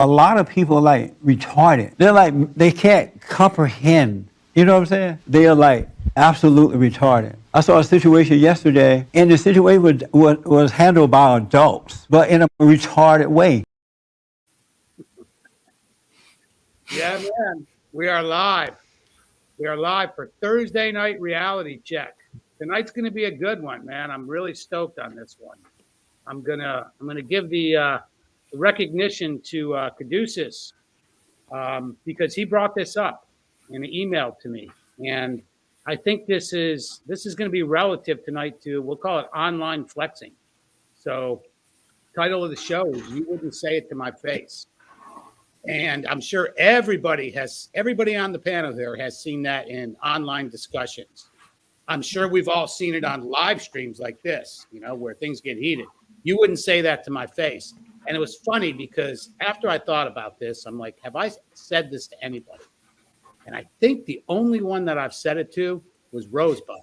a lot of people like retarded. They're like, they can't comprehend. You know what I'm saying? They are like absolutely retarded. I saw a situation yesterday, and the situation was handled by adults, but in a retarded way. Yeah, man. We are live. We are live for Thursday night reality check. Tonight's going to be a good one, man. I'm really stoked on this one. I'm gonna give the recognition to Caduceus because he brought this up in an email to me, and I think this is going to be relative tonight to, we'll call it online flexing. So, title of the show is "You Wouldn't Say It to My Face." And I'm sure everybody on the panel there has seen that in online discussions. I'm sure we've all seen it on live streams like this, you know, where things get heated. You wouldn't say that to my face. And it was funny because after I thought about this, I'm like, have I said this to anybody? And I think the only one that I've said it to was Rosebud.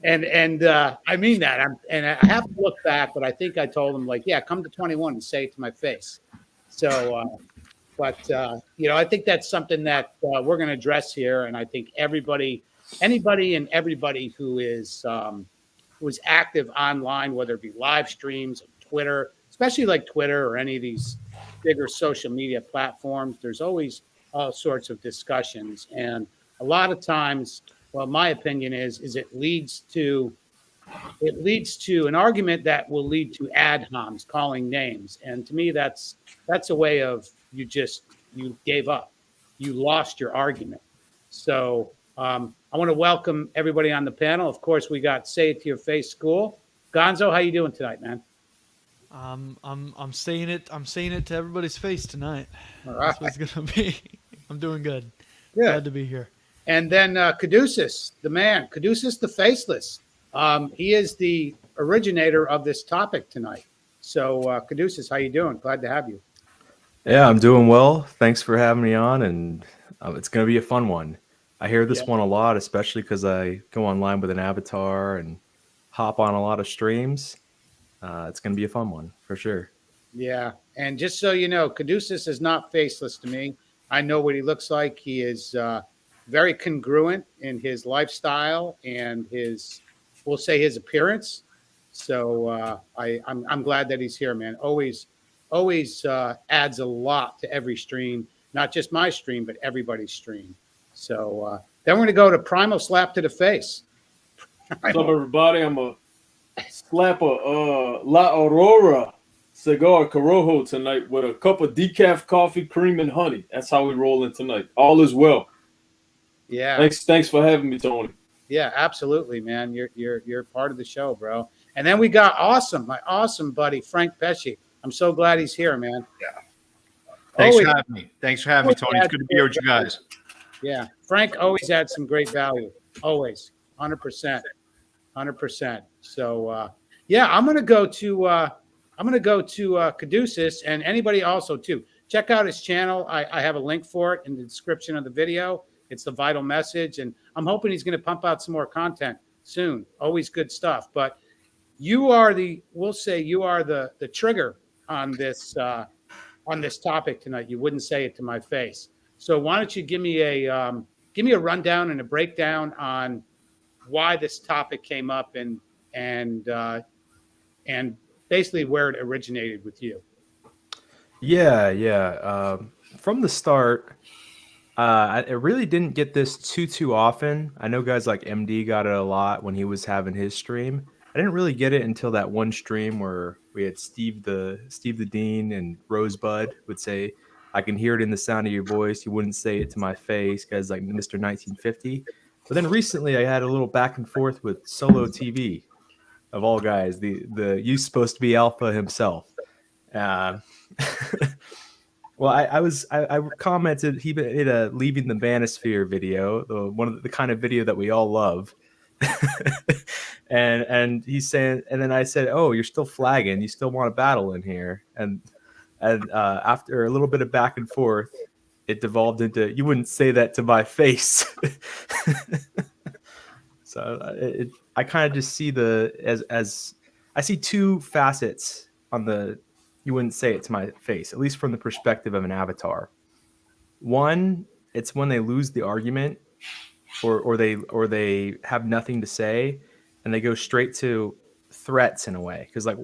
And I mean that. And I have to look back, but I think I told him, like, yeah, come to 21 and say it to my face. So, you know, I think that's something that we're going to address here. And I think anybody and everybody who is active online, whether it be live streams, Twitter, especially like Twitter or any of these bigger social media platforms, there's always all sorts of discussions. And a lot of times, well, my opinion is it leads to an argument that will lead to ad homs, calling names. And to me, that's a way of you gave up. You lost your argument. So I want to welcome everybody on the panel. Of course, we got Say It to Your Face School. Gonzo, how you doing tonight, man? I'm saying it. I'm saying it to everybody's face tonight. All right. That's what it's gonna be. I'm doing good. Good. Glad to be here. And then Caduceus, the man, Caduceus the Faceless. He is the originator of this topic tonight. So, Caduceus, how you doing? Glad to have you. Yeah, I'm doing well. Thanks for having me on, and it's going to be a fun one. I hear this one a lot, especially because I go online with an avatar and hop on a lot of streams. It's going to be a fun one, for sure. Yeah, and just so you know, Caduceus is not faceless to me. I know what he looks like. He is very congruent in his lifestyle and we'll say his appearance. So I'm glad that he's here, man. Always adds a lot to every stream, not just my stream, but everybody's stream. So then we're going to go to Primal Slap to the Face. What's up, everybody? I'm a slap a La Aurora cigar Corojo tonight with a cup of decaf coffee, cream, and honey. That's how we rolling tonight. All is well. Yeah. Thanks for having me, Tony. Yeah, absolutely, man. You're part of the show, bro. And then we got my awesome buddy Frank Pesci. I'm so glad he's here, man. Yeah. Thanks for having me. Thanks for having me, Tony. It's good to be here with you guys. Yeah, Frank always adds some great value. Always, 100%. So yeah, I'm gonna go to Caduceus, and anybody also too. Check out his channel. I have a link for it in the description of the video. It's the Vital Message, and I'm hoping he's going to pump out some more content soon. Always good stuff. But we'll say you are the trigger on this topic tonight. You wouldn't say it to my face. So why don't you give me a rundown and a breakdown on why this topic came up and basically where it originated with you. Yeah. From the start, I really didn't get this too often. I know guys like MD got it a lot when he was having his stream. I didn't really get it until that one stream where we had Steve the Dean and Rosebud would say, "I can hear it in the sound of your voice. You wouldn't say it to my face," guys like Mr. 1950. But then recently I had a little back and forth with Solo TV, of all guys, the you supposed to be alpha himself. Well, I commented, he made a leaving the Manosphere video, one of the kind of video that we all love. and he's saying, and then I said, "Oh, you're still flagging. You still want to battle in here?" And after a little bit of back and forth, it devolved into, "You wouldn't say that to my face." So I kind of just see as I see two facets on the you wouldn't say it to my face, at least from the perspective of an avatar. One, it's when they lose the argument or they have nothing to say and they go straight to threats in a way. Because like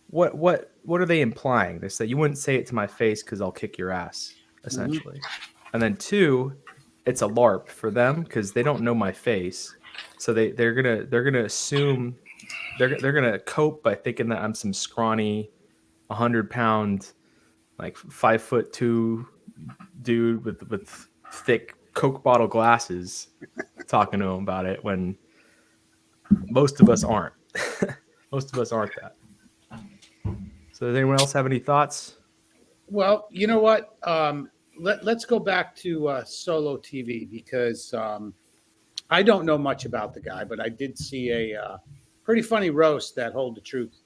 what are they implying? They say you wouldn't say it to my face because I'll kick your ass, essentially. And then two, it's a LARP for them because they don't know my face. So they're gonna assume they're gonna cope by thinking that I'm some scrawny 100-pound, like 5'2" dude with thick Coke bottle glasses talking to him about it when most of us aren't. Most of us aren't that. So does anyone else have any thoughts? Well, you know what? Let's go back to Solo TV because I don't know much about the guy, but I did see a pretty funny roast that Hold the Truth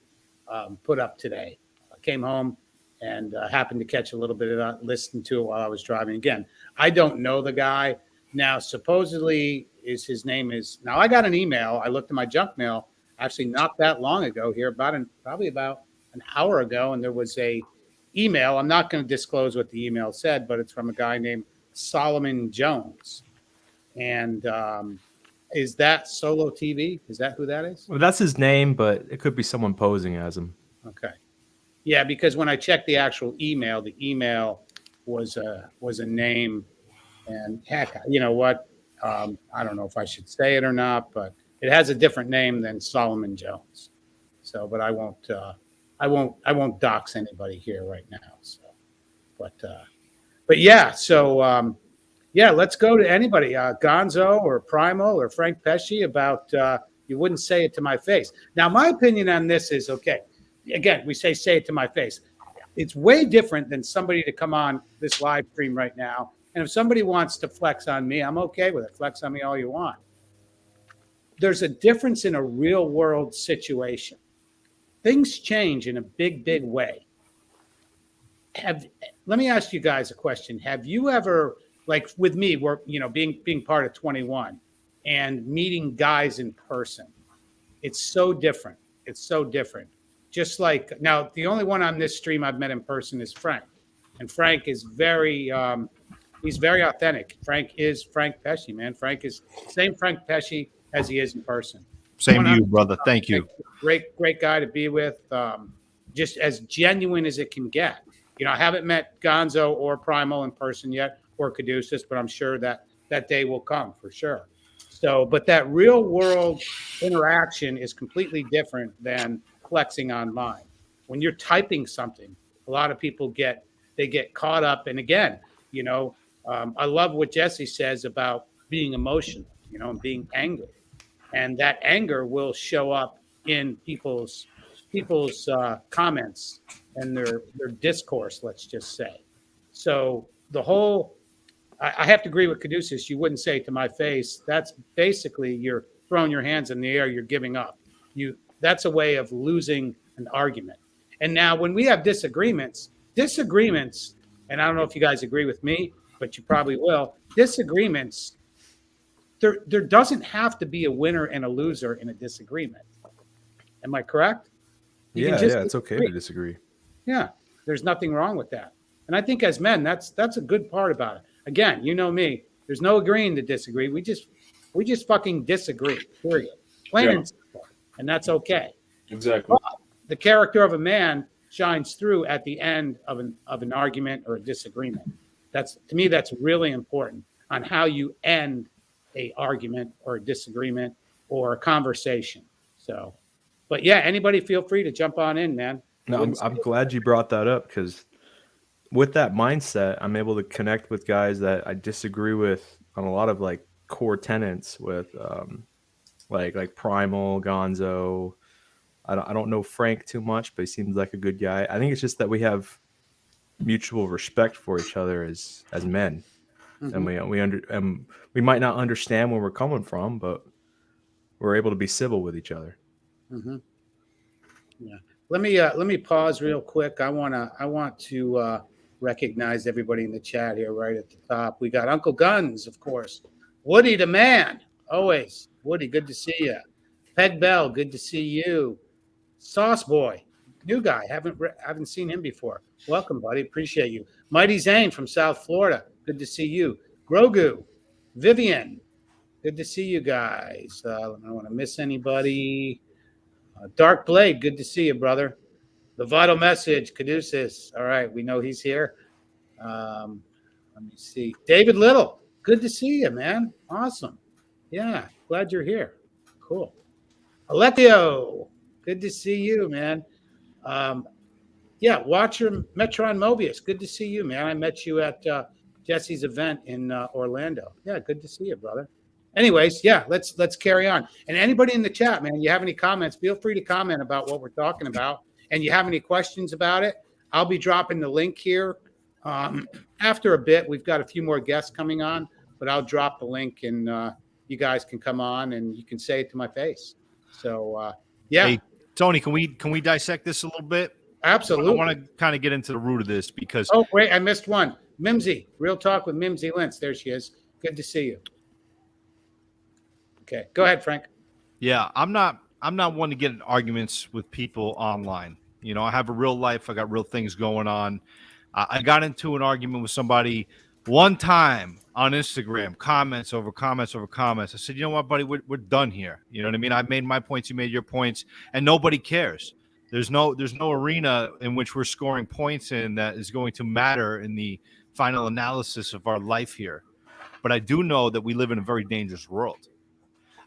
put up today. I came home and happened to catch a little bit of that, listened to it while I was driving. Again, I don't know the guy. Now, supposedly his name is, now I got an email. I looked at my junk mail actually not that long ago here, probably about an hour ago, and there was a email. I'm not going to disclose what the email said, but it's from a guy named Solomon Jones. And is that Solo TV? Is that who that is? Well, that's his name, but it could be someone posing as him. Okay. Yeah, because when I checked the actual email, the email was a name, and heck, you know what? I don't know if I should say it or not, but it has a different name than Solomon Jones. So, but I won't dox anybody here right now. So, but yeah. So yeah, let's go to anybody, Gonzo or Primal or Frank Pesci about you wouldn't say it to my face. Now, my opinion on this is okay. Again, we say it to my face. It's way different than somebody to come on this live stream right now. And if somebody wants to flex on me, I'm okay with it. Flex on me all you want. There's a difference in a real world situation. Things change in a big, big way. Let me ask you guys a question. Have you ever, like with me, we're, being part of 21 and meeting guys in person? It's so different. It's so different. Just like now, the only one on this stream I've met in person is Frank, and Frank is he's very authentic. Frank is Frank Pesci, man. Frank is same Frank Pesci as he is in person. Same to you, brother. Thank you. Great guy to be with. Just as genuine as it can get. I haven't met Gonzo or Primal in person yet, or Caduceus, but I'm sure that day will come for sure. So, but that real world interaction is completely different than flexing online. When you're typing something, a lot of people get caught up. And again, I love what Jesse says about being emotional, and being angry, and that anger will show up in people's comments and their discourse. Let's just say. So the whole, I have to agree with Caduceus. You wouldn't say it to my face. That's basically you're throwing your hands in the air. You're giving up. That's a way of losing an argument. And now when we have disagreements, and I don't know if you guys agree with me, but you probably will, disagreements, there doesn't have to be a winner and a loser in a disagreement. Am I correct? Yeah, it's okay to disagree. Yeah, there's nothing wrong with that. And I think as men, that's a good part about it. Again, you know me, there's no agreeing to disagree. We just fucking disagree, period. Plain and simple. And that's okay. Exactly. But the character of a man shines through at the end of an argument or a disagreement. To me, that's really important on how you end a argument or a disagreement or a conversation. So, but yeah, anybody feel free to jump on in, man. No, I'm glad you brought that up because with that mindset, I'm able to connect with guys that I disagree with on a lot of like core tenets with like Primal, Gonzo. I don't know Frank too much, but he seems like a good guy. I think it's just that we have mutual respect for each other as men, and we might not understand where we're coming from, but we're able to be civil with each other. Mm-hmm. Yeah. Let me pause real quick. I want to recognize everybody in the chat here right at the top. We got Uncle Guns, of course. Woody the man, always. Woody, good to see you. Peg Bell, good to see you. Sauce Boy, New guy. Haven't seen him before. Welcome, buddy. Appreciate you. Mighty Zane from South Florida. Good to see you. Grogu, Vivian. Good to see you guys. I don't want to miss anybody. Dark Blade. Good to see you, brother. The Vital Message, Caduceus. All right, we know he's here. Let me see. David Little. Good to see you, man. Awesome. Yeah, glad you're here. Cool. Alethio. Good to see you, man. Yeah, Watcher Metron Mobius. Good to see you, man. I met you at Jesse's event in Orlando. Yeah, good to see you, brother. Anyways, yeah, let's carry on. And anybody in the chat, man, you have any comments, feel free to comment about what we're talking about. And you have any questions about it, I'll be dropping the link here. After a bit, we've got a few more guests coming on, but I'll drop the link and you guys can come on and you can say it to my face. So, yeah. Hey, Tony, can we dissect this a little bit? Absolutely. I want to kind of get into the root of this because. Oh, wait, I missed one. Mimsy, Real Talk with Mimsy Lentz. There she is. Good to see you. Okay, go ahead, Frank. Yeah, I'm not one to get in arguments with people online. You know, I have a real life. I got real things going on. I got into an argument with somebody one time on Instagram, comments over comments over comments. I said, you know what, buddy, we're done here. You know what I mean? I've made my points, you made your points, and nobody cares. There's no arena in which we're scoring points in that is going to matter in the final analysis of our life here. But I do know that we live in a very dangerous world.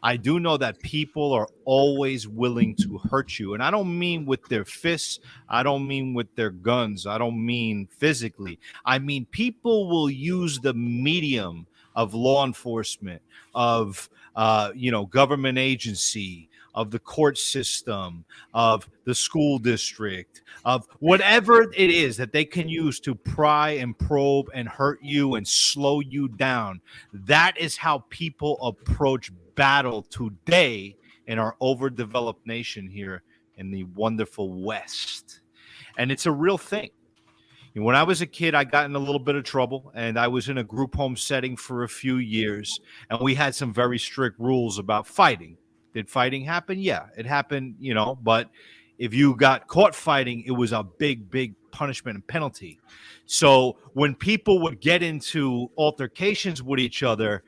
I do know that people are always willing to hurt you. And I don't mean with their fists. I don't mean with their guns. I don't mean physically. I mean, people will use the medium of law enforcement, of, government agency, of the court system, of the school district, of whatever it is that they can use to pry and probe and hurt you and slow you down. That is how people approach battle today in our overdeveloped nation here in the wonderful West. And it's a real thing. When I was a kid, I got in a little bit of trouble, and I was in a group home setting for a few years, and we had some very strict rules about fighting. Did fighting happen? Yeah, it happened, but if you got caught fighting, it was a big, big punishment and penalty. So when people would get into altercations with each other,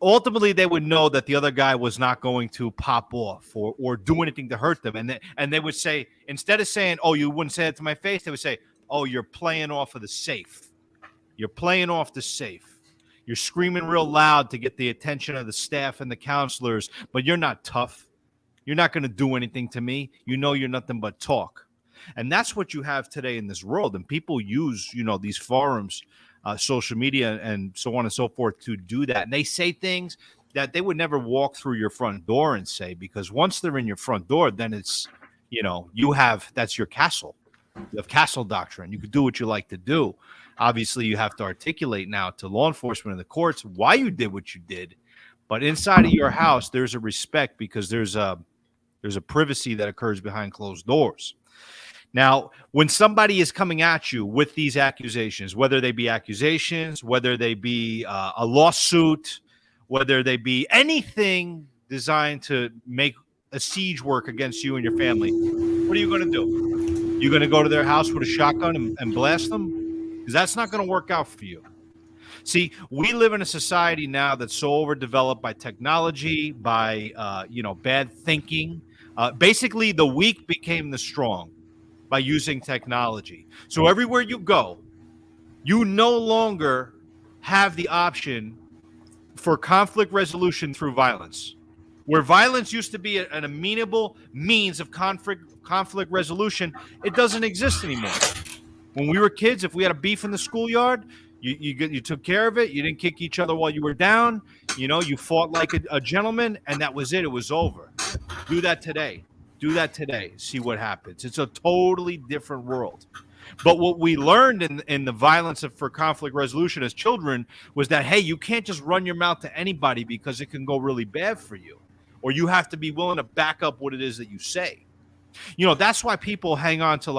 ultimately they would know that the other guy was not going to pop off or do anything to hurt them. And they would say, instead of saying, oh, you wouldn't say it to my face, they would say, oh, you're playing off of the safe. You're playing off the safe. You're screaming real loud to get the attention of the staff and the counselors, but you're not tough. You're not going to do anything to me. You know you're nothing but talk. And that's what you have today in this world. And people use, these forums, social media and so on and so forth to do that. And they say things that they would never walk through your front door and say, because once they're in your front door, then it's, that's your castle. You have castle doctrine. You could do what you like to do. Obviously, you have to articulate now to law enforcement and the courts why you did what you did. But inside of your house, there's a respect because there's a privacy that occurs behind closed doors. Now, when somebody is coming at you with these accusations, whether they be accusations, whether they be a lawsuit, whether they be anything designed to make a siege work against you and your family, what are you going to do? You're going to go to their house with a shotgun and blast them? Because that's not going to work out for you. See, we live in a society now that's so overdeveloped by technology, by bad thinking. Basically, the weak became the strong by using technology. So everywhere you go, you no longer have the option for conflict resolution through violence. Where violence used to be an amenable means of conflict resolution, it doesn't exist anymore. When we were kids, if we had a beef in the schoolyard, you took care of it. You didn't kick each other while you were down. You fought like a gentleman, and that was it. It was over. Do that today. Do that today. See what happens. It's a totally different world. But what we learned in the violence for conflict resolution as children was that, hey, you can't just run your mouth to anybody because it can go really bad for you. Or you have to be willing to back up what it is that you say. That's why people hang on to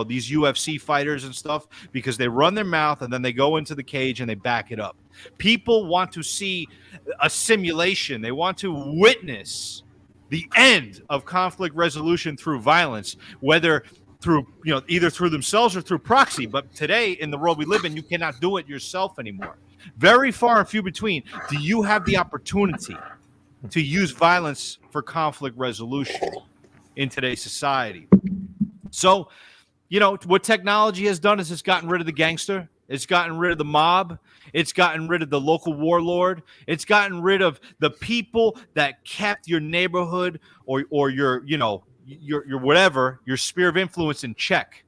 these UFC fighters and stuff, because they run their mouth and then they go into the cage and they back it up. People want to see a simulation. They want to witness the end of conflict resolution through violence, whether through, either through themselves or through proxy. But today, in the world we live in, you cannot do it yourself anymore. Very far and few between do you have the opportunity to use violence for conflict resolution in today's society. So, what technology has done is it's gotten rid of the gangster. It's gotten rid of the mob. It's gotten rid of the local warlord. It's gotten rid of the people that kept your neighborhood or your whatever, your sphere of influence in check.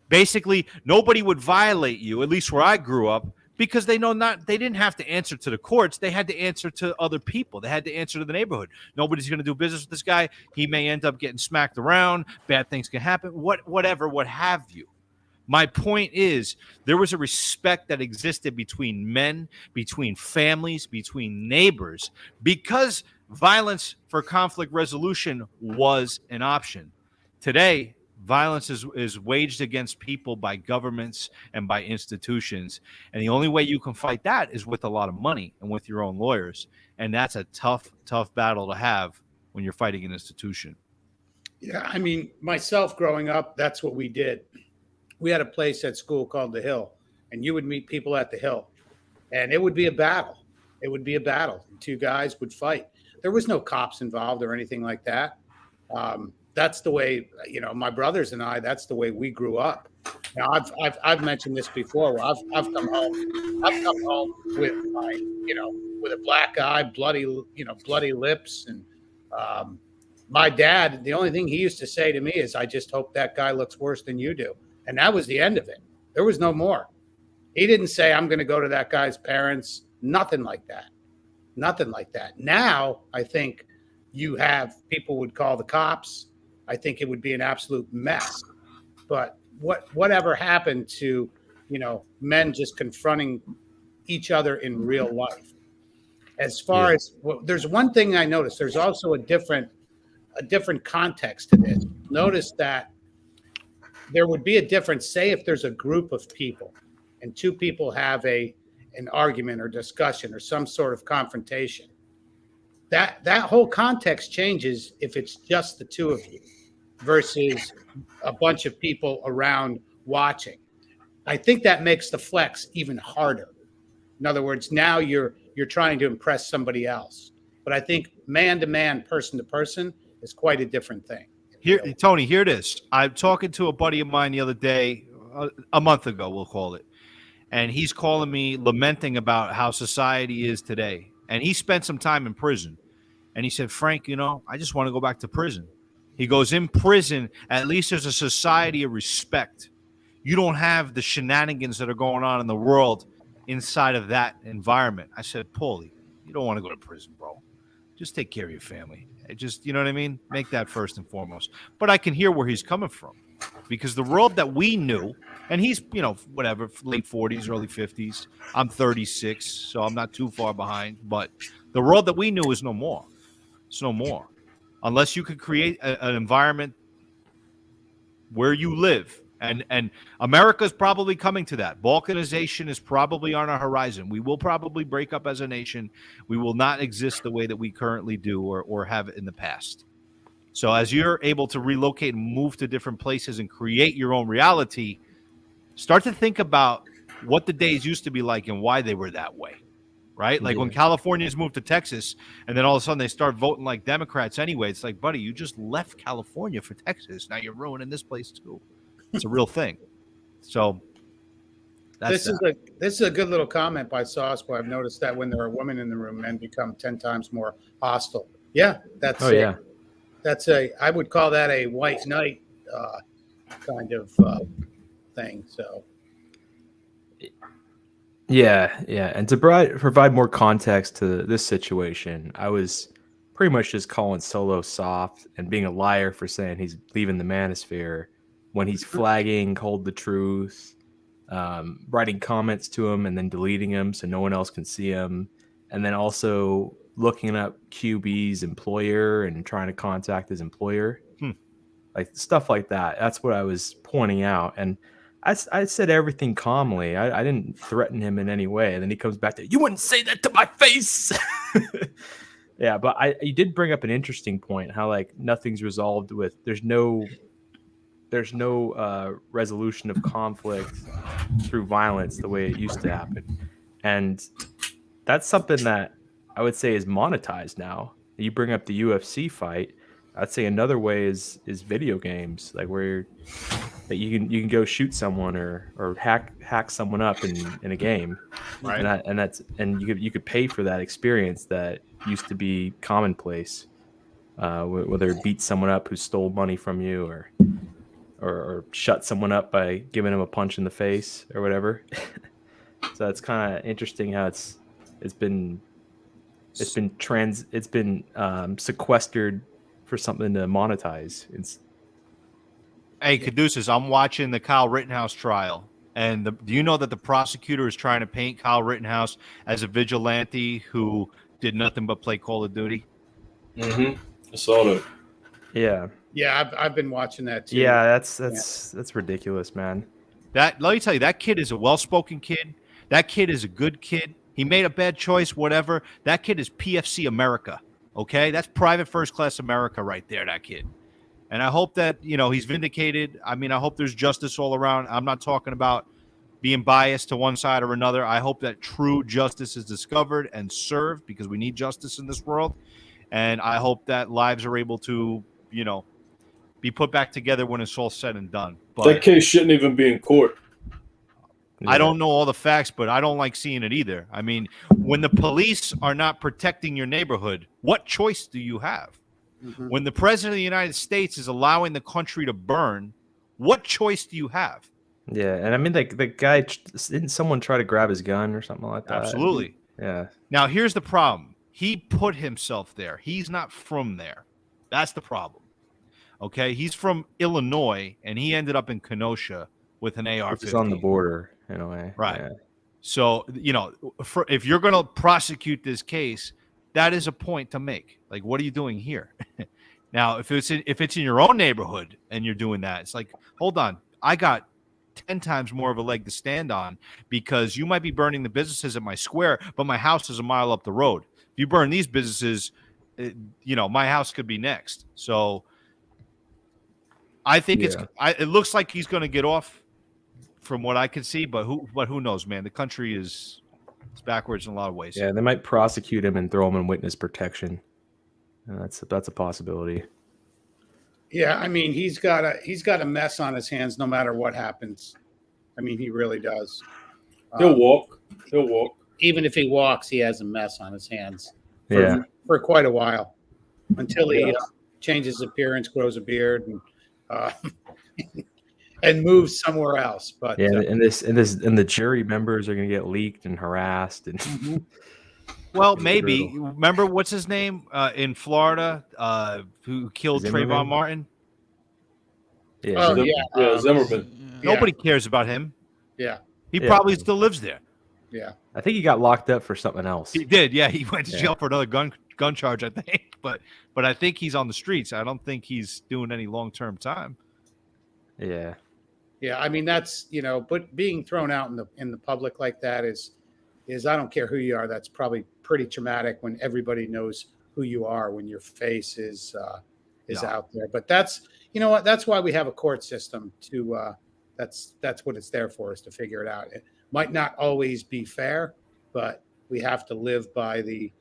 Basically, nobody would violate you, at least where I grew up, because they didn't have to answer to the courts. They had to answer to other people. They had to answer to the neighborhood. Nobody's going to do business with this guy. He may end up getting smacked around. Bad things can happen. Whatever, what have you. My point is, there was a respect that existed between men, between families, between neighbors, because violence for conflict resolution was an option. Today, violence is waged against people by governments and by institutions. And the only way you can fight that is with a lot of money and with your own lawyers. And that's a tough, tough battle to have when you're fighting an institution. Yeah, I mean, myself growing up, that's what we did. We had a place at school called The Hill, and you would meet people at The Hill, and it would be a battle. It would be a battle. Two guys would fight. There was no cops involved or anything like that. That's the way, my brothers and I, that's the way we grew up. Now, I've mentioned this before. Where I've come home with my, with a black eye, bloody lips. And my dad, the only thing he used to say to me is, I just hope that guy looks worse than you do. And that was the end of it. There was no more. He didn't say, I'm going to go to that guy's parents. Nothing like that. Nothing like that. Now, I think you have people would call the cops. I think it would be an absolute mess. But whatever happened to, men just confronting each other in real life? As far as, there's one thing I noticed. There's also a different context to this. Notice that there would be a difference. Say if there's a group of people and two people have an argument or discussion or some sort of confrontation, that whole context changes if it's just the two of you versus a bunch of people around watching. I think that makes the flex even harder. In other words, now you're trying to impress somebody else. But I think man to man, person to person is quite a different thing. Here, Tony, hear this. I'm talking to a buddy of mine the other day, a month ago, we'll call it. And he's calling me lamenting about how society is today. And he spent some time in prison. And he said, Frank, I just want to go back to prison. He goes, in prison, at least there's a society of respect. You don't have the shenanigans that are going on in the world inside of that environment. I said, Paulie, you don't want to go to prison, bro. Just take care of your family. Just, you know what I mean? Make that first and foremost. But I can hear where he's coming from, because the world that we knew, and he's, whatever, late 40s, early 50s. I'm 36, so I'm not too far behind. But the world that we knew is no more. It's no more. Unless you could create an environment where you live. And America's probably coming to that. Balkanization is probably on our horizon. We will probably break up as a nation. We will not exist the way that we currently do or have in the past. So as you're able to relocate and move to different places and create your own reality, start to think about what the days used to be like and why they were that way, right? Like when Californians moved to Texas and then all of a sudden they start voting like Democrats anyway. It's like, buddy, you just left California for Texas. Now you're ruining this place too. It's a real thing. So this is a good little comment by Sauce Boy. I've noticed that when there are women in the room, men become 10 times more hostile. Yeah, that's I would call that a white knight kind of thing. So yeah. And to provide more context to this situation, I was pretty much just calling Solo soft and being a liar for saying he's leaving the manosphere when he's flagging Hold the Truth, writing comments to him and then deleting them so no one else can see him, and then also looking up QB's employer and trying to contact his employer. Like stuff like that. That's what I was pointing out. And I said everything calmly. I didn't threaten him in any way. And then he comes back to, you wouldn't say that to my face. Yeah, but you did bring up an interesting point, how like nothing's resolved with, there's no there's no resolution of conflict through violence the way it used to happen, and that's something that I would say is monetized now. You bring up the UFC fight. I'd say another way is video games, like where that you can go shoot someone or hack someone up in a game, Right. and you could pay for that experience that used to be commonplace, whether it beat someone up who stole money from you or shut someone up by giving them a punch in the face or whatever. So it's kind of interesting how it's been sequestered for something to monetize. Hey, Caduceus, I'm watching the Kyle Rittenhouse trial, and do you know that the prosecutor is trying to paint Kyle Rittenhouse as a vigilante who did nothing but play Call of Duty? I saw that. Yeah. Yeah, I've been watching that too. Yeah, that's ridiculous, man. Let me tell you, that kid is a well-spoken kid. That kid is a good kid. He made a bad choice, whatever. That kid is PFC America, okay? That's Private First Class America right there, that kid. And I hope that, he's vindicated. I mean, I hope there's justice all around. I'm not talking about being biased to one side or another. I hope that true justice is discovered and served, because we need justice in this world. And I hope that lives are able to, be put back together when it's all said and done. But That case shouldn't even be in court. I don't know all the facts, but I don't like seeing it either. I mean, when the police are not protecting your neighborhood, what choice do you have? Mhm. When the president of the United States is allowing the country to burn, what choice do you have? Yeah, and I mean, like the guy, didn't someone try to grab his gun or something like that? Absolutely. Yeah. Now, here's the problem. He put himself there. He's not from there. That's the problem. Okay? He's from Illinois, and he ended up in Kenosha with an AR-15. Which is on the border in a way. Right. Yeah. So, if you're going to prosecute this case, that is a point to make. Like, what are you doing here? Now, if it's in your own neighborhood and you're doing that, it's like, hold on, I got 10 times more of a leg to stand on, because you might be burning the businesses at my square, but my house is a mile up the road. If you burn these businesses, my house could be next. So I think it looks like he's going to get off from what I can see, but who knows, man? The country is backwards in a lot of ways. Yeah, they might prosecute him and throw him in witness protection. That's a possibility. Yeah, I mean, he's got a mess on his hands no matter what happens. I mean, he really does. He'll walk. Even if he walks, he has a mess on his hands for quite a while, until he changes appearance, grows a beard, and moves somewhere else. But and the jury members are going to get leaked and harassed and. Well, maybe. Remember what's his name in Florida, who killed Trayvon Martin? Yeah. Zimmerman. Nobody cares about him. Yeah. He probably still lives there. Yeah. I think he got locked up for something else. He did. Yeah, he went to jail for another gun charge, I think. But I think he's on the streets. I don't think he's doing any long-term time. Yeah. Yeah, I mean, that's, but being thrown out in the public like that is I don't care who you are. That's probably pretty traumatic when everybody knows who you are, when your face is out there. But that's, what, that's why we have a court system that's what it's there for, is to figure it out. It might not always be fair, but we have to live by the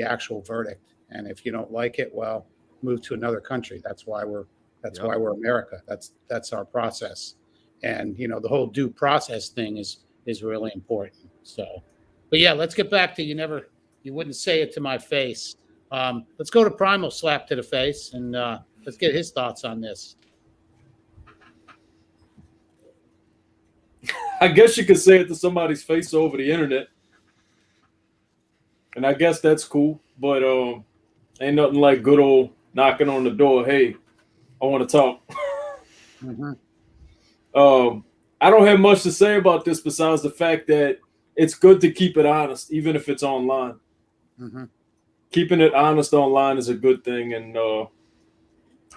actual verdict. And if you don't like it, well, move to another country. That's why we're America. That's our process. And, the whole due process thing is really important. So, but yeah, let's get back to you wouldn't say it to my face. Let's go to Primal Slap to the face, and let's get his thoughts on this. I guess you could say it to somebody's face over the internet, and I guess that's cool. But ain't nothing like good old knocking on the door. Hey, I want to talk. Mm-hmm. I don't have much to say about this besides the fact that it's good to keep it honest, even if it's online. Mm-hmm. Keeping it honest online is a good thing, and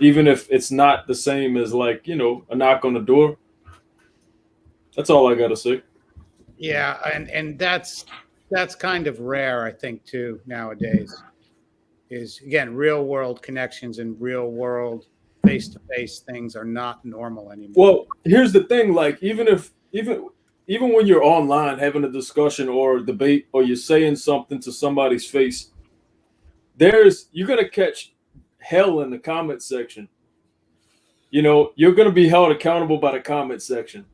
even if it's not the same as, like, a knock on the door. That's all I got to say. Yeah, and that's kind of rare, I think, too, nowadays. Is, again, real world connections and real world face-to-face things are not normal anymore. Well, here's the thing: like, even when you're online having a discussion or a debate, or you're saying something to somebody's face, you're gonna catch hell in the comment section. You know, you're gonna be held accountable by the comment section.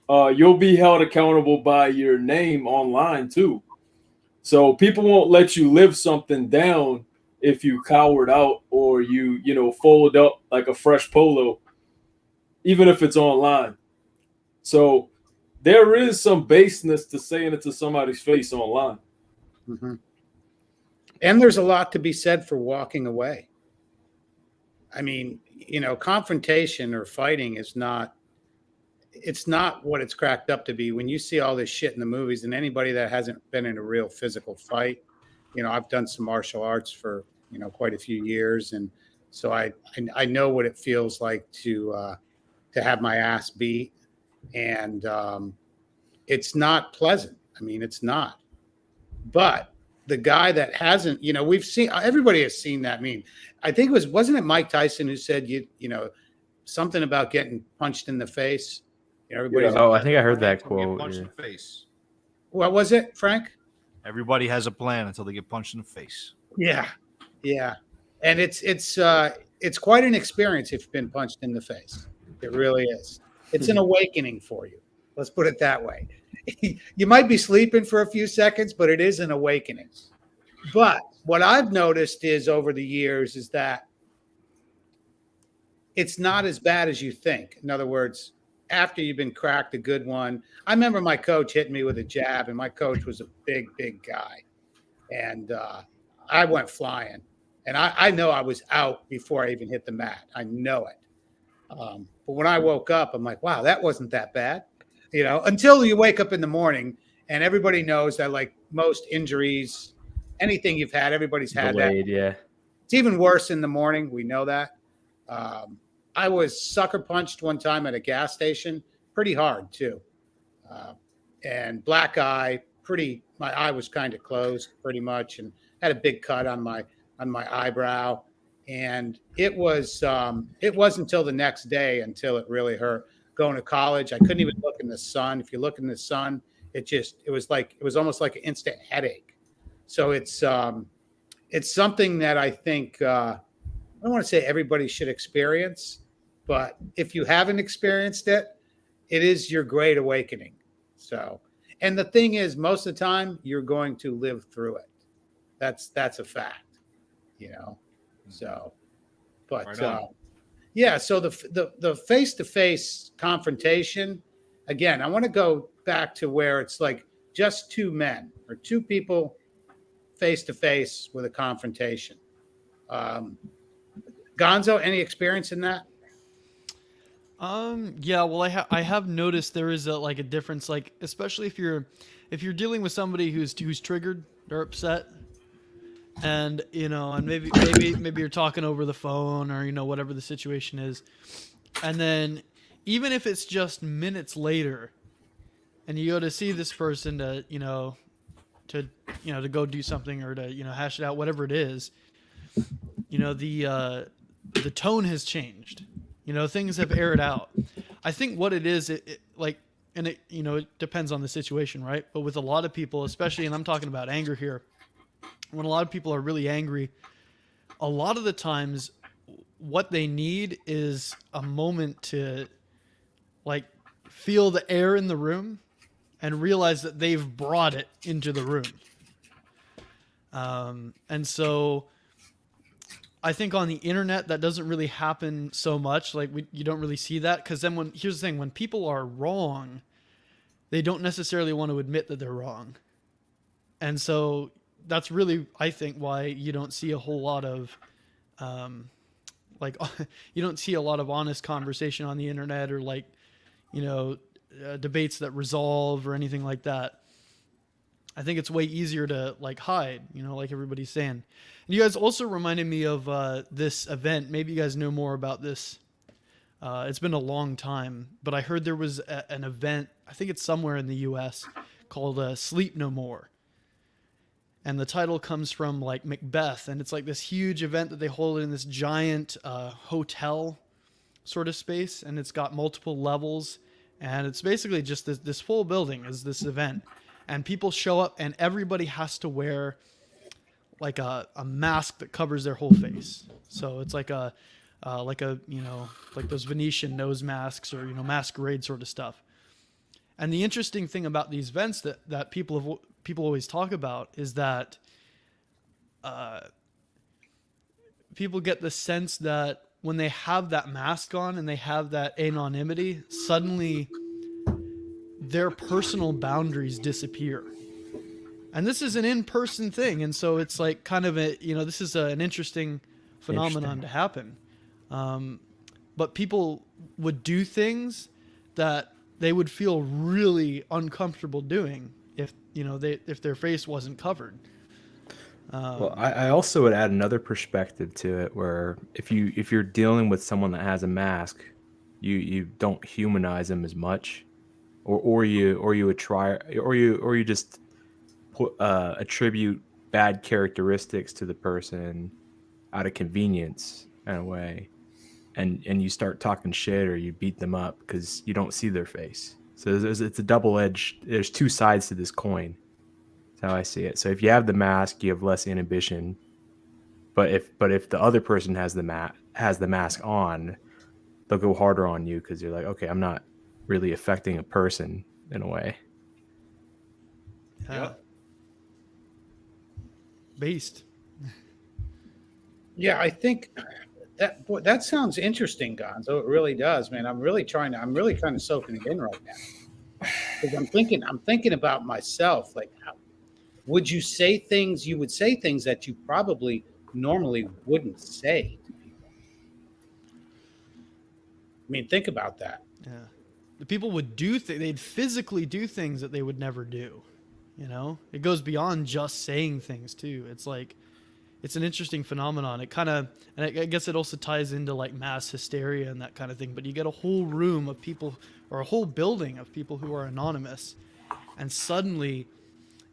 You'll be held accountable by your name online too. So people won't let you live something down if you cowered out or you fold up like a fresh polo, even if it's online. So there is some baseness to saying it to somebody's face online. Mm-hmm. And there's a lot to be said for walking away. I mean, confrontation or fighting it's not what it's cracked up to be. When you see all this shit in the movies, and anybody that hasn't been in a real physical fight, I've done some martial arts for, quite a few years. And so I know what it feels like to have my ass beat. And it's not pleasant. I mean, it's not. But the guy that hasn't, everybody has seen that meme. I think wasn't it Mike Tyson who said, something about getting punched in the face? Everybody's Oh, I think I heard that Until they get quote. punched Yeah. in the face. What was it, Frank? Everybody has a plan until they get punched in the face. Yeah. Yeah. And it's quite an experience if you've been punched in the face. It really is. It's an awakening for you. Let's put it that way. You might be sleeping for a few seconds, but it is an awakening. But what I've noticed is over the years is that it's not as bad as you think. In other words, after you've been cracked a good one, I remember my coach hitting me with a jab, and my coach was a big, big guy. And I went flying. And I know I was out before I even hit the mat. I know it. But when I woke up, I'm like, wow, that wasn't that bad. Until you wake up in the morning, and everybody knows that, like most injuries, anything you've had, everybody's had Delayed, that. yeah. It's even worse in the morning. We know that. I was sucker punched one time at a gas station, pretty hard too. And black eye, my eye was kind of closed pretty much, and had a big cut on my eyebrow. And it wasn't until the next day until it really hurt. Going to college, I couldn't even look in the sun. If you look in the sun, it was almost like an instant headache. So it's something that I think I don't want to say everybody should experience, but if you haven't experienced it, it is your great awakening. So, and the thing is, most of the time you're going to live through it. That's a fact, So, but Right yeah. So the face-to-face confrontation, again, I want to go back to where it's like just two men or two people face-to-face with a confrontation. Gonzo, any experience in that? Yeah, well, I have noticed there is a difference, like especially if you're dealing with somebody who's triggered, they're upset, and and maybe you're talking over the phone or whatever the situation is, and then even if it's just minutes later, and you go to see this person to go do something or to hash it out, whatever it is, the tone has changed. Things have aired out. I think what it is, it depends on the situation, right? But with a lot of people, especially, and I'm talking about anger here, when a lot of people are really angry, a lot of the times what they need is a moment to feel the air in the room and realize that they've brought it into the room. And so I think on the internet that doesn't really happen so much. You don't really see that, because then here's the thing: when people are wrong, they don't necessarily want to admit that they're wrong, and so that's really, I think, why you don't see a whole lot of you don't see a lot of honest conversation on the internet, or debates that resolve or anything like that. I think it's way easier to hide, like everybody's saying. And you guys also reminded me of this event. Maybe you guys know more about this. It's been a long time, but I heard there was an event, I think it's somewhere in the US, called Sleep No More. and the title comes from like Macbeth, and it's like this huge event that they hold in this giant hotel sort of space, and it's got multiple levels, and it's basically just this full building is this event, and people show up, and everybody has to wear like a mask that covers their whole face. So it's like a like those Venetian nose masks, or masquerade sort of stuff. And the interesting thing about these events that people always talk about is that people get the sense that when they have that mask on and they have that anonymity, suddenly their personal boundaries disappear. And this is an in-person thing, and so it's like kind of this is an interesting phenomenon to happen. But people would do things that they would feel really uncomfortable doing if their face wasn't covered. Well, I also would add another perspective to it, where if you're dealing with someone that has a mask, you don't humanize them as much, or you just attribute bad characteristics to the person out of convenience in a way, and you start talking shit or you beat them up because you don't see their face. So it's a double-edged. There's two sides to this coin. That's how I see it. So if you have the mask, you have less inhibition. But if the other person has the mask on, they'll go harder on you because you're like, okay, I'm not really affecting a person in a way. Based. Yeah, I think that sounds interesting, Gonzo. It really does, man. I'm really kind of soaking it in right now. Because I'm thinking about myself. Like, would you say things? You would say things that you probably normally wouldn't say to people. I mean, think about that. Yeah, the people would they'd physically do things that they would never do. It goes beyond just saying things too. It's like, it's an interesting phenomenon. It kind of, and I guess it also ties into like mass hysteria and that kind of thing. But you get a whole room of people, or a whole building of people who are anonymous, and suddenly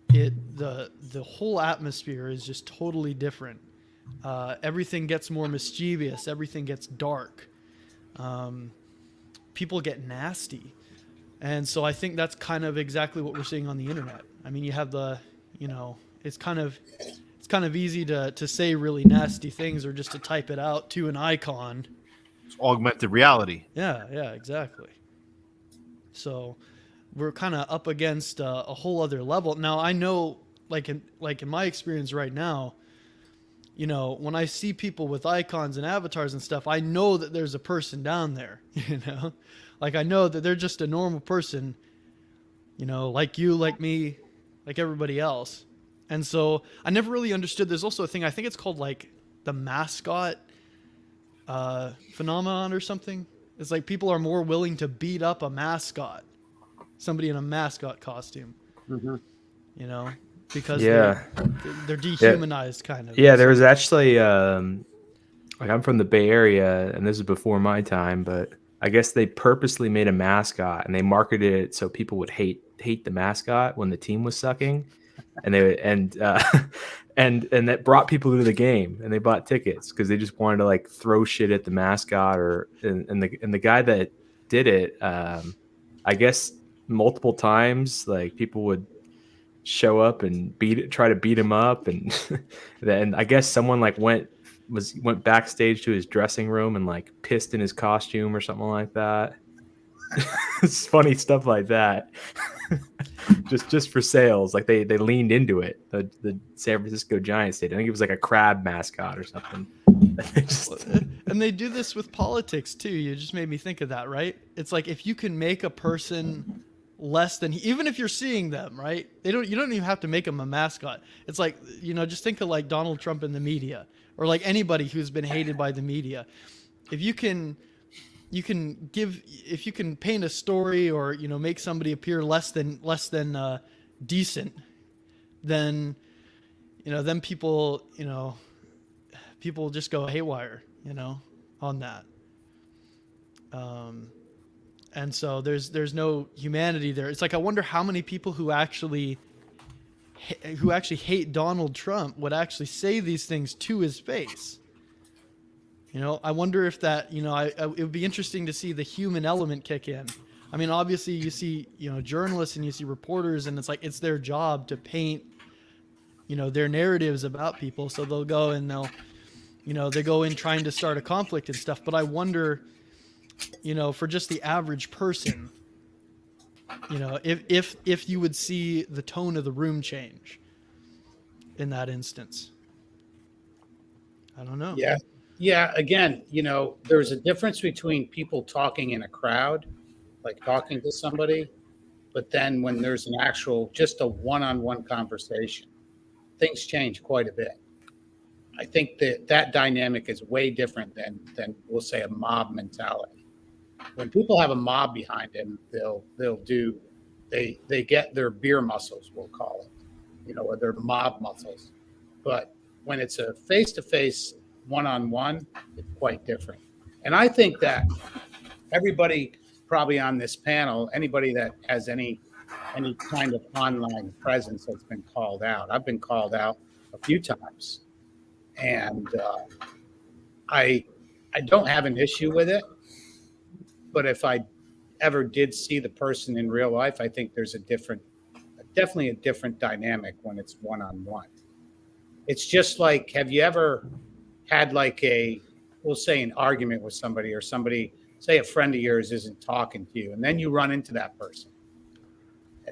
the whole atmosphere is just totally different. Everything gets more mischievous. Everything gets dark. People get nasty. And so I think that's kind of exactly what we're seeing on the internet. I mean, you have it's kind of easy to say really nasty things, or just to type it out to an icon. It's augmented reality. Yeah, exactly. So we're kind of up against a whole other level. Now, I know, like in my experience right now, when I see people with icons and avatars and stuff, I know that there's a person down there, like I know that they're just a normal person, like you, like me, like everybody else. And so I never really understood. There's also a thing, I think it's called like the mascot phenomenon or something. It's like people are more willing to beat up a mascot, somebody in a mascot costume, because they're dehumanized kind of. Yeah, there was actually, like, I'm from the Bay Area, and this is before my time, but I guess they purposely made a mascot and they marketed it so people would hate the mascot when the team was sucking. And and that brought people to the game, and they bought tickets because they just wanted to like throw shit at the mascot, and the guy that did it, I guess multiple times, like people would show up and try to beat him up, and then I guess someone like went backstage to his dressing room and like pissed in his costume or something like that. It's funny stuff like that. just for sales, like they leaned into it. The San Francisco Giants did. I think it was like a crab mascot or something. And they do this with politics too. You just made me think of that, right? It's like, if you can make a person less than, even if you're seeing them, right? You don't even have to make them a mascot. It's like, just think of like Donald Trump in the media, or like anybody who's been hated by the media. If you can paint a story, or make somebody appear less than decent, then then people just go haywire on that. And so there's no humanity there. It's like, I wonder how many people who actually who actually hate Donald Trump would actually say these things to his face. You know, I wonder if that, you know, it would be interesting to see the human element kick in. I mean, obviously you see, you know, journalists and you see reporters, and it's like, it's their job to paint, you know, their narratives about people. So they'll go and they'll, you know, they go in trying to start a conflict and stuff. But I wonder, you know, for just the average person, you know, if you would see the tone of the room change in that instance. I don't know. Yeah. Yeah. Again, you know, there's a difference between people talking in a crowd, like talking to somebody, but then when there's an actual, just a one-on-one conversation, things change quite a bit. I think that dynamic is way different than we'll say a mob mentality. When people have a mob behind them, they get their beer muscles, we'll call it, you know, or their mob muscles. But when it's a face-to-face, one-on-one, it's quite different. And I think that everybody probably on this panel, anybody that has any kind of online presence has been called out. I've been called out a few times, and I don't have an issue with it. But if I ever did see the person in real life, I think there's definitely a different dynamic when it's one-on-one. It's just like, have you ever had like we'll say an argument with somebody, or somebody, say a friend of yours isn't talking to you, and then you run into that person?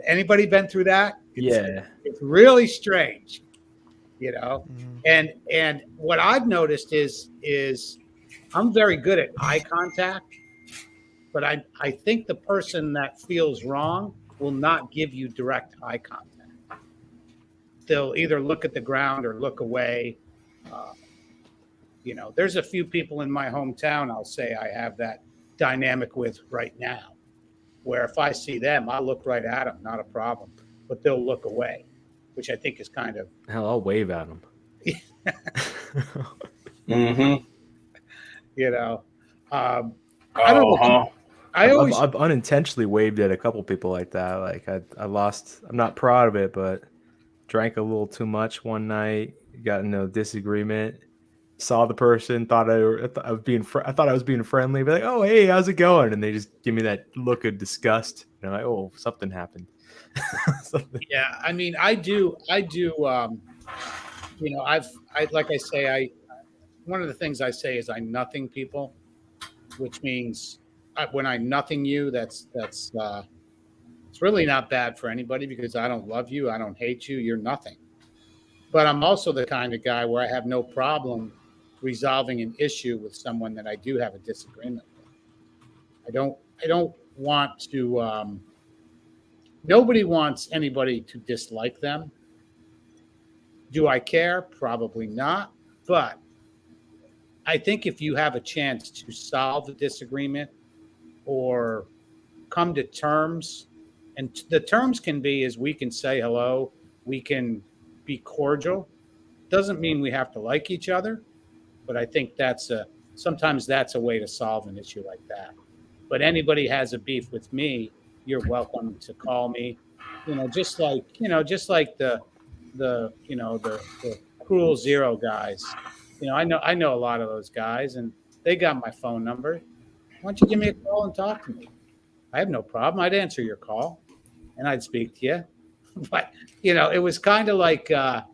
Anybody been through that? It's really strange, you know? Mm-hmm. And what I've noticed is I'm very good at eye contact, but I think the person that feels wrong will not give you direct eye contact. They'll either look at the ground or look away. You know, there's a few people in my hometown, I'll say I have that dynamic with right now, where if I see them, I'll look right at them, not a problem, but they'll look away, which I think is kind of... Hell, I'll wave at them. Mm-hmm. You know, I don't know. I've unintentionally waved at a couple people like that. Like I lost, I'm not proud of it, but drank a little too much one night, got in a disagreement, saw the person, thought I was being friendly, be like, "Oh, hey, how's it going?" And they just give me that look of disgust. And I'm like, "Oh, something happened." Yeah, I mean, I do. You know, like I say, one of the things I say is I nothing people, which means when I nothing you, that's it's really not bad for anybody, because I don't love you, I don't hate you, you're nothing. But I'm also the kind of guy where I have no problem resolving an issue with someone that I do have a disagreement with. I don't want to. Nobody wants anybody to dislike them. Do I care? Probably not. But I think if you have a chance to solve the disagreement or come to terms, and the terms can be is we can say hello, we can be cordial. Doesn't mean we have to like each other, but I think sometimes that's a way to solve an issue like that. But anybody has a beef with me, you're welcome to call me. You know, just like the Cruel Zero guys. You know, I know a lot of those guys, and they got my phone number. Why don't you give me a call and talk to me? I have no problem. I'd answer your call, and I'd speak to you. But, you know, it was kind of like, I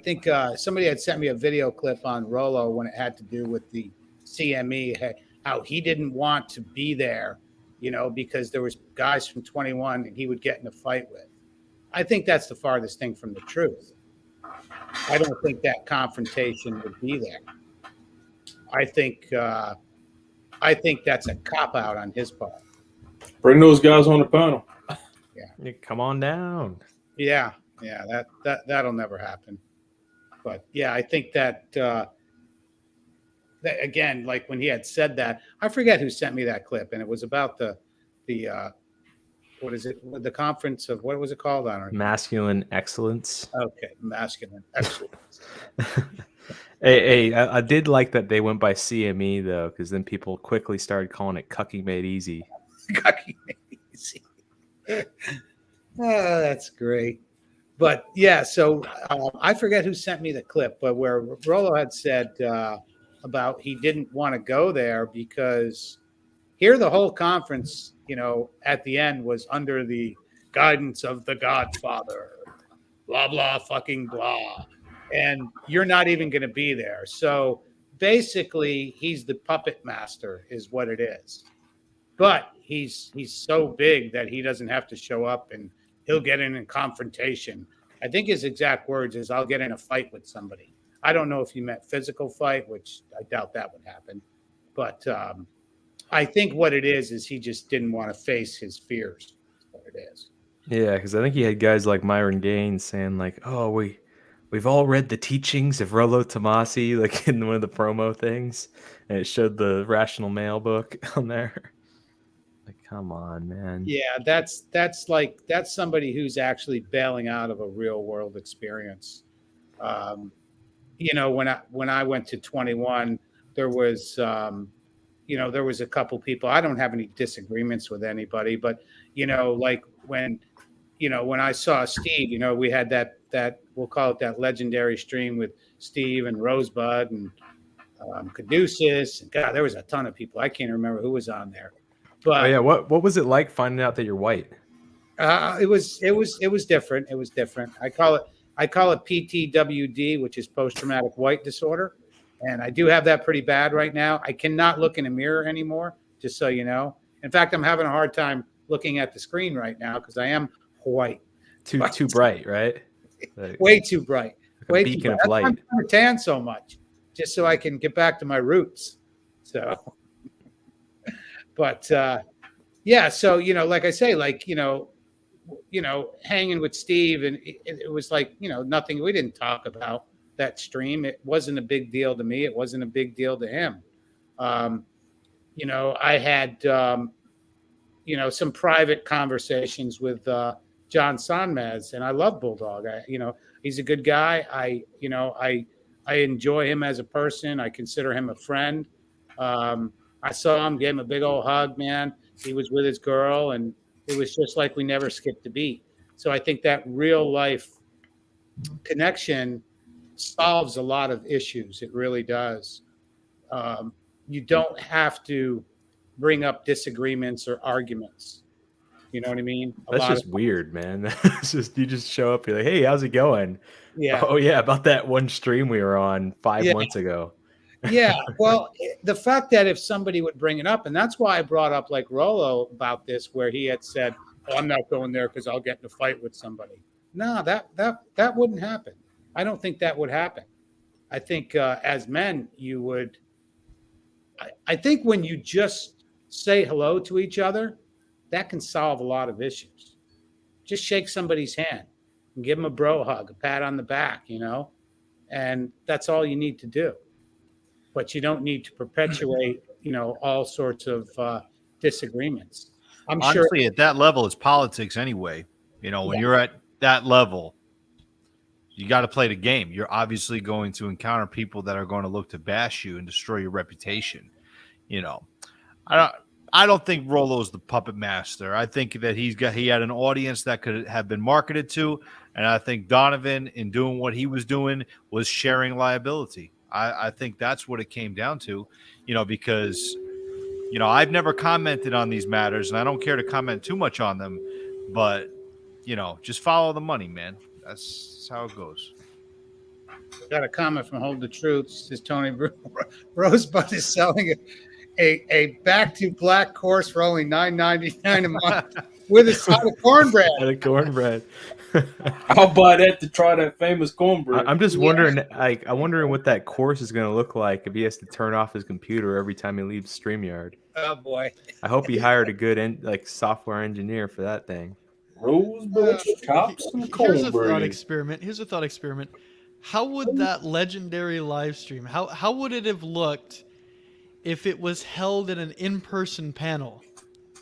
think somebody had sent me a video clip on Rolo when it had to do with the CME, how he didn't want to be there, you know, because there was guys from 21 and he would get in a fight with. I think that's the farthest thing from the truth. I don't think that confrontation would be there. I think that's a cop-out on his part. Bring those guys on the panel. Yeah, come on down. Yeah, that'll never happen. But yeah, I think that again, like when he had said that, I forget who sent me that clip, and it was about the what is it? The conference of, what was it called? I don't know. Masculine excellence. Okay, masculine excellence. Hey, I did like that they went by CME though, because then people quickly started calling it Cucking Made Easy. Cucking Made Easy. Oh, that's great. But yeah, so I forget who sent me the clip, but where Rollo had said about he didn't want to go there because here the whole conference, at the end was under the guidance of the Godfather, blah, blah, fucking blah. And you're not even going to be there. So basically, he's the puppet master, is what it is. But he's so big that he doesn't have to show up and he'll get in a confrontation. I think his exact words is, I'll get in a fight with somebody. I don't know if he meant physical fight, which I doubt that would happen. But I think what it is he just didn't want to face his fears. That's what it is. Yeah, because I think he had guys like Myron Gaines saying like, "Oh, we've all read the teachings of Rollo Tomasi," like in one of the promo things, and it showed the Rational Male book on there. Like, come on, man. Yeah, that's somebody who's actually bailing out of a real world experience. When I went to 21, there was there was a couple people. I don't have any disagreements with anybody, but like when I saw Steve, we had that we'll call it that legendary stream with Steve and Rosebud and Caduceus. And God, there was a ton of people. I can't remember who was on there. But Oh yeah, what was it like finding out that you're white? it was different. It was different. I call it PTWD, which is post traumatic white disorder, and I do have that pretty bad right now. I cannot look in a mirror anymore, just so you know. In fact, I'm having a hard time looking at the screen right now because I am white. Too bright, right? Like, way too bright. like a Way beacon too of bright. light. That's why I'm tan so much, just so I can get back to my roots. So, but yeah, so like I say, like hanging with Steve, and it was like nothing. We didn't talk about that stream. It wasn't a big deal to me. It wasn't a big deal to him. I had some private conversations with John Sonmez, and I love Bulldog. He's a good guy. I enjoy him as a person. I consider him a friend. I saw him, gave him a big old hug, man. He was with his girl, and it was just like we never skipped a beat. So I think that real life connection solves a lot of issues. It really does. You don't have to bring up disagreements or arguments. You know what I mean? That's just weird, man. It's just you just show up, you're like, "Hey, how's it going?" Yeah. Oh yeah, about that one stream we were on 5 months ago. Yeah. Well, the fact that if somebody would bring it up, and that's why I brought up like Rollo about this, where he had said, "Oh, I'm not going there because I'll get in a fight with somebody." No, that wouldn't happen. I don't think that would happen. I think as men, you would. I think when you just say hello to each other, that can solve a lot of issues. Just shake somebody's hand and give them a bro hug, a pat on the back, and that's all you need to do. But you don't need to perpetuate, all sorts of disagreements. I'm Honestly, sure at that level, it's politics anyway. When you're at that level, you got to play the game. You're obviously going to encounter people that are going to look to bash you and destroy your reputation. I don't think Rollo's the puppet master. I think that he had an audience that could have been marketed to, and I think Donovan, in doing what he was doing, was sharing liability. I think that's what it came down to, because I've never commented on these matters, and I don't care to comment too much on them, but just follow the money, man. That's how it goes. got a comment from Hold the Truth. Says Tony Rosebud is selling a back to black course for only $9.99 a month with a side of cornbread. The cornbread. I'll buy that to try that famous cornbread. I'm just wondering, I'm wondering what that course is going to look like if he has to turn off his computer every time he leaves StreamYard. Oh boy! I hope he hired a good software engineer for that thing. Rosebud chops and Here's a thought cornbread. experiment. How would that legendary live stream? How would it have looked if it was held in an in-person panel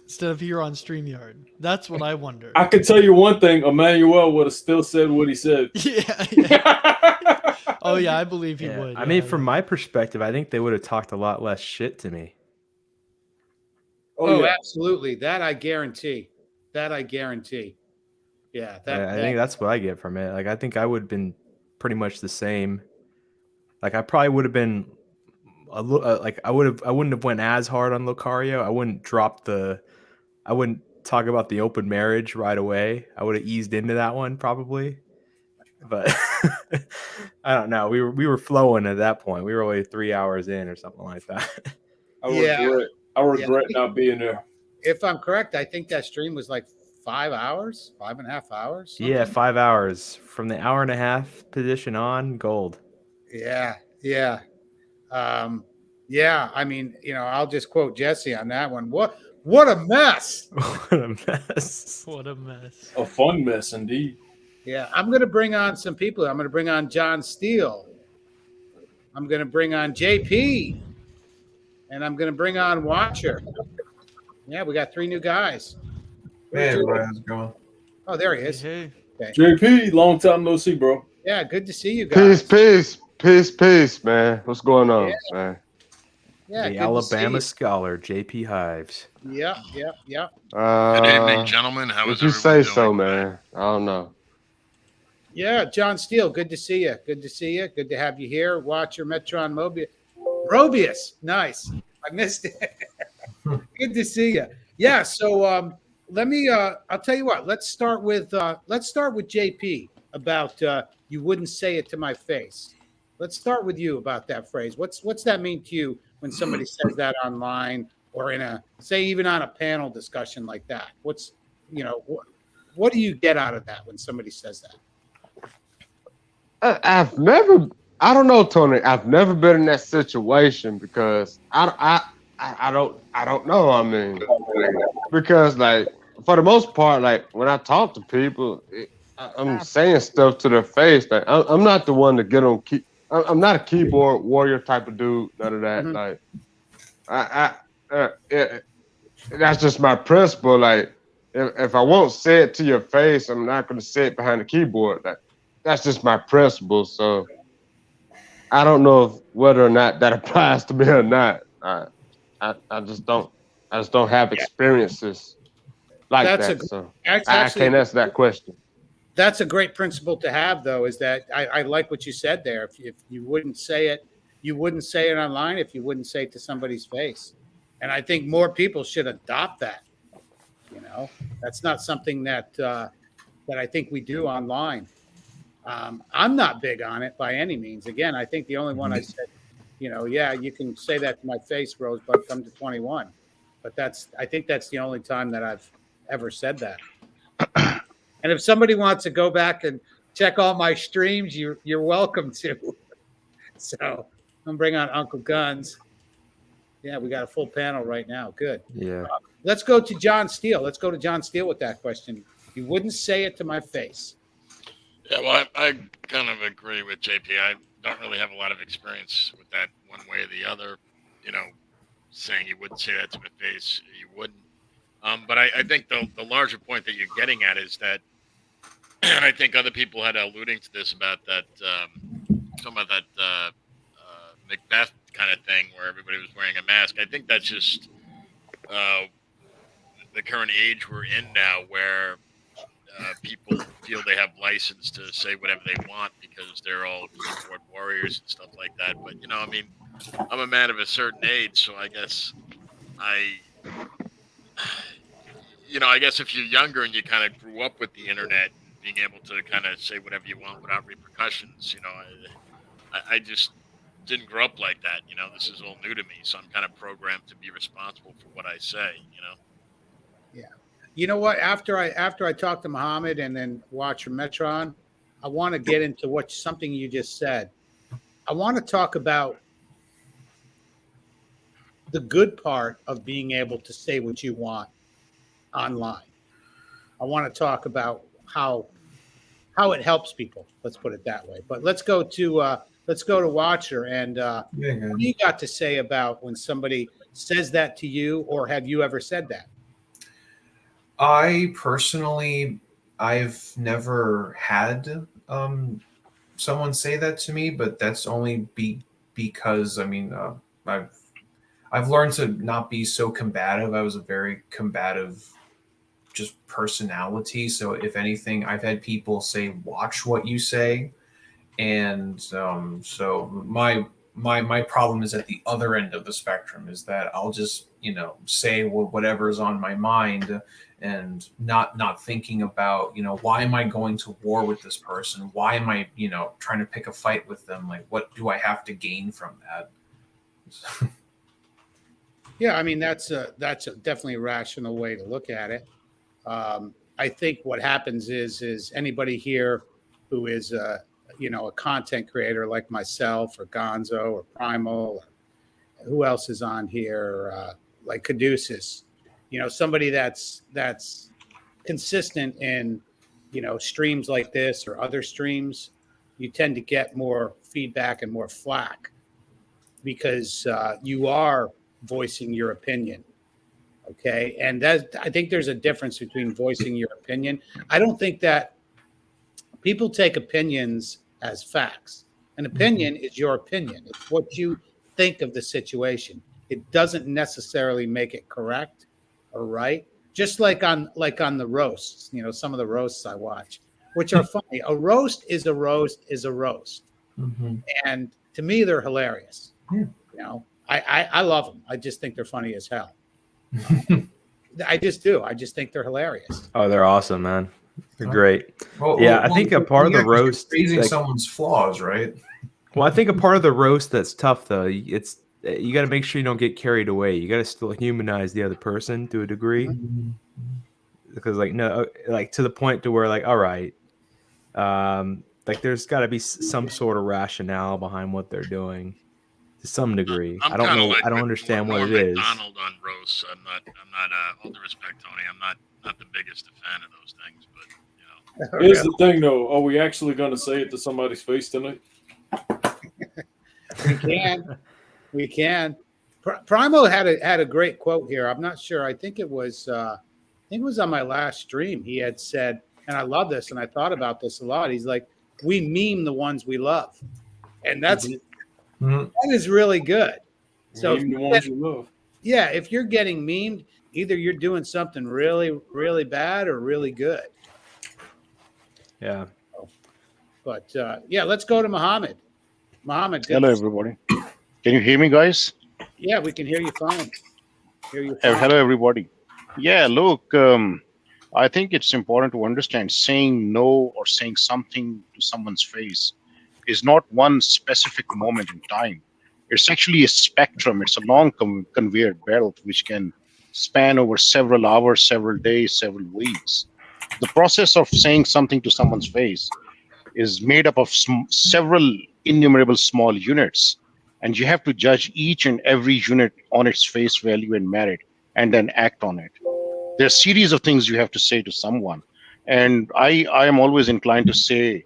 instead of here on StreamYard? That's what I wonder. I can tell you one thing: Emmanuel would have still said what he said. Yeah. Oh yeah, I believe he would. I mean, from my perspective, I think they would have talked a lot less shit to me. Oh, absolutely. That I guarantee. Yeah, I think that's what I get from it. Like, I think I would have been pretty much the same. Like, I probably would have been like I wouldn't have went as hard on Lucario. I wouldn't talk about the open marriage right away. I would have eased into that one probably. But I don't know. We were flowing at that point. We were only 3 hours in or something like that. I regret not being there. If I'm correct, I think that stream was like 5 hours, 5.5 hours. Something. Yeah, 5 hours from the hour and a half position on gold. Yeah. I mean, I'll just quote Jesse on that one. What a mess. What a mess. What a mess. A fun mess indeed. Yeah, I'm going to bring on some people. I'm going to bring on John Steele. I'm going to bring on JP. And I'm going to bring on Watcher. Yeah, we got 3 new guys. Hey, everybody, how's it going? Oh, there he is. Hey. Okay. JP, long time no see, bro. Yeah, good to see you guys. Peace, man. What's going on, man? Yeah, The Alabama scholar, JP Hives. Yeah. Good evening, gentlemen. How is Would you everyone say so, doing? man? I don't know. Yeah, John Steele, good to see you. Good to have you here. Watcher, Metron, Mobius. Nice. I missed it. Good to see you. Yeah, so let me I'll tell you what. Let's start with JP about you wouldn't say it to my face. Let's start with you about that phrase. What's that mean to you when somebody says that online or in even on a panel discussion like that? What do you get out of that when somebody says that? I don't know, Tony. I've never been in that situation because I don't know. I mean, because like for the most part, like when I talk to people, I'm saying stuff to their face. Like I'm not the one to get on I'm not a keyboard warrior type of dude. None of that. Mm-hmm. Like, that's just my principle. Like, if I won't say it to your face, I'm not going to say it behind the keyboard. Like, that's just my principle. So, I don't know whether or not that applies to me or not. I just don't have experiences like that. So I can't answer that question. That's a great principle to have, though, is that I like what you said there. If you wouldn't say it, you wouldn't say it online if you wouldn't say it to somebody's face. And I think more people should adopt that. That's not something that I think we do online. I'm not big on it by any means. Again, I think the only one I said, you can say that to my face, Rosebud, come to 21. But I think that's the only time that I've ever said that. And if somebody wants to go back and check all my streams, you're welcome to. So I'm gonna bring on Uncle Guns. Yeah, we got a full panel right now. Good. Yeah. Let's go to John Steele. Let's go to John Steele with that question. You wouldn't say it to my face. Yeah, well, I kind of agree with JP. I don't really have a lot of experience with that one way or the other. Saying you wouldn't say that to my face, you wouldn't. But I think the larger point that you're getting at is that, and I think other people had alluding to this about that, some of that Macbeth kind of thing where everybody was wearing a mask. I think that's just the current age we're in now, where people feel they have license to say whatever they want because they're all keyboard warriors and stuff like that. But I'm a man of a certain age, so I guess I guess if you're younger and you kind of grew up with the internet, being able to kind of say whatever you want without repercussions, I just didn't grow up like that. This is all new to me, so I'm kind of programmed to be responsible for what I say. Yeah. You know what? After I talk to Muhammad and then watch Metron, I want to get into something you just said. I want to talk about the good part of being able to say what you want online. I want to talk about how it helps people. Let's put it that way. But let's go to Watcher and what do you got to say about when somebody says that to you, or have you ever said that? I personally, I've never had someone say that to me, but that's only because I've learned to not be so combative. I was a very combative just personality. So if anything, I've had people say, watch what you say. And so my problem is at the other end of the spectrum, is that I'll just, say whatever's on my mind, and not thinking about, why am I going to war with this person? Why am I, trying to pick a fight with them? Like, what do I have to gain from that? Yeah, I mean, that's a definitely a rational way to look at it. I think what happens is anybody here who is a content creator like myself or Gonzo or Primal, or who else is on here, like Caduceus, somebody that's consistent in, streams like this or other streams, you tend to get more feedback and more flack because you are voicing your opinion. Okay. And I think there's a difference between voicing your opinion. I don't think that people take opinions as facts. An opinion is your opinion. It's what you think of the situation. It doesn't necessarily make it correct or right. Just like on the roasts, some of the roasts I watch, which are funny. A roast is a roast is a roast. Mm-hmm. And to me, they're hilarious. Yeah. I love them. I just think they're funny as hell. I just do. I just think they're hilarious. Oh, they're awesome, man. They're great. I think a part of the roast, raising someone's flaws, right? Well, I think a part of the roast that's tough though, it's you got to make sure you don't get carried away. You got to still humanize the other person to a degree, because to the point to where all right, there's got to be some sort of rationale behind what they're doing. To some degree, I don't know. I don't understand what it is. McDonald on roasts. I'm not. All due respect, Tony. I'm not the biggest fan of those things. But here's the thing, though. Are we actually going to say it to somebody's face tonight? We can. Primo had a great quote here. I'm not sure. I think it was on my last stream. He had said, and I love this, and I thought about this a lot. He's like, "We meme the ones we love," and that's. That is really good. So if you're getting memed, either you're doing something really, really bad or really good. Yeah. But let's go to Muhammad. Muhammad. Hello, everybody. Can you hear me, guys? Yeah, we can hear you fine. Hello, everybody. Yeah, look, I think it's important to understand saying no or saying something to someone's face is not one specific moment in time. It's actually a spectrum. It's a long conveyor belt which can span over several hours, several days, several weeks. The process of saying something to someone's face is made up of several innumerable small units, and you have to judge each and every unit on its face value and merit, and then act on it. There's a series of things you have to say to someone, and I am always inclined to say,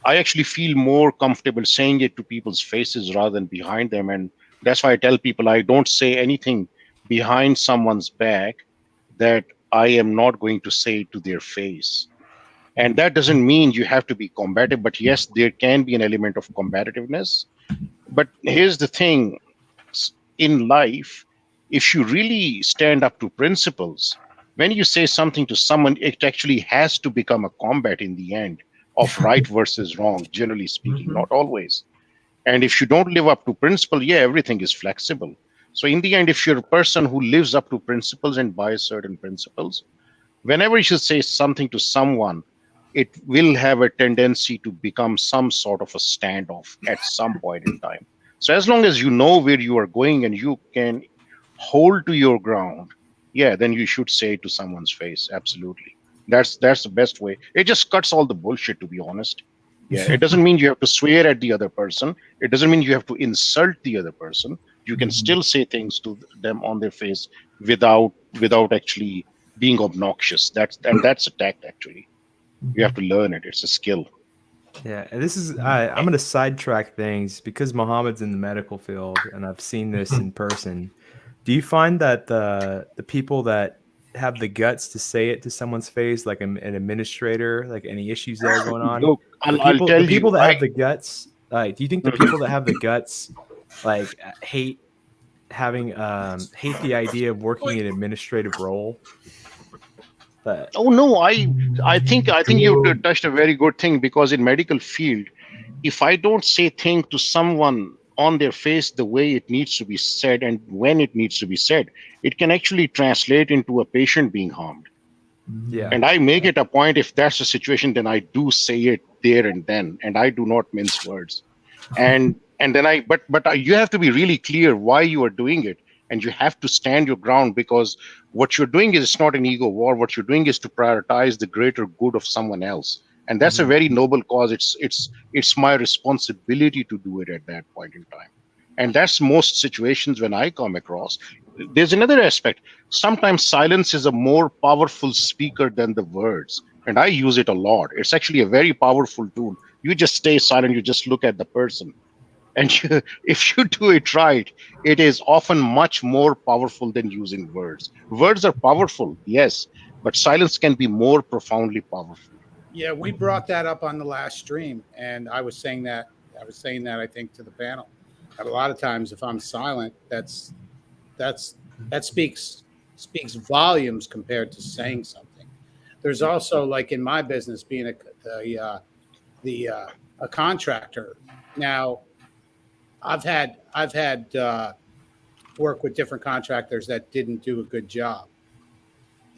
I actually feel more comfortable saying it to people's faces rather than behind them. And that's why I tell people I don't say anything behind someone's back that I am not going to say to their face. And that doesn't mean you have to be combative, but yes, there can be an element of combativeness. But here's the thing, in life, if you really stand up to principles, when you say something to someone, it actually has to become a combat in the end. Of right versus wrong, generally speaking, not always. And if you don't live up to principle, everything is flexible. So in the end, if you're a person who lives up to principles and by certain principles, whenever you say something to someone, it will have a tendency to become some sort of a standoff at some point in time. So as long as you know where you are going and you can hold to your ground, then you should say it to someone's face. Absolutely. That's the best way. It just cuts all the bullshit, to be honest. It doesn't mean you have to swear at the other person. It doesn't mean you have to insult the other person. You can still say things to them on their face without actually being obnoxious. That's a tact, actually. You have to learn it. It's a skill. Yeah, and this is I'm going to sidetrack things because Muhammad's in the medical field, and I've seen this in person. Do you find that the people that have the guts to say it to someone's face, like an administrator, like any issues that are going on? Look, the people that have the guts, do you think the people that have the guts, hate the idea of working an administrative role? But Oh no, I think you touched a very good thing, because in medical field, if I don't say thing to someone on their face the way it needs to be said and when it needs to be said, it can actually translate into a patient being harmed. yeah, And I make it a point, if that's the situation, then I do say it there and then, and I do not mince words. And then you have to be really clear why you are doing it, and you have to stand your ground, because what you're doing is not an ego war. What you're doing is to prioritize the greater good of someone else, and that's a very noble cause. It's my responsibility to do it at that point in time, and that's most situations when I come across. There's another aspect. Sometimes silence is a more powerful speaker than the words, and I use it a lot. It's actually a very powerful tool. You just stay silent, you just look at the person, and if you do it right, it is often much more powerful than using words. Words are powerful, yes, but silence can be more profoundly powerful. Yeah, we brought that up on the last stream, and I was saying that I think to the panel that a lot of times if I'm silent, that speaks volumes compared to saying something. There's also, like in my business, being a contractor. Now, I've had work with different contractors that didn't do a good job,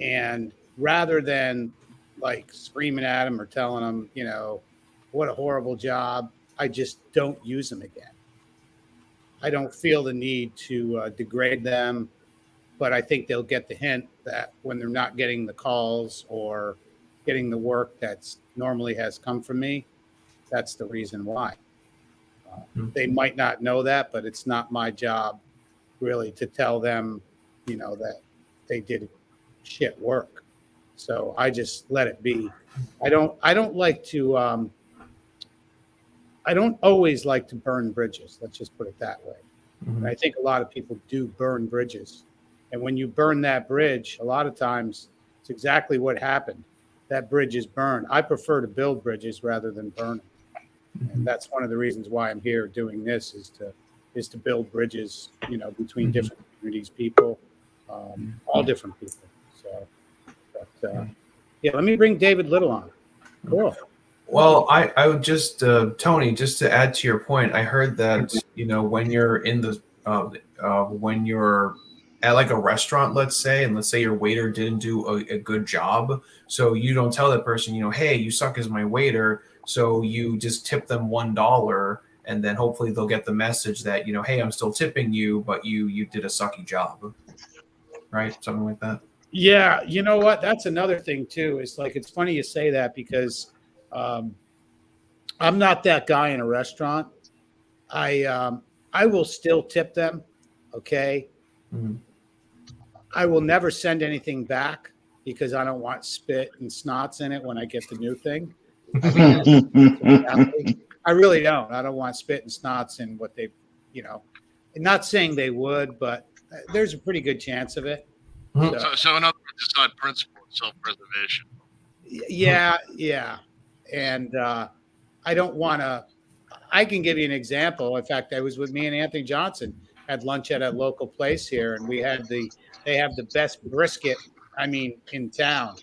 and rather than like screaming at them or telling them, what a horrible job, I just don't use them again. I don't feel the need to degrade them, but I think they'll get the hint that when they're not getting the calls or getting the work that's normally has come from me, that's the reason why. They might not know that, but it's not my job really to tell them, that they did shit work. So I just let it be. I don't like to, I don't always like to burn bridges. Let's just put it that way. And I think a lot of people do burn bridges. And when you burn that bridge, a lot of times it's exactly what happened. That bridge is burned. I prefer to build bridges rather than burn them. And that's one of the reasons why I'm here doing this is to build bridges, between different communities, people, all different people. So, but yeah, let me bring David Little on. Cool. Well, I would just Tony, just to add to your point, I heard that when you're in the when you're at like a restaurant, let's say, and let's say your waiter didn't do a good job, so you don't tell that person, hey, you suck as my waiter, so you just tip them $1, and then hopefully they'll get the message that hey, I'm still tipping you, but you did a sucky job, right? Something like that. Yeah, you know what? That's another thing too. It's like it's funny you say that because I'm not that guy in a restaurant. I will still tip them, okay? Mm-hmm. I will never send anything back because I don't want spit and snots in it when I get the new thing. I really don't. I don't want spit and snots in what they, not saying they would, but there's a pretty good chance of it. So in other words, it's on principle, self-preservation. Yeah. And I don't want to, I can give you an example. In fact, I was with me and Anthony Johnson had lunch at a local place here, and they have the best brisket, in town.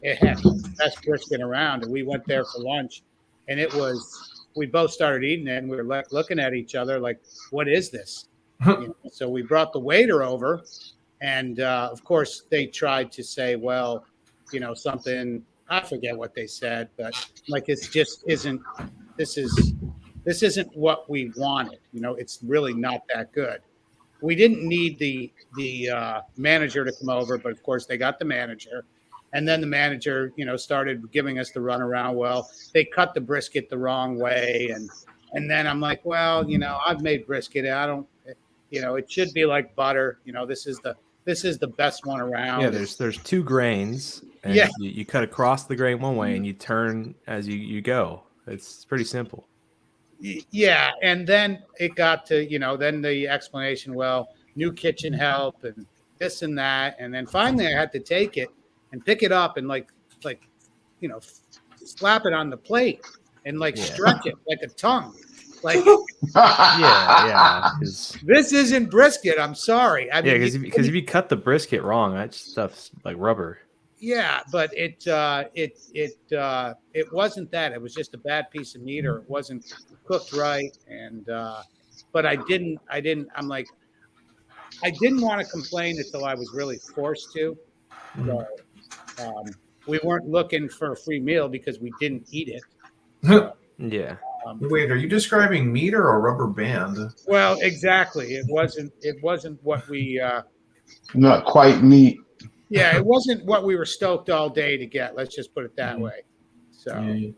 It had the best brisket around, and we went there for lunch, and we both started eating it, and we were like looking at each other like, what is this? So we brought the waiter over, and of course they tried to say, well, something, I forget what they said, but like, it's just isn't, this isn't what we wanted. It's really not that good. We didn't need the manager to come over, but of course they got the manager. And then the manager, started giving us the runaround. Well, they cut the brisket the wrong way. And then I'm like, well, I've made brisket. I don't, it should be like butter. This is the best one around. Yeah, there's two grains, and you cut across the grain one way, and you turn as you go. It's pretty simple. Yeah, and then it got to, then the explanation, well, new kitchen help and this and that. And then finally I had to take it and pick it up and like slap it on the plate and stretch it like a tongue. Like, yeah. This isn't brisket. I'm sorry. Because if you cut the brisket wrong, that stuff's like rubber. Yeah, but it wasn't that. It was just a bad piece of meat, or it wasn't cooked right. And but I didn't. I'm like, I didn't want to complain until I was really forced to. So we weren't looking for a free meal because we didn't eat it. So, Yeah. Wait, are you describing meat or a rubber band? well, exactly. It wasn't what we. Not quite meat. Yeah, it wasn't what we were stoked all day to get. Let's just put it that way. So, Yeah.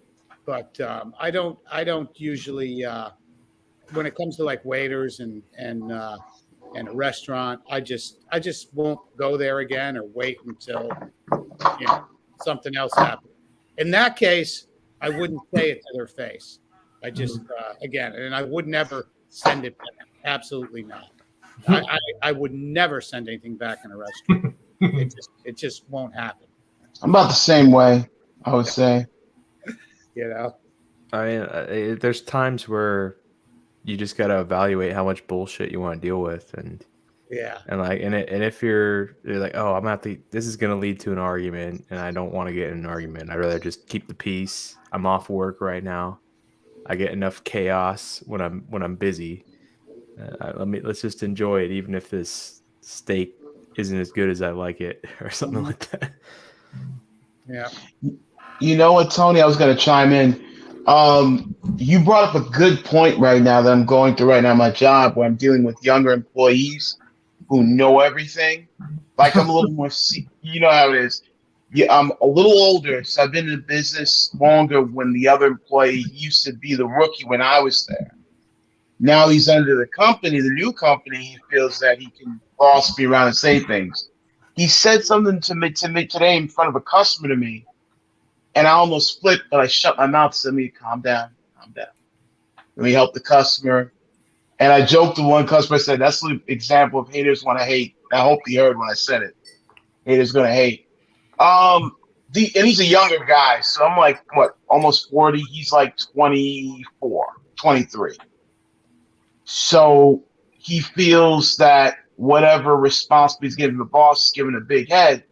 but I don't usually when it comes to like waiters and a restaurant, I just won't go there again or wait until something else happens. In that case, I wouldn't say it to their face. I just again, and I would never send it back. Absolutely not. I would never send anything back in a restaurant. It just won't happen. I'm about the same way, I would say. I mean, there's times where you just gotta evaluate how much bullshit you want to deal with, and if you're like, oh, I'm gonna have to, this is gonna lead to an argument, and I don't want to get in an argument. I'd rather just keep the peace. I'm off work right now. I get enough chaos when I'm busy. Let's just enjoy it, even if this steak isn't as good as I like it, or something like that. Yeah. You know what, Tony? I was going to chime in. You brought up a good point right now that I'm going through right now in my job, where I'm dealing with younger employees who know everything. Like, I'm a little more, you know how it is. Yeah, I'm a little older, so I've been in the business longer. When the other employee used to be the rookie when I was there. Now he's under the company, the new company. He feels that he can boss me around and say things. He said something to me today in front of a customer to me, and I almost flipped, but I shut my mouth and said, "Let me calm down. Let me help the customer." And I joked to one customer, I said, "That's an example of haters want to hate." I hope he heard when I said it. Haters gonna hate. And he's a younger guy, so I'm like, what, almost 40? He's like 24, 23. So he feels that whatever responsibility he's giving the boss is giving a big head.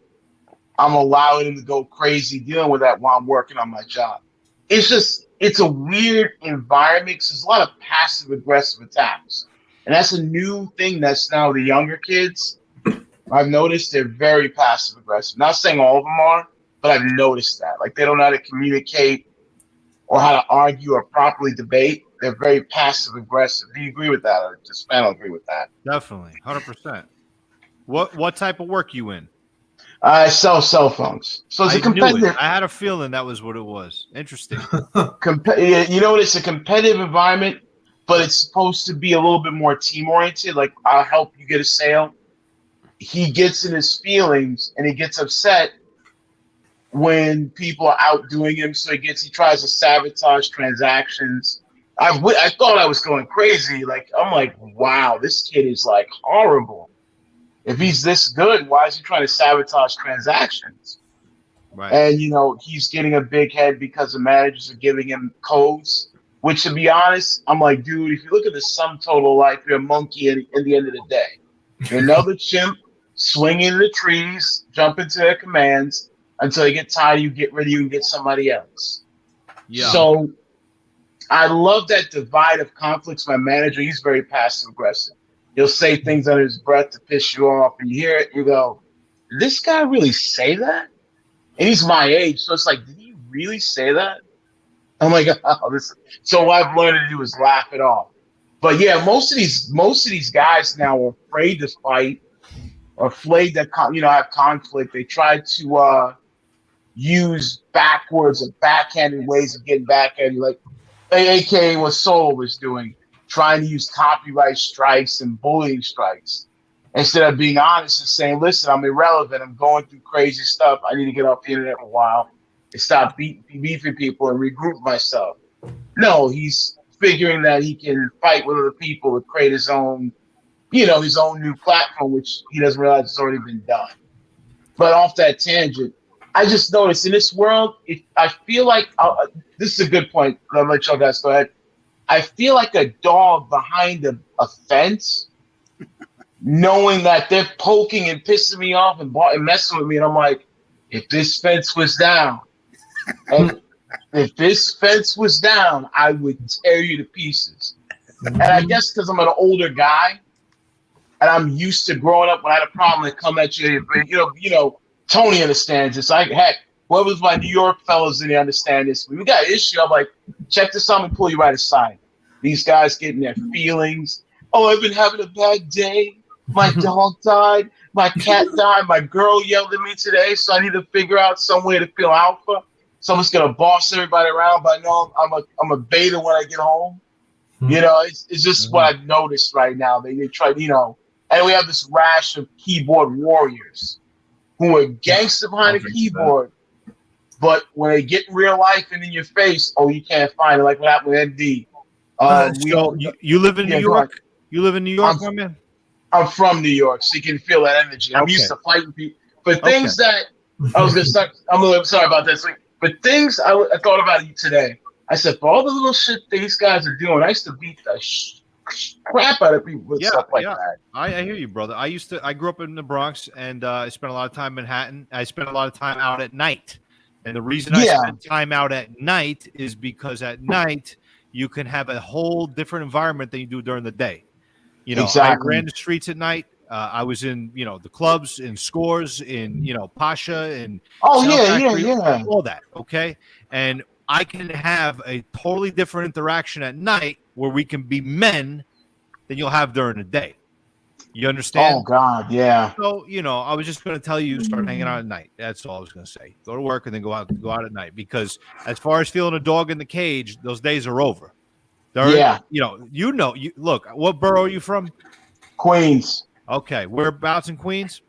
I'm allowing him to go crazy dealing with that while I'm working on my job. It's a weird environment because there's a lot of passive aggressive attacks. And that's a new thing that's now the younger kids. I've noticed they're very passive aggressive. Not saying all of them are, but I've noticed that. Like, they don't know how to communicate or how to argue or properly debate. They're very passive aggressive. Do you agree with that, or just I don't agree with that? Definitely, 100%. What type of work you in? I sell cell phones, so it's a competitive. I had a feeling that was what it was. Interesting. You know what? It's a competitive environment, but it's supposed to be a little bit more team oriented. Like, I'll help you get a sale. He gets in his feelings and he gets upset when people are outdoing him. So he tries to sabotage transactions. I thought I was going crazy. Like, I'm like, wow, this kid is like horrible. If he's this good, why is he trying to sabotage transactions? Right. And, he's getting a big head because the managers are giving him codes, which, to be honest, I'm like, dude, if you look at the sum total of life, you're a monkey in the end of the day. You're another chimp swinging in the trees, jumping to their commands until you get tired, you get rid of you and get somebody else. Yeah. So I love that divide of conflicts. My manager, he's very passive aggressive. He'll say things under his breath to piss you off, and you hear it, you go, did this guy really say that? And he's my age, so it's like, did he really say that? I'm like, oh, so what I've learned to do is laugh it off. But yeah, most of these guys now are afraid to fight, or afraid that have conflict. They try to use backwards or backhanded ways of getting back at you, like aka what Soul was doing, trying to use copyright strikes and bullying strikes instead of being honest and saying, listen, I'm irrelevant. I'm going through crazy stuff. I need to get off the internet for a while and stop beefing people and regroup myself. No, he's figuring that he can fight with other people to create his own, his own new platform, which he doesn't realize it's already been done. But off that tangent, I just noticed in this world, I feel like this is a good point. I'll let y'all guys go ahead. I feel like a dog behind a fence, knowing that they're poking and pissing me off and messing with me. And I'm like, if this fence was down, and if this fence was down, I would tear you to pieces. And I guess because I'm an older guy, and I'm used to growing up when I had a problem, they come at you. You know, Tony understands this. Heck, what was my New York fellows and they understand this? When we got an issue, I'm like, check this out and pull you right aside. These guys getting their feelings. Oh, I've been having a bad day. My dog died. My cat died. My girl yelled at me today, so I need to figure out some way to feel alpha. Someone's gonna boss everybody around, but I know I'm a beta when I get home. You know, it's just what I've noticed right now. They try, you know, and we have this rash of keyboard warriors who are gangster behind a keyboard, but when they get in real life and in your face, oh, you can't find it. Like what happened with MD. So you live in New York? You live in New York, my man? I'm from New York, so you can feel that energy. I'm used to fighting people. But things that I was going to start, I'm a little sorry about this. But things I thought about you today. I said, for all the little shit these guys are doing, I used to beat the crap out of people with stuff like that. I hear you, brother. I grew up in the Bronx, and I spent a lot of time in Manhattan. I spent a lot of time out at night. And the reason I spend time out at night is because at night you can have a whole different environment than you do during the day. You know, I ran the streets at night. I was in, you know, the clubs, in Scores, in, you know, Pasha, and all that. Okay, and I can have a totally different interaction at night where we can be men than you'll have during the day. You understand? Oh God, yeah. So, you know, I was just going to tell you, start hanging out at night. That's all I was going to say. Go to work and then go out at night, because as far as feeling a dog in the cage, those days are over. You know, look, what borough are you from? Queens. Okay, whereabouts in Queens?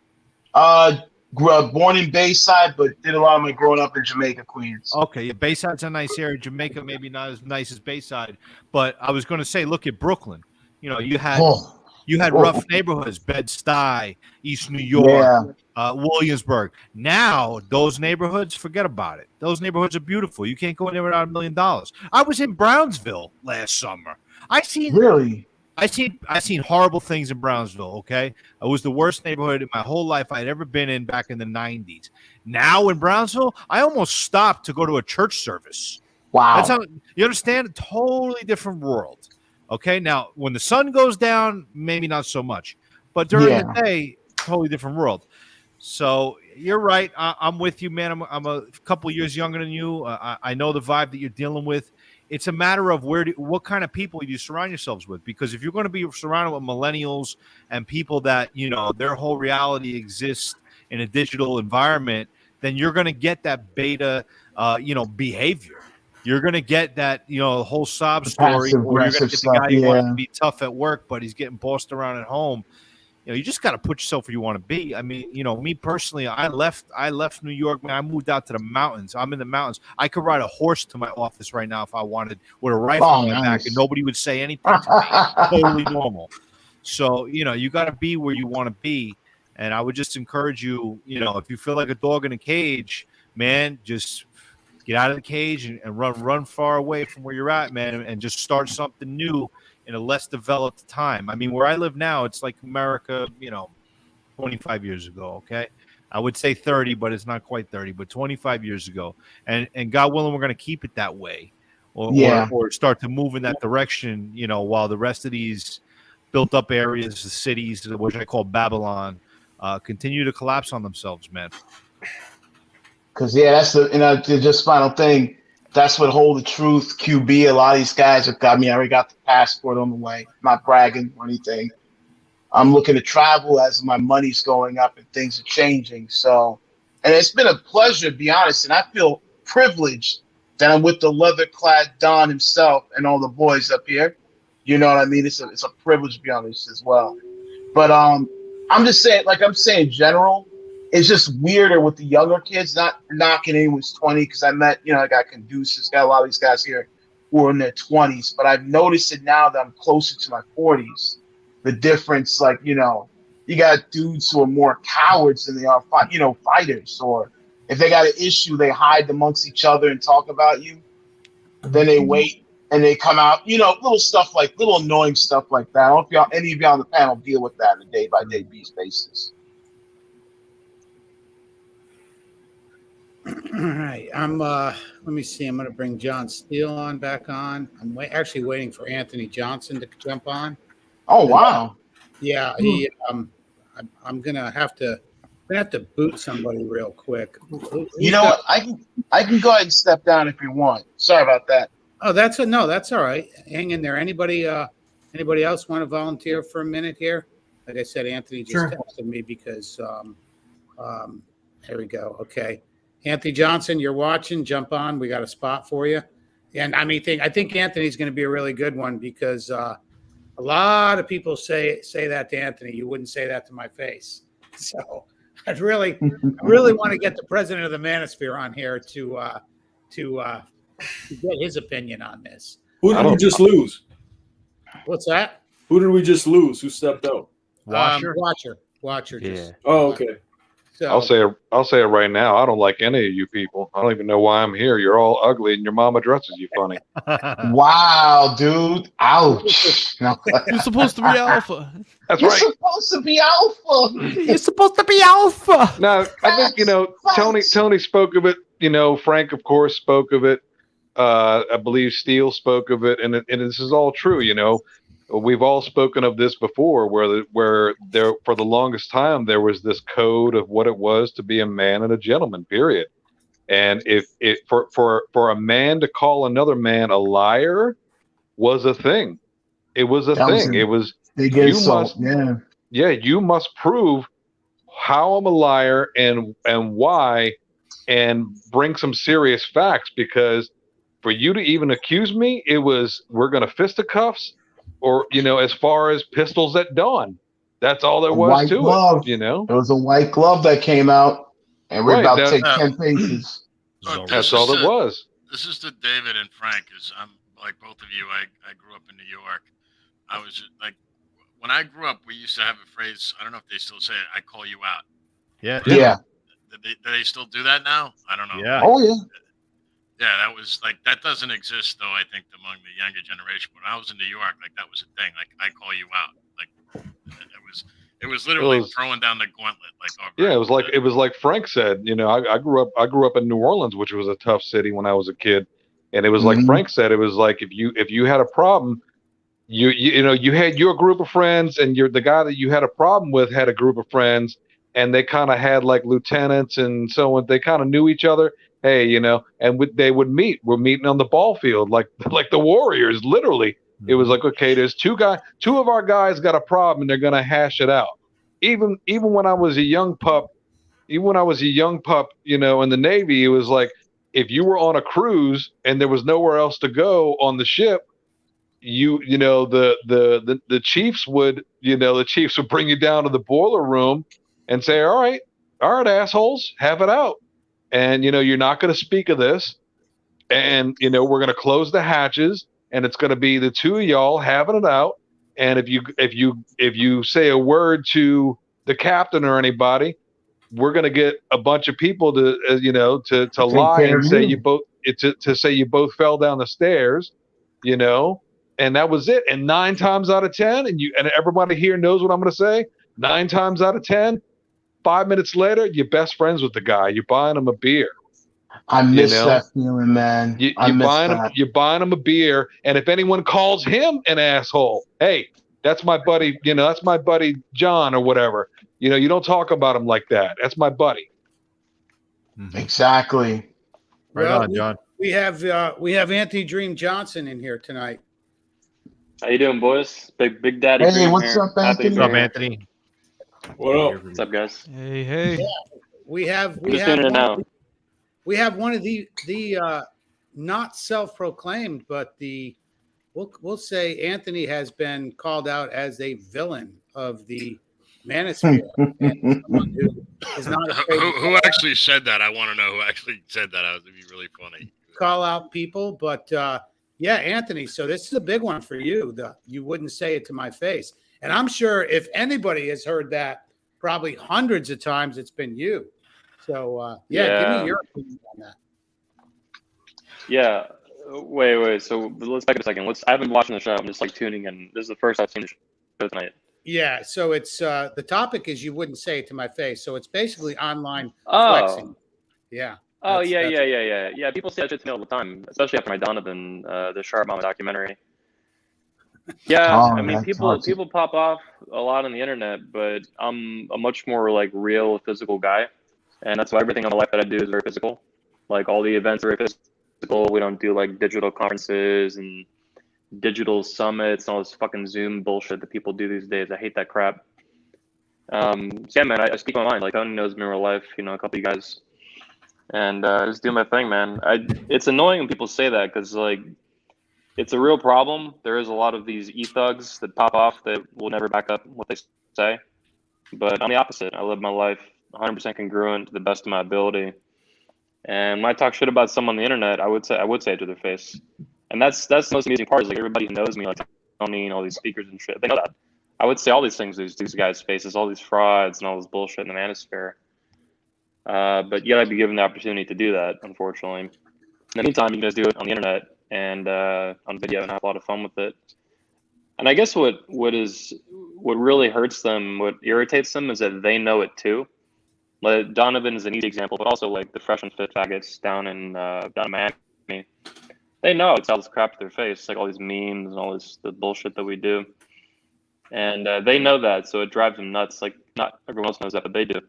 Born in Bayside, but did a lot of my growing up in Jamaica, Queens. Okay, yeah, Bayside's a nice area. Jamaica maybe not as nice as Bayside, but I was going to say, look at Brooklyn. You know, you had rough neighborhoods, Bed-Stuy, East New York, Williamsburg. Now those neighborhoods, forget about it. Those neighborhoods are beautiful. You can't go in there without $1 million. I was in Brownsville last summer. I seen horrible things in Brownsville, okay? It was the worst neighborhood in my whole life I had ever been in back in the 90s. Now in Brownsville, I almost stopped to go to a church service. Wow. That's how, you understand? A totally different world. Okay, now when the sun goes down, maybe not so much. But during the day, totally different world. So you're right. I'm with you, man. I'm a couple years younger than you. I know the vibe that you're dealing with. It's a matter of what kind of people you surround yourselves with. Because if you're going to be surrounded with millennials and people that, you know, their whole reality exists in a digital environment, then you're going to get that beta, behavior. You're going to get that, you know, whole sob story, or you're going to get the guy who wants to be tough at work, but he's getting bossed around at home. You know, you just got to put yourself where you want to be. I mean, you know, me personally, I left New York, man. I moved out to the mountains. I'm in the mountains. I could ride a horse to my office right now if I wanted, with a rifle on my back, and nobody would say anything to me. Totally normal. So, you know, you got to be where you want to be. And I would just encourage you, you know, if you feel like a dog in a cage, man, just get out of the cage and run far away from where you're at, man, and just start something new in a less developed time. I mean, where I live now, it's like America, you know, 25 years ago, okay? I would say 30, but it's not quite 30, but 25 years ago. And God willing, we're going to keep it that way, or start to move in that direction, you know, while the rest of these built up areas, the cities, which I call Babylon, continue to collapse on themselves, man. Because that's the just final thing. That's what Hold the Truth, QB. A lot of these guys have got me. I already got the passport on the way. Not bragging or anything. I'm looking to travel as my money's going up and things are changing. So, and it's been a pleasure, to be honest. And I feel privileged that I'm with the leather-clad Don himself and all the boys up here. You know what I mean? It's a privilege, to be honest, as well. But I'm just saying, like I'm saying, in general. It's just weirder with the younger kids, not knocking anyone's 20, because I met, you know, I got Caduceus, got a lot of these guys here who are in their 20s, but I've noticed it now that I'm closer to my 40s. The difference, like, you know, you got dudes who are more cowards than they are, fighters, or if they got an issue, they hide amongst each other and talk about you. Then they wait and they come out, you know, little annoying stuff like that. I don't know if any of y'all on the panel deal with that on a day-by-day basis. All right. Let me see. I'm going to bring John Steele back on. I'm actually waiting for Anthony Johnson to jump on. Oh wow. Yeah, I'm gonna have to boot somebody real quick. You know what? I can go ahead and step down if you want. Sorry about that. Oh, that's all right. Hang in there. Anybody else want to volunteer for a minute here? Like I said, Anthony just texted me because there we go. Okay, Anthony Johnson, you're watching. Jump on. We got a spot for you. And I think Anthony's going to be a really good one because a lot of people say that to Anthony. You wouldn't say that to my face. So I really want to get the president of the Manosphere on here to get his opinion on this. Who did we just lose? What's that? Who did we just lose? Who stepped out? Watcher. Yeah. Oh, okay. So I'll say it right now. I don't like any of you people. I don't even know why I'm here. You're all ugly, and your mama dresses you funny. Wow, dude. Ouch. You're supposed to be alpha. That's You're right. supposed to be alpha. You're supposed to be alpha. Now, I think Tony spoke of it. Frank, of course, spoke of it. I believe Steele spoke of it, and this is all true. We've all spoken of this before, where there for the longest time there was this code of what it was to be a man and a gentleman. Period. And if for a man to call another man a liar was a thing. It was a thing. It was big insult. You must prove how I'm a liar and why, and bring some serious facts, because for you to even accuse me, it was we're gonna fisticuffs. Or, as far as pistols at dawn, that's all there was to it. It was a white glove that came out, and we're about to take 10 paces. That's all it was. This is to David and Frank, because I'm like both of you. I grew up in New York. I was like, when I grew up, we used to have a phrase. I don't know if they still say it. I call you out. Yeah. Do they still do that now? I don't know. Yeah. Oh yeah. Yeah, that was like that doesn't exist though. I think among the younger generation. When I was in New York, like that was a thing. Like I call you out. Like it was literally throwing down the gauntlet. Like it was like Frank said. I grew up in New Orleans, which was a tough city when I was a kid, and it was like Frank said. It was like if you had a problem, you had your group of friends, and the guy that you had a problem with had a group of friends, and they kind of had like lieutenants and so on. They kind of knew each other. Hey, and they would meet. We're meeting on the ball field, like the Warriors. Literally, it was like, okay, there's two of our guys got a problem, and they're gonna hash it out. Even when I was a young pup, in the Navy, it was like if you were on a cruise and there was nowhere else to go on the ship, the chiefs would bring you down to the boiler room and say, all right, assholes, have it out. And you're not going to speak of this, and we're going to close the hatches, and it's going to be the two of y'all having it out. And if you say a word to the captain or anybody, we're going to get a bunch of people to lie and say you both fell down the stairs, and that was it. And 9 times out of 10, and everybody here knows what I'm going to say. 9 times out of 10. 5 minutes later, you're best friends with the guy. You're buying him a beer. I miss that feeling, man. You're buying him a beer, and if anyone calls him an asshole, hey, that's my buddy. That's my buddy John or whatever. You don't talk about him like that. That's my buddy. Exactly. Right on, John. We have Anthony Dream Johnson in here tonight. How you doing, boys? Big Daddy. Hey, Dream what's here. up, Anthony? What's up, Anthony? What up? What's up, guys? Hey. Yeah, we have one of the not self-proclaimed, but we'll say Anthony has been called out as a villain of the Manosphere. And someone who is not afraid who actually said that? I want to know who actually said that. It'd be really funny. Call out people, but yeah, Anthony. So this is a big one for you. You wouldn't say it to my face. And I'm sure if anybody has heard that, probably hundreds of times, it's been you. So, give me your opinion on that. Yeah. Wait. So let's back up a second. I haven't been watching the show. I'm just like tuning in. This is the first I've seen the show tonight. Yeah. So it's the topic is you wouldn't say it to my face. So it's basically online flexing. Yeah. Oh yeah. People say that shit to me all the time, especially after my Donovan, the Sharp Mama documentary. Yeah, I Oh, mean, that's people toxic. people pop off a lot on the internet, but I'm a much more like real, physical guy, and that's why everything in my life that I do is very physical. Like all the events are very physical. We don't do like digital conferences and digital summits and all this fucking Zoom bullshit that people do these days. I hate that crap. So yeah, man, I speak my mind. Like Tony knows me in real life, you know, a couple of you guys, and just do my thing, man. It's annoying when people say that because like it's a real problem. There is a lot of these e-thugs that pop off that will never back up what they say. But I'm the opposite. I live my life 100% congruent to the best of my ability. And when I talk shit about someone on the internet, I would say it to their face. And that's the most amusing part is like everybody who knows me, like Tony and all these speakers and shit, they know that. I would say all these things to these guys' faces, all these frauds and all this bullshit in the manosphere. But yet I'd be given the opportunity to do that, unfortunately. In the meantime, you guys do it on the internet and on video and have a lot of fun with it. And I guess what really hurts them, what irritates them, is that they know it too. Like Donovan is an easy example, but also like the fresh and fit faggots down in Miami. They know it's all this crap to their face, like all these memes and all the bullshit that we do. And they know that, so it drives them nuts. Like not everyone else knows that, but they do.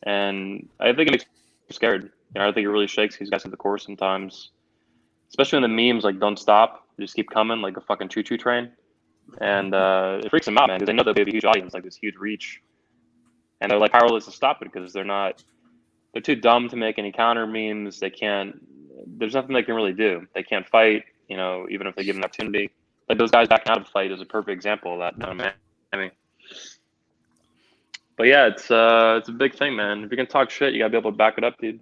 And I think it makes me scared. You know, I think it really shakes these guys to the core sometimes, especially when the memes like don't stop, they just keep coming like a fucking choo-choo train. And it freaks them out, man, because they know they have a huge audience, like this huge reach, and they're like powerless to stop it because they're too dumb to make any counter memes. They can't. There's nothing they can really do. They can't fight, you know, even if they give an opportunity. Like those guys backing out of the fight is a perfect example of that. I mean, but yeah, it's a big thing, man. If you can talk shit, you gotta be able to back it up, dude.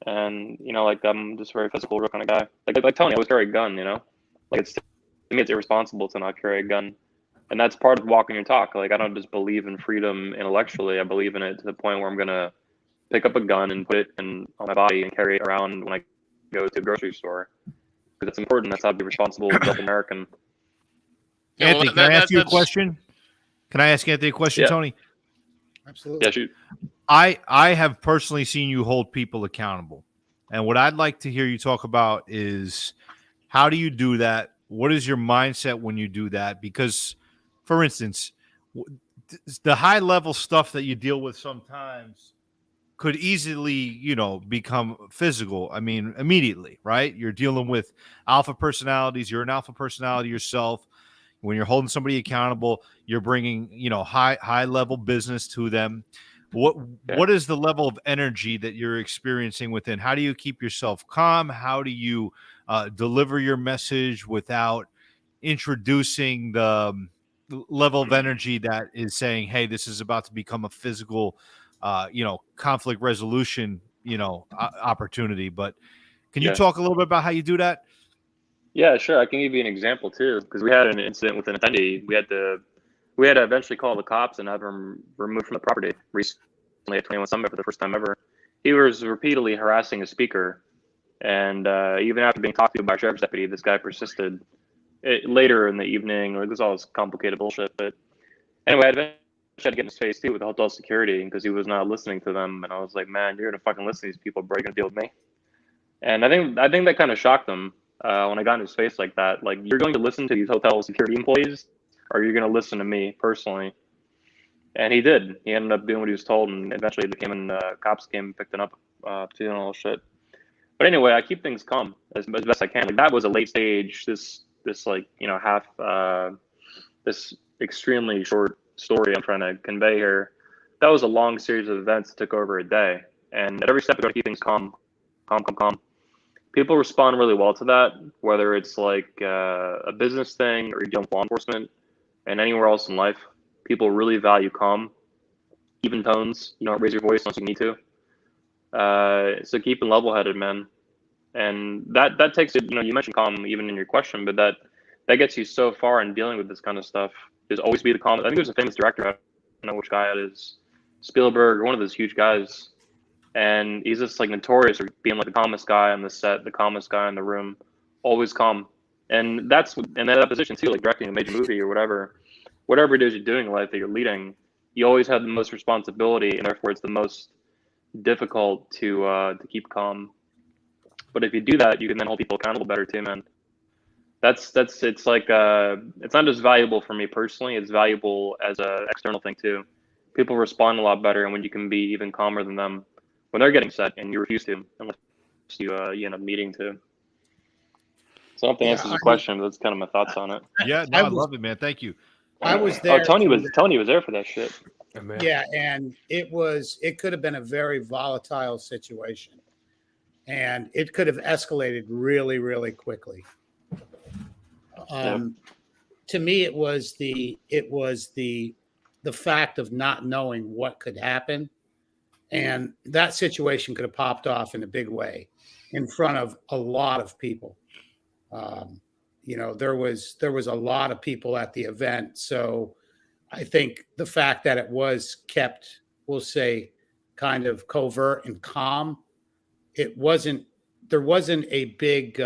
And you know, like I'm just a very physical, real kind of guy. Like Tony, I always carry a gun, you know. Like to me, it's irresponsible to not carry a gun, and that's part of walking your talk. Like I don't just believe in freedom intellectually. I believe in it to the point where I'm gonna pick up a gun and put it on my body and carry it around when I go to a grocery store because it's important. That's how to be responsible adult American. Yeah, well, Anthony, can I ask you a question? Can I ask Anthony a question, Yeah. Tony? Absolutely. Yeah, shoot. I have personally seen you hold people accountable. And what I'd like to hear you talk about is how do you do that? What is your mindset when you do that? Because, for instance, the high level stuff that you deal with sometimes could easily, you know, become physical. I mean, immediately, right? You're dealing with alpha personalities. You're an alpha personality yourself. When you're holding somebody accountable, you're bringing, you know, high level business to them. What is the level of energy that you're experiencing within? How do you keep yourself calm? How do you deliver your message without introducing the level of energy that is saying, hey, this is about to become a physical, you know, conflict resolution, you know, opportunity. But can you Yeah. talk a little bit about how you do that? Yeah, sure. I can give you an example too, because we had an incident with an attendee. We had to eventually call the cops and have him removed from the property recently at 21 Summit for the first time ever. He was repeatedly harassing a speaker, and even after being talked to by a sheriff's deputy, this guy persisted. Later in the evening, or this all this complicated bullshit. But anyway, I eventually had to get in his face too with the hotel security because he was not listening to them, and I was like, "Man, you're gonna fucking listen to these people, bro. You're gonna deal with me." And I think that kind of shocked him when I got in his face like that. Like, you're going to listen to these hotel security employees, or you're going to listen to me personally? And he did. He ended up doing what he was told, and eventually cops came and picked him up, doing all this shit. But anyway, I keep things calm as best I can. Like that was a late stage. This like, you know, this extremely short story I'm trying to convey here. That was a long series of events that took over a day, and at every step, I got to keep things calm. People respond really well to that, whether it's like a business thing or you're dealing with law enforcement and anywhere else in life. People really value calm, even tones. You don't raise your voice unless you need to. So keeping level-headed, man. And that takes it. You know, you mentioned calm even in your question, but that gets you so far in dealing with this kind of stuff. Is always be the calm. I think there's a famous director. I don't know which guy it is, Spielberg or one of those huge guys. And he's just like notorious for being like the calmest guy on the set, the calmest guy in the room, always calm. And that's in that position too, like directing a major movie or whatever it is you're doing in life that you're leading, you always have the most responsibility, and therefore it's the most difficult to keep calm But if you do that, you can then hold people accountable better too, man. It's like it's not just valuable for me personally, it's valuable as a external thing too. People respond a lot better, and when you can be even calmer than them when they're getting set and you refuse to, unless you end up needing to. So I don't think answers the question, but that's kind of my thoughts on it. Yeah, no, I love it, man. Thank you. I was there. Oh, Tony was there for that shit. Yeah, and it could have been a very volatile situation, and it could have escalated really, really quickly. To me, it was the fact of not knowing what could happen, and that situation could have popped off in a big way in front of a lot of people. There was a lot of people at the event, so I think the fact that it was kept, we'll say, kind of covert and calm, there wasn't a big,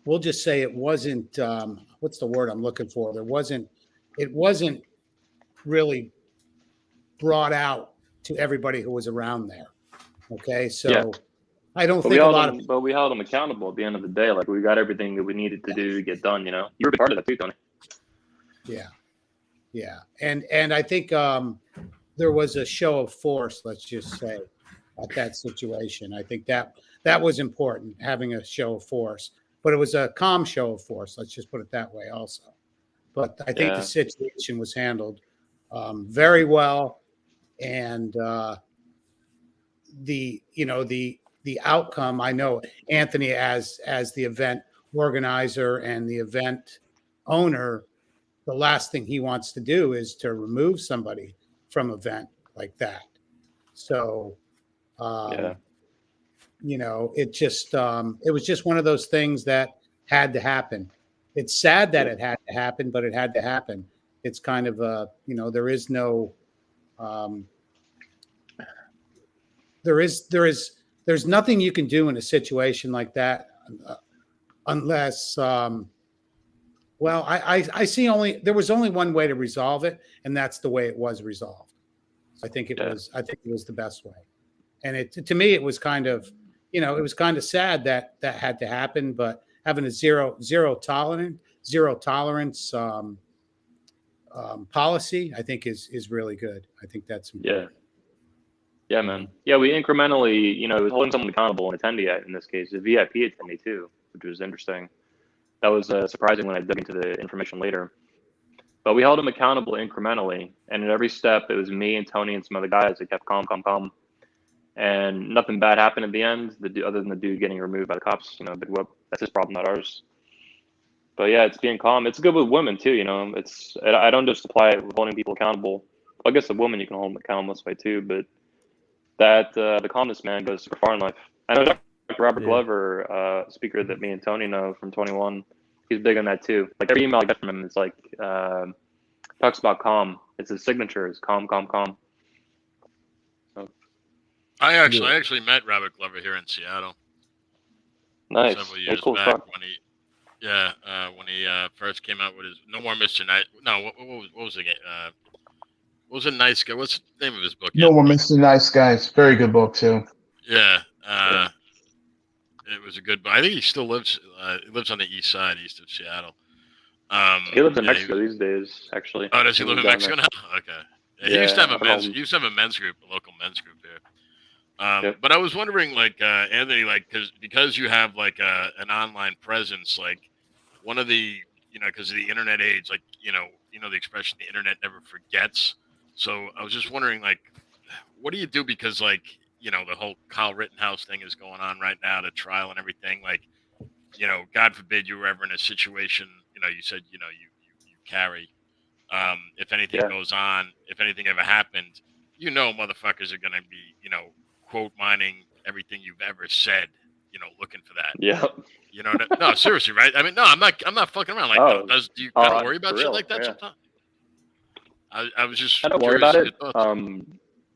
we'll just say it wasn't, what's the word I'm looking for? It wasn't really brought out to everybody who was around there. Okay. So yeah. I don't think but we held them accountable at the end of the day. Like, we got everything that we needed to do to get done, You were a part of that too, Tony. Yeah. Yeah. And I think there was a show of force, let's just say, at that situation. I think that was important, having a show of force. But it was a calm show of force, let's just put it that way also. But I think the situation was handled very well. And the outcome, I know Anthony, as the event organizer and the event owner, the last thing he wants to do is to remove somebody from an event like that. So, it was just one of those things that had to happen. It's sad that it had to happen, but it had to happen. It's kind of there's nothing you can do in a situation like that unless, I see there was only one way to resolve it, and that's the way it was resolved. I think it was the best way. And to me, it was kind of, it was kind of sad that had to happen, but having a zero tolerance policy, I think is really good. I think that's important. Yeah, man. Yeah, we incrementally, holding someone accountable, an attendee in this case, a VIP attendee too, which was interesting. That was surprising when I dug into the information later. But we held him accountable incrementally, and at every step, it was me and Tony and some other guys that kept calm, and nothing bad happened at the end. Other than the dude getting removed by the cops, big whoop. That's his problem, not ours. But yeah, it's being calm. It's good with women too. I don't just apply it with holding people accountable. I guess a woman you can hold them accountable this way too, but that the calmness, man, goes super far in life. I know Dr. Robert Glover, speaker that me and Tony know from 21, he's big on that too. Like, every email I get from him, it's like talks about calm. It's his signature is calm. So, I actually met Robert Glover here in Seattle. Nice. Several years cool back stuff. when he first came out with his No More Mr. Nice. No, what was it? What was a nice guy? What's the name of his book? No More Mr. Nice Guys. Very good book too. Yeah. It was a good book. I think he still lives. He lives on the east side, east of Seattle. He lives in Mexico these days, actually. Oh, does he live in Mexico now? Okay. Yeah, he used to have a men's group, a local men's group here. But I was wondering, like, Anthony, like, because you have like an online presence, like, one of the, because of the internet age, like, the expression, the internet never forgets. So I was just wondering, like, what do you do? Because, like, the whole Kyle Rittenhouse thing is going on right now, the trial and everything. Like, God forbid you were ever in a situation, you said, you carry. If anything goes on, if anything ever happened, motherfuckers are going to be, quote mining everything you've ever said, looking for that. Yeah. No, seriously, right? I mean, no, I'm not fucking around. Like, do you kind of worry about shit like that sometimes? I was just. I don't worry about it.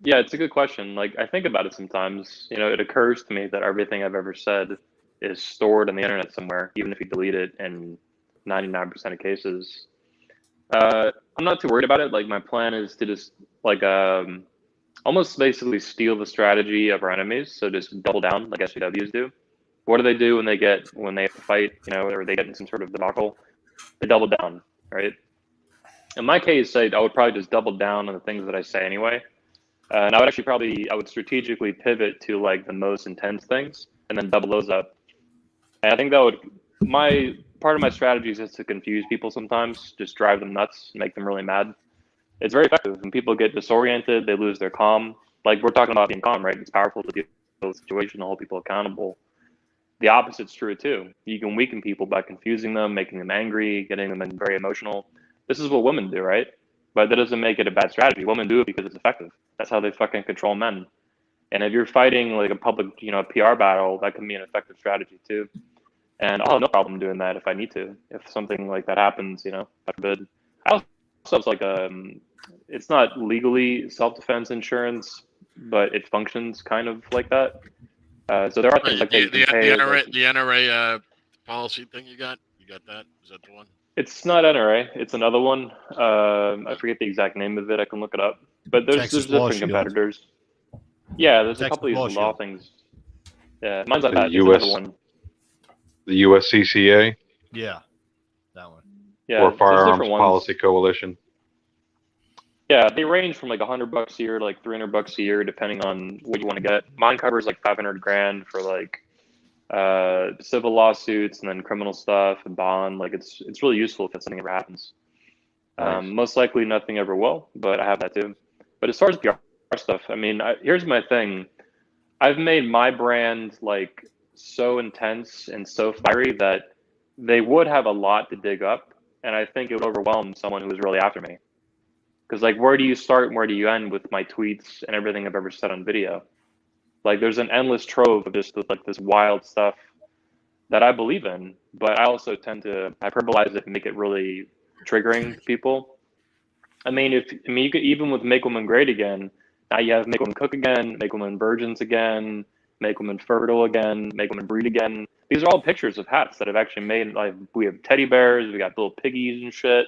Yeah, it's a good question. Like, I think about it sometimes. It occurs to me that everything I've ever said is stored on the internet somewhere, even if you delete it in 99% of cases. I'm not too worried about it. Like, my plan is to just, like, almost basically steal the strategy of our enemies. So just double down like SJWs do. What do they do when they have to fight, or they get in some sort of debacle? They double down, right? In my case, I would probably just double down on the things that I say anyway. And I would strategically pivot to like the most intense things and then double those up. And I think part of my strategy is just to confuse people sometimes, just drive them nuts, make them really mad. It's very effective. When people get disoriented, they lose their calm. Like we're talking about being calm, right? It's powerful to deal with the situation, to hold people accountable. The opposite's true too. You can weaken people by confusing them, making them angry, getting them very emotional. This is what women do, right? But that doesn't make it a bad strategy. Women do it because it's effective. That's how they fucking control men. And if you're fighting like a public, PR battle, that can be an effective strategy too. And I'll have no problem doing that if I need to. If something like that happens, God forbid. I also have like it's not legally self-defense insurance, but it functions kind of like that. So there are things like the NRA policy thing you got that? Is that the one? It's not NRA. It's another one. I forget the exact name of it. I can look it up. But there's different competitors. Yeah, there's a couple of these law things. Yeah, mine's like that. There's another one. The USCCA? Yeah, that one. Yeah, or Firearms Policy Coalition. Yeah, they range from like $100 a year to like $300 a year, depending on what you want to get. Mine covers like $500,000 for like civil lawsuits and then criminal stuff and bond. Like it's really useful if something ever happens. Nice. Most likely nothing ever will, but I have that too. But as far as PR stuff, I mean, here's my thing. I've made my brand like so intense and so fiery that they would have a lot to dig up, and I think it would overwhelm someone who was really after me. Because like, where do you start and where do you end with my tweets and everything I've ever said on video? Like, there's an endless trove of just like this wild stuff that I believe in, but I also tend to hyperbolize it and make it really triggering to people. I mean, you could, even with Make Women Great Again, now you have Make Women Cook Again, Make Women Virgins Again, Make Women Fertile Again, Make Women Breed Again. These are all pictures of hats that I've actually made. Like, we have teddy bears, we got little piggies and shit.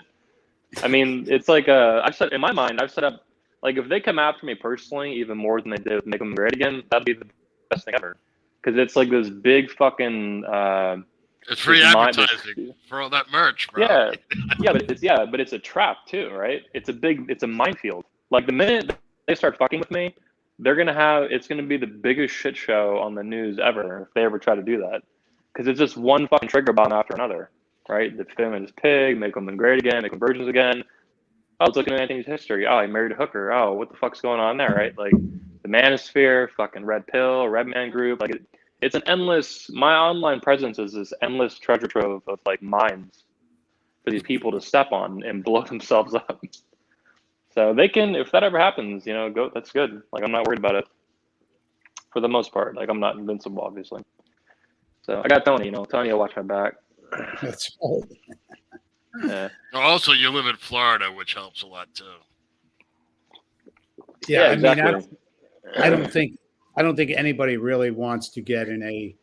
I mean, it's like in my mind, I've set up, like, if they come after me personally, even more than they did with Make Women Great Again, that'd be the best thing ever. Because it's like this big fucking it's free advertising for all that merch, bro. but it's a trap too, right? It's a minefield. Like, the minute they start fucking with me, it's gonna be the biggest shit show on the news ever if they ever try to do that. Because it's just one fucking trigger bomb after another, right? The feminist pig, Make Women Great Again, Make Women Virgins Again. Oh, let's look at anything's history. Oh, he married a hooker. Oh, what the fuck's going on there, right? Like, the Manosphere, fucking Red Pill, Red Man Group. Like, it's an endless. My online presence is this endless treasure trove of like mines for these people to step on and blow themselves up. So they can, if that ever happens, go. That's good. Like, I'm not worried about it for the most part. Like, I'm not invincible, obviously. So I got Tony. Tony will watch my back. That's right. Yeah. Also, you live in Florida, which helps a lot too. Yeah, exactly. I mean, I don't think anybody really wants to get in a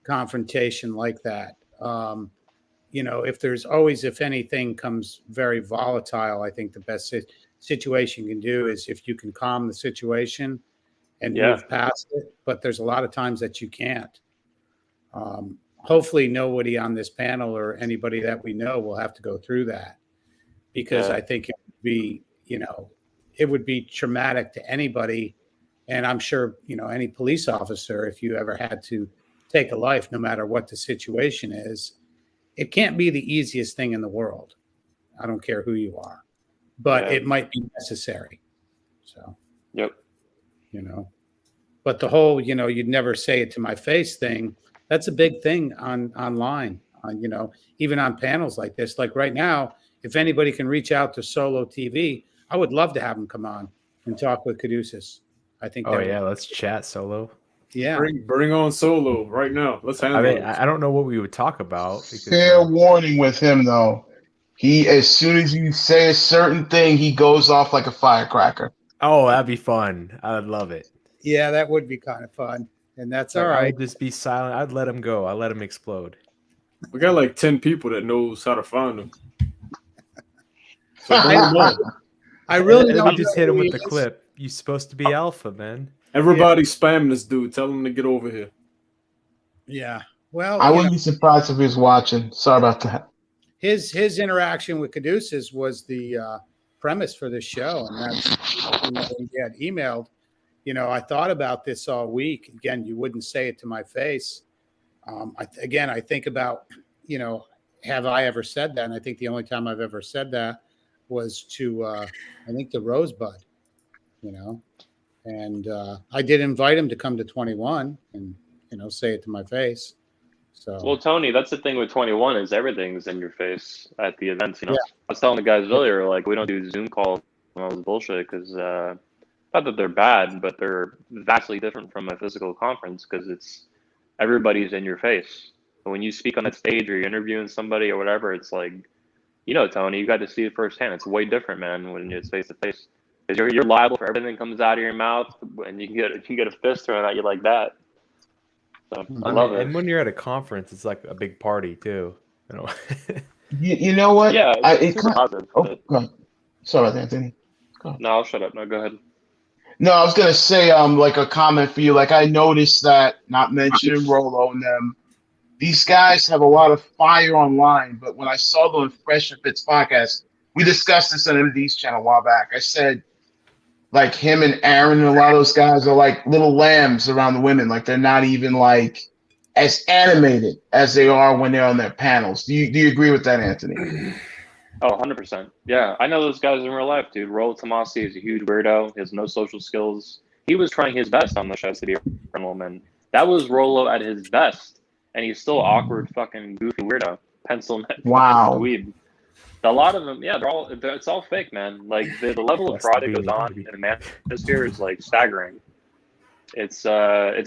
confrontation like that. If anything comes very volatile, I think the best situation you can do is if you can calm the situation and move past it. But there's a lot of times that you can't. Hopefully nobody on this panel or anybody that we know will have to go through that, because I think it would be traumatic to anybody. And I'm sure, any police officer, if you ever had to take a life, no matter what the situation is, it can't be the easiest thing in the world. I don't care who you are, but it might be necessary. So, but the whole, you'd never say it to my face thing, that's a big thing online, even on panels like this. Like right now, if anybody can reach out to Solo TV, I would love to have them come on and talk with Caduceus. I think. Let's chat, Solo. Yeah, bring on Solo right now. Let's handle it. I don't know what we would talk about. Fair warning with him though. He, as soon as you say a certain thing, he goes off like a firecracker. Oh, that'd be fun. I'd love it. Yeah, that would be kind of fun. And that's all right. I'd just be silent. I'd let him go. I'd let him explode. We got like 10 people that knows how to find him. So I really don't. don't just hit him with the clip. You're supposed to be alpha, man. Everybody spamming this dude. Tell him to get over here. Yeah. Well, I you wouldn't know, be surprised if he was watching. Sorry about that. his interaction with Caduceus was the premise for this show, and that's he had emailed. I thought about this all week. Again, you wouldn't say it to my face. I think about, have I ever said that? And I think the only time I've ever said that was to, I think, the Rosebud, and I did invite him to come to 21 and, say it to my face. So, Well, Tony, that's the thing with 21 is everything's in your face at the events. yeah, I was telling the guys earlier, like, we don't do Zoom calls and all this bullshit because not that they're bad, but they're vastly different from a physical conference because it's everybody's in your face. But when you speak on that stage or you're interviewing somebody or whatever, it's like, Tony, you got to see it firsthand. It's way different, man, when it's face to face. Because you're liable for everything that comes out of your mouth, and you can get a fist thrown at you like that. So I love it. And when you're at a conference, it's like a big party too. You know what? Yeah, it's super positive. Go ahead. Sorry about that, Anthony. No, I'll shut up. No, go ahead. No, I was gonna say, like a comment for you. Like I noticed that, not mentioning Rolo and them, these guys have a lot of fire online. But when I saw them on Fresh and Fit's podcast, we discussed this on MD's channel a while back. I said, like him and Aaron and a lot of those guys are like little lambs around the women. Like they're not even like as animated as they are when they're on their panels. Do you agree with that, Anthony? Oh, 100%. Yeah, I know those guys in real life, dude. Rolo Tomasi is a huge weirdo. He has no social skills. He was trying his best on the show to be a woman. That was Rolo at his best, and he's still awkward, fucking goofy weirdo, pencil neck, wow, dweeb. A lot of them, yeah, it's all fake, man. Like the level of fraud that goes on in the manosphere is like staggering. It's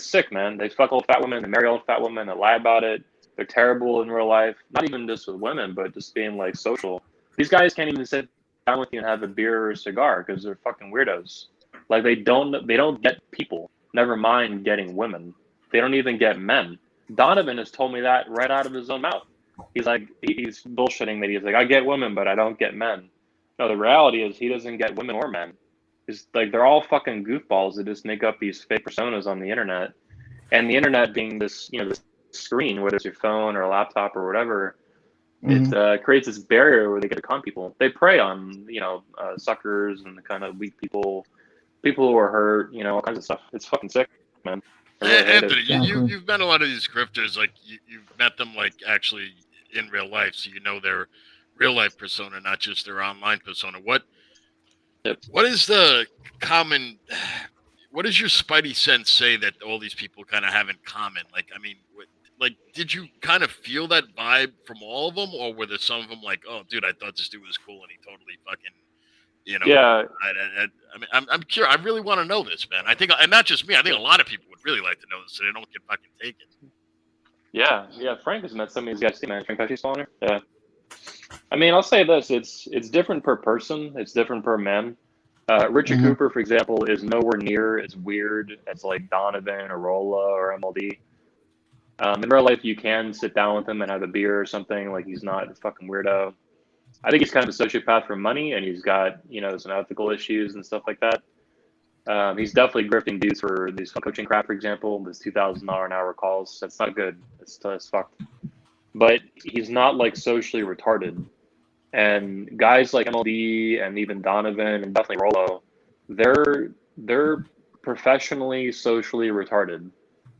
sick, man. They fuck old fat women, they marry old fat women, they lie about it. They're terrible in real life, not even just with women, but just being like social. These guys can't even sit down with you and have a beer or a cigar because they're fucking weirdos. Like they don't get people. Never mind getting women. They don't even get men. Donovan has told me that right out of his own mouth. He's like, he's bullshitting that he's like, I get women, but I don't get men. No, the reality is he doesn't get women or men. It's like they're all fucking goofballs that just make up these fake personas on the internet. And the internet being this, this screen, whether it's your phone or a laptop or whatever, it creates this barrier where they get to con people. They prey on, suckers and the kind of weak people who are hurt, all kinds of stuff. It's fucking sick, man. Anthony, you've met a lot of these grifters. Like you've met them like actually in real life, so you know their real life persona, not just their online persona. What is the common? What does your spidey sense say that all these people kind of have in common? Like, I mean, did you kind of feel that vibe from all of them, or were there some of them like, oh, dude, I thought this dude was cool and he totally fucking. Yeah. I mean, I'm curious. I really want to know this, man. I think, and not just me. I think a lot of people would really like to know this, so they don't get fucking taken. Yeah. Frank has met some of these guys too, man. Frank Pesci's still on there. Yeah. I mean, I'll say this: it's different per person. It's different per man. Richard Cooper, for example, is nowhere near as weird as like Donovan or Rolla or MLD. In real life, you can sit down with him and have a beer or something. Like he's not a fucking weirdo. I think he's kind of a sociopath for money, and he's got some ethical issues and stuff like that. He's definitely grifting dudes for these coaching crap, for example. This $2,000 an hour calls. That's not good. It's fucked. But he's not like socially retarded. And guys like MLD and even Donovan and definitely Rolo, they're professionally socially retarded.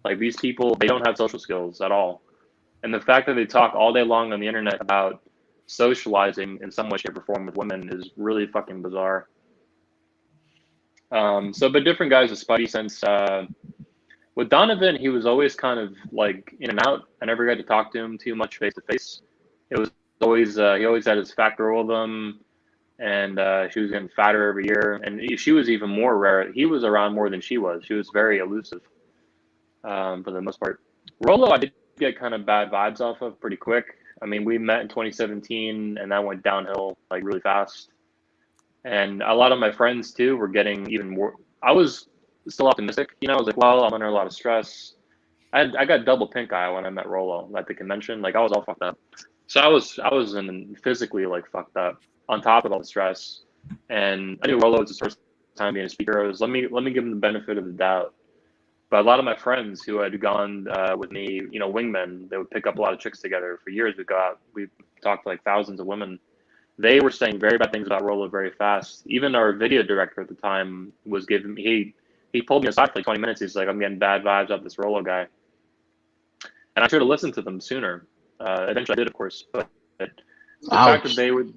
Like these people, they don't have social skills at all. And the fact that they talk all day long on the internet about socializing in some way, shape, or form with women is really fucking bizarre. But different guys with spidey sense. With Donovan, he was always kind of like in and out. I never got to talk to him too much face to face. It was always he always had his fat girl with him, and she was getting fatter every year. And she was even more rare. He was around more than she was. She was very elusive for the most part. Rolo, I did get kind of bad vibes off of pretty quick. I mean, we met in 2017, and that went downhill like really fast. And a lot of my friends too were getting even more. I was still optimistic, I was like, well, I'm under a lot of stress. I got double pink eye when I met Rolo at the convention. Like I was all fucked up. So I was physically like fucked up on top of all the stress. And I knew Rolo was his first time being a speaker. I was let me give him the benefit of the doubt. But a lot of my friends who had gone with me, you know, wingmen, they would pick up a lot of chicks together. For years, we talked to like thousands of women. They were saying very bad things about Rolo very fast. Even our video director at the time was giving me, he pulled me aside for like 20 minutes. He's like, I'm getting bad vibes off this Rolo guy. And I should have listened to them sooner. Eventually I did, of course. But the fact that they would,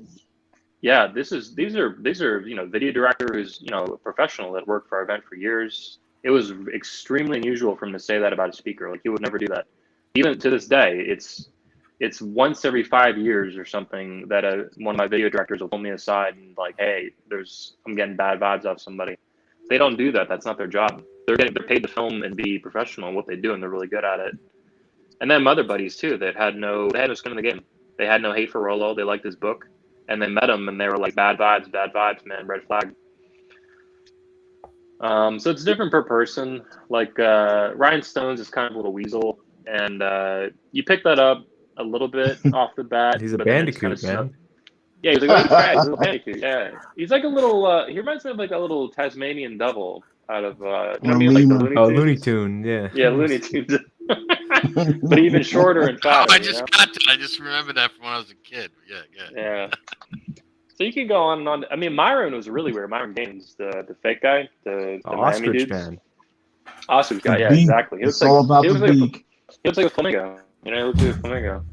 yeah, these are, you know, video director who's, you know, a professional that worked for our event for years. It was extremely unusual for him to say that about a speaker. Like, he would never do that. Even to this day, it's once every 5 years or something that one of my video directors will pull me aside and like, hey, I'm getting bad vibes off somebody. They don't do that. That's not their job. They're paid to film and be professional in what they do, and they're really good at it. And then my other buddies too, that had no skin in the game. They had no hate for Rolo. They liked his book, and they met him, and they were like, bad vibes, man, red flag. So it's different per person. Like Ryan Stones is kind of a little weasel, and you pick that up a little bit off the bat. He's a but then it's bandicoot, kind of man. Yeah, he's like, oh, he's a little bandicoot. Yeah, he's like a little. He reminds me of like a little Tasmanian devil out of. You know what I mean? Like the Looney Tunes. Oh, Looney Tune, yeah. Yeah, Looney Tunes. But even shorter and fatter. I just got that. I just remembered that from when I was a kid. Yeah. So you can go on and on. I mean, Myron was really weird. Myron Gaines, the fake guy, the Miami ostrich dudes. man. Ostrich guy, yeah, beak. exactly. He It's all about the beak. He looks like a flamingo. You know, he looks like a flamingo.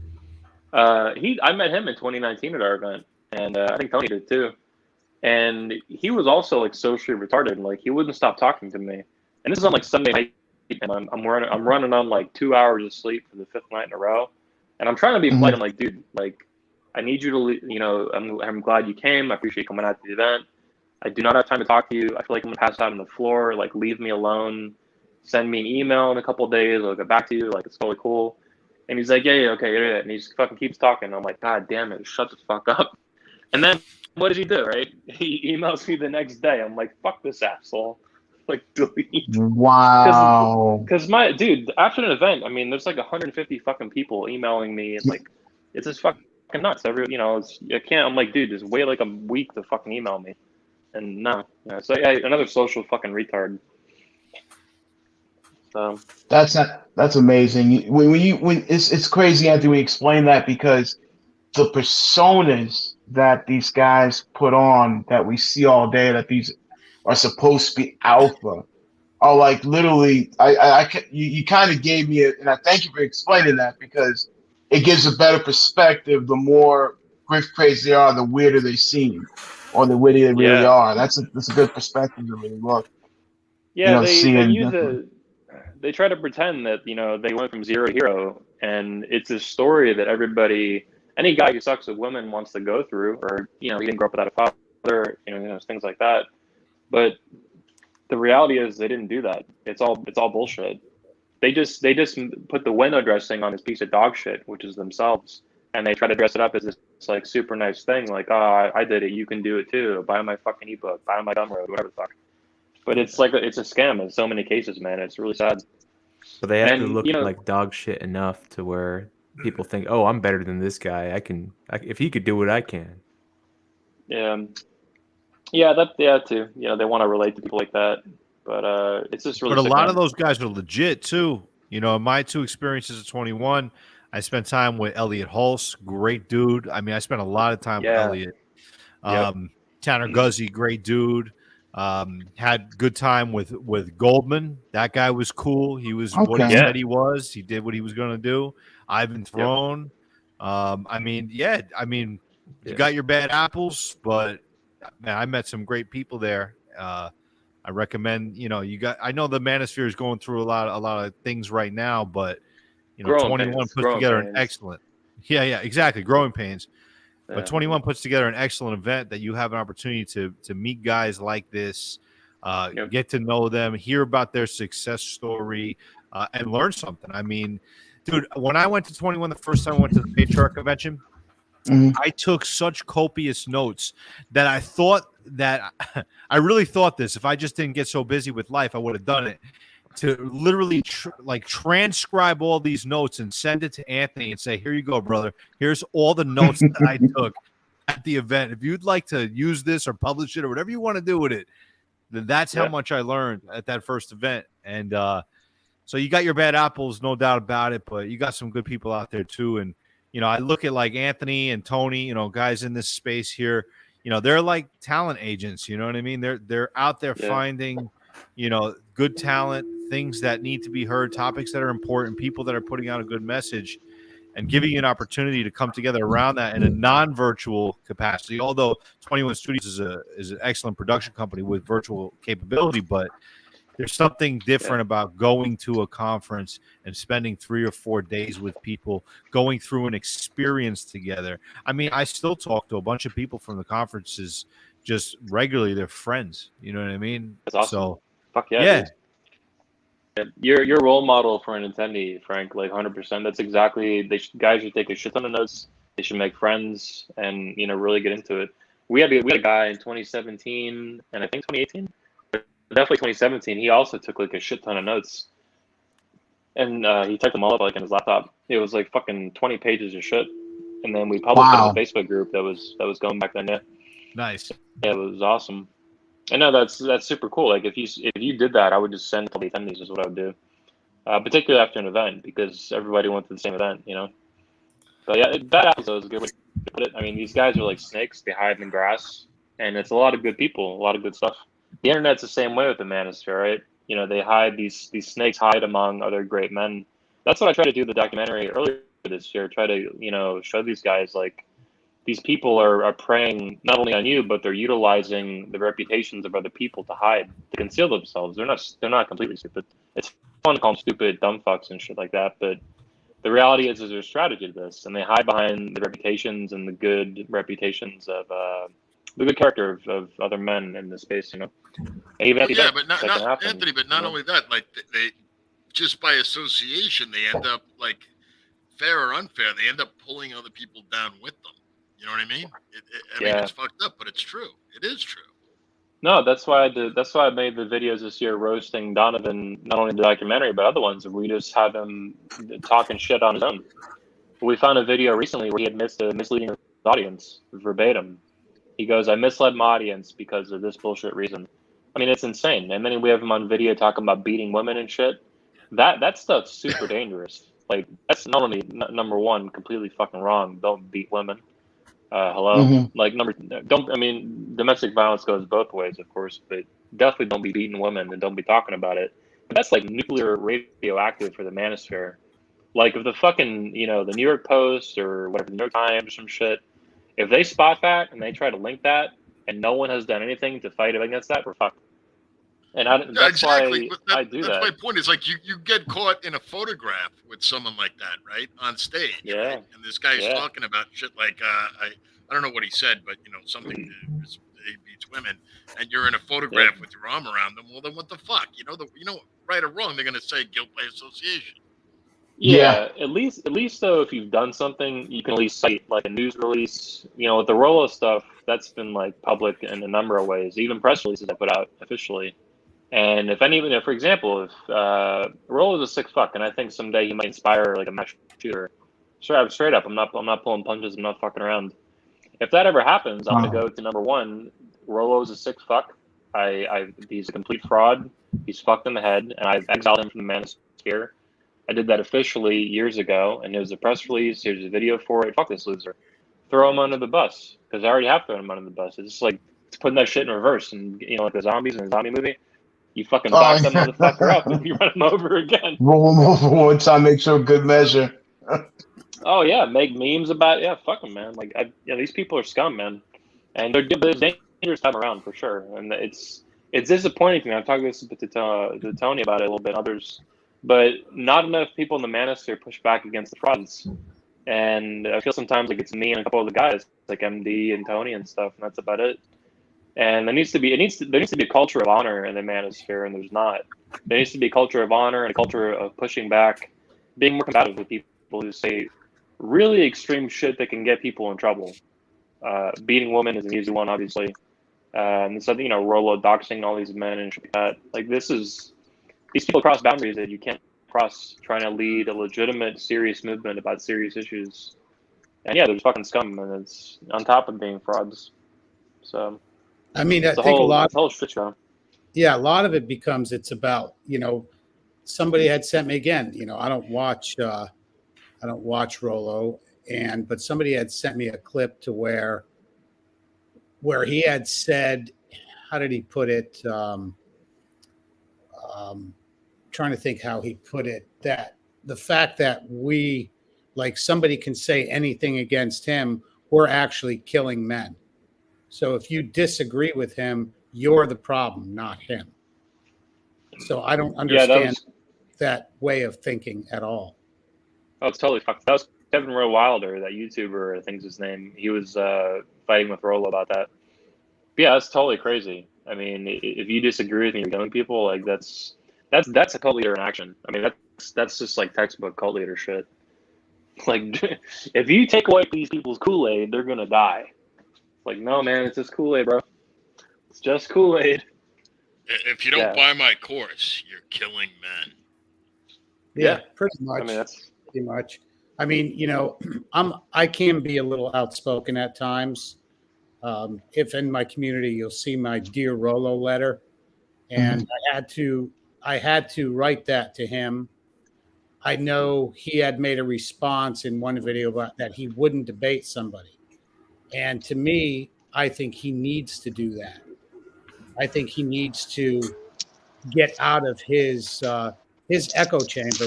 I met him in 2019 at our event, and I think Tony did too. And he was also like socially retarded, and like he wouldn't stop talking to me. And this is on like Sunday night, and I'm running on like 2 hours of sleep for the 5th night in a row. And I'm trying to be polite. I'm like, dude, like, I need you to, you know, I'm glad you came. I appreciate you coming out to the event. I do not have time to talk to you. I feel like I'm gonna pass out on the floor. Like, leave me alone. Send me an email in a couple of days. I'll get back to you. Like, it's totally cool. And he's like, yeah, okay, yeah. And he just fucking keeps talking. I'm like, God damn it, shut the fuck up. And then what does he do, right? He emails me the next day. I'm like, fuck this asshole. Like, delete. Wow. Because my dude, after an event, I mean, there's like 150 fucking people emailing me. And like, it's just fucking nuts. You know, I can't. I'm like, dude, just wait like a week to fucking email me. And no, yeah. So yeah, another social fucking retard. So That's amazing. When it's crazy, Anthony, when you explain that, because the personas that these guys put on that we see all day, that these are supposed to be alpha, are like literally. You kind of gave me and I thank you for explaining that, because it gives a better perspective. The more griff crazy they are, the weirder they seem, or the wittier they really are. That's a good perspective to really look. Yeah, they try to pretend that, you know, they went from zero to hero, and it's a story that any guy who sucks with women wants to go through, or, you know, he didn't grow up without a father, you know, things like that. But the reality is they didn't do that. It's all bullshit. They just put the window dressing on this piece of dog shit, which is themselves, and they try to dress it up as this like super nice thing, like, oh, I did it, you can do it too. Buy my fucking ebook, buy my Gumroad, whatever the fuck. But it's like it's a scam in so many cases, man. It's really sad. But they have to look like dog shit enough to where people think, oh, I'm better than this guy. If he could do it, I can. Yeah, too. You know, they want to relate to people like that, but it's just really. But a lot of those guys are legit too. You know, in my 2 experiences at 21, I spent time with Elliot Hulse, great dude. I mean, I spent a lot of time with Elliot. Tanner Guzzi, great dude. Had good time with Goldman. That guy was cool. He was what he said he was. He did what he was going to do. Ivan Throne. I mean, you got your bad apples, but man, I met some great people there. I recommend, you know, I know the Manosphere is going through a lot of things right now, but you know, 21 puts together an excellent. Yeah, exactly. Growing pains. But 21 puts together an excellent event that you have an opportunity to meet guys like this, get to know them, hear about their success story, and learn something. I mean, dude, when I went to 21 the first time I went to the Patriarch convention, I took such copious notes that I thought that I really thought this. If I just didn't get so busy with life, I would have done it. To literally transcribe all these notes and send it to Anthony and say, here you go, brother. Here's all the notes that I took at the event. If you'd like to use this or publish it or whatever you want to do with it, then that's how much I learned at that first event. And So you got your bad apples, no doubt about it, but you got some good people out there too. And I look at like Anthony and Tony, guys in this space here. They're like talent agents. You know what I mean? They're out there finding, good talent, things that need to be heard, topics that are important, people that are putting out a good message, and giving you an opportunity to come together around that in a non-virtual capacity. Although 21 Studios is an excellent production company with virtual capability, but there's something different about going to a conference and spending 3 or 4 days with people, going through an experience together. I mean, I still talk to a bunch of people from the conferences just regularly. They're friends. You know what I mean? That's awesome. So, fuck yeah. Dude. You're a role model for an attendee, Frank. Like 100%. That's exactly. Guys should take a shit ton of notes. They should make friends and really get into it. We had a guy in 2017 and I think 2018. Definitely 2017. He also took like a shit ton of notes, and he typed them all up like in his laptop. It was like fucking 20 pages of shit, and then we published it in a Facebook group that was going back then. Yeah, nice. Yeah, it was awesome. And no, that's super cool. Like if you did that, I would just send all the attendees. Is what I would do, particularly after an event because everybody went to the same event. So yeah, bad apples is a good way to put it. I mean, these guys are like snakes. They hide in the grass, and it's a lot of good people, a lot of good stuff. The internet's the same way with the manosphere, right? They hide these snakes hide among other great men. That's what I tried to do in the documentary earlier this year. Try to show these guys like these people are preying not only on you, but they're utilizing the reputations of other people to hide, to conceal themselves. They're not completely stupid. It's fun to call them stupid, dumb fucks and shit like that, but the reality is there's a strategy to this, and they hide behind the reputations and the good reputations of the good character of other men in this space, And even but not Anthony. But not only that, like they just by association, they end up like fair or unfair. They end up pulling other people down with them. You know what I mean? I mean, it's fucked up, but it's true. It is true. No, that's why I did. That's why I made the videos this year roasting Donovan, not only the documentary but other ones. We just have him talking shit on his own. We found a video recently where he admits to misleading his audience verbatim. He goes, I misled my audience because of this bullshit reason. I mean, it's insane. And then we have him on video talking about beating women and shit. That stuff's super dangerous. Like, that's not only number one, completely fucking wrong. Don't beat women. Hello? Mhm. Like, domestic violence goes both ways, of course, but definitely don't be beating women and don't be talking about it. But that's like nuclear radioactive for the manosphere. Like, if the fucking, the New York Post or whatever, the New York Times or some shit, if they spot that and they try to link that and no one has done anything to fight against that, we're fucked. And that's exactly. why I do that. That's my point. Is like you get caught in a photograph with someone like that, right, on stage. Yeah. Right? And this guy's talking about shit like I don't know what he said, but something he beats women, and you're in a photograph with your arm around them. Well, then what the fuck? Right or wrong, they're gonna say guilt by association. Yeah, at least though, if you've done something, you can at least cite like a news release. With the Rolo stuff, that's been like public in a number of ways, even press releases I put out officially. And for example, if Rolo's a sick fuck, and I think someday he might inspire like a mass shooter. Straight up, I'm not pulling punches. I'm not fucking around. If that ever happens, I'm gonna go to number one. Rolo's a sick fuck. He's a complete fraud. He's fucked in the head, and I've exiled him from the manosphere. I did that officially years ago, and there's a press release. Here's a video for it. Fuck this loser. Throw him under the bus, because I already have thrown him under the bus. It's just like putting that shit in reverse, and like the zombies in a zombie movie. You fucking back that motherfucker up and you run him over again. Roll him over one time, make sure good measure. Oh yeah, make memes about fuck them, man. Like these people are scum, man, and they're dangerous time around for sure. And it's disappointing to me. I've talked to Tony about it a little bit, others, but not enough people in the manosphere push back against the frauds. And I feel sometimes like it's me and a couple of the guys, like MD and Tony and stuff, and that's about it. And there needs to be a culture of honor in the manosphere, and there's not. There needs to be a culture of honor and a culture of pushing back, being more combative with people who say really extreme shit that can get people in trouble. Beating women is an easy one, obviously. And so, Rolo doxing all these men and shit like that. Like, these people cross boundaries that you can't cross trying to lead a legitimate, serious movement about serious issues. And yeah, there's fucking scum, and it's on top of being frauds. So, I mean, I it's think a whole shit show. Yeah, a lot of it becomes it's about, somebody had sent me again. I don't watch Rollo, but somebody had sent me a clip to where he had said, how did he put it? Trying to think how he put it, that the fact that we, like, somebody can say anything against him, we're actually killing men. So if you disagree with him, you're the problem, not him. So I don't understand that way of thinking at all. Oh, it's totally fucked. That was Kevin Rowe Wilder, that YouTuber, I think is his name. He was fighting with Rollo about that. But yeah, that's totally crazy. I mean, if you disagree with me, you're killing people. Like that's a cult leader in action. I mean, that's just like textbook cult leader shit. Like, if you take away these people's Kool-Aid, they're gonna die. Like, no, man, it's just Kool-Aid, bro. It's just Kool-Aid. If you don't buy my course, you're killing men. Yeah, pretty much. I mean, that's pretty much. I mean, I can be a little outspoken at times. If in my community, you'll see my Dear Rollo letter, and I had to write that to him. I know he had made a response in one video about that he wouldn't debate somebody, and to me, I think he needs to do that. I think he needs to get out of his echo chamber,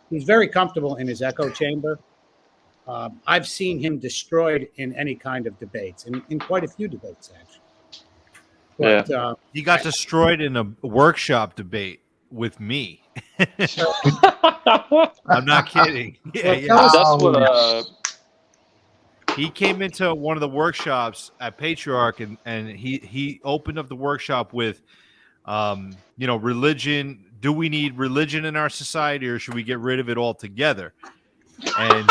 he's very comfortable in his echo chamber. I've seen him destroyed in any kind of debates, in quite a few debates, actually. But, he got destroyed in a workshop debate with me. I'm not kidding. That's what. He came into one of the workshops at Patriarch, and he opened up the workshop with, religion. Do we need religion in our society, or should we get rid of it altogether? And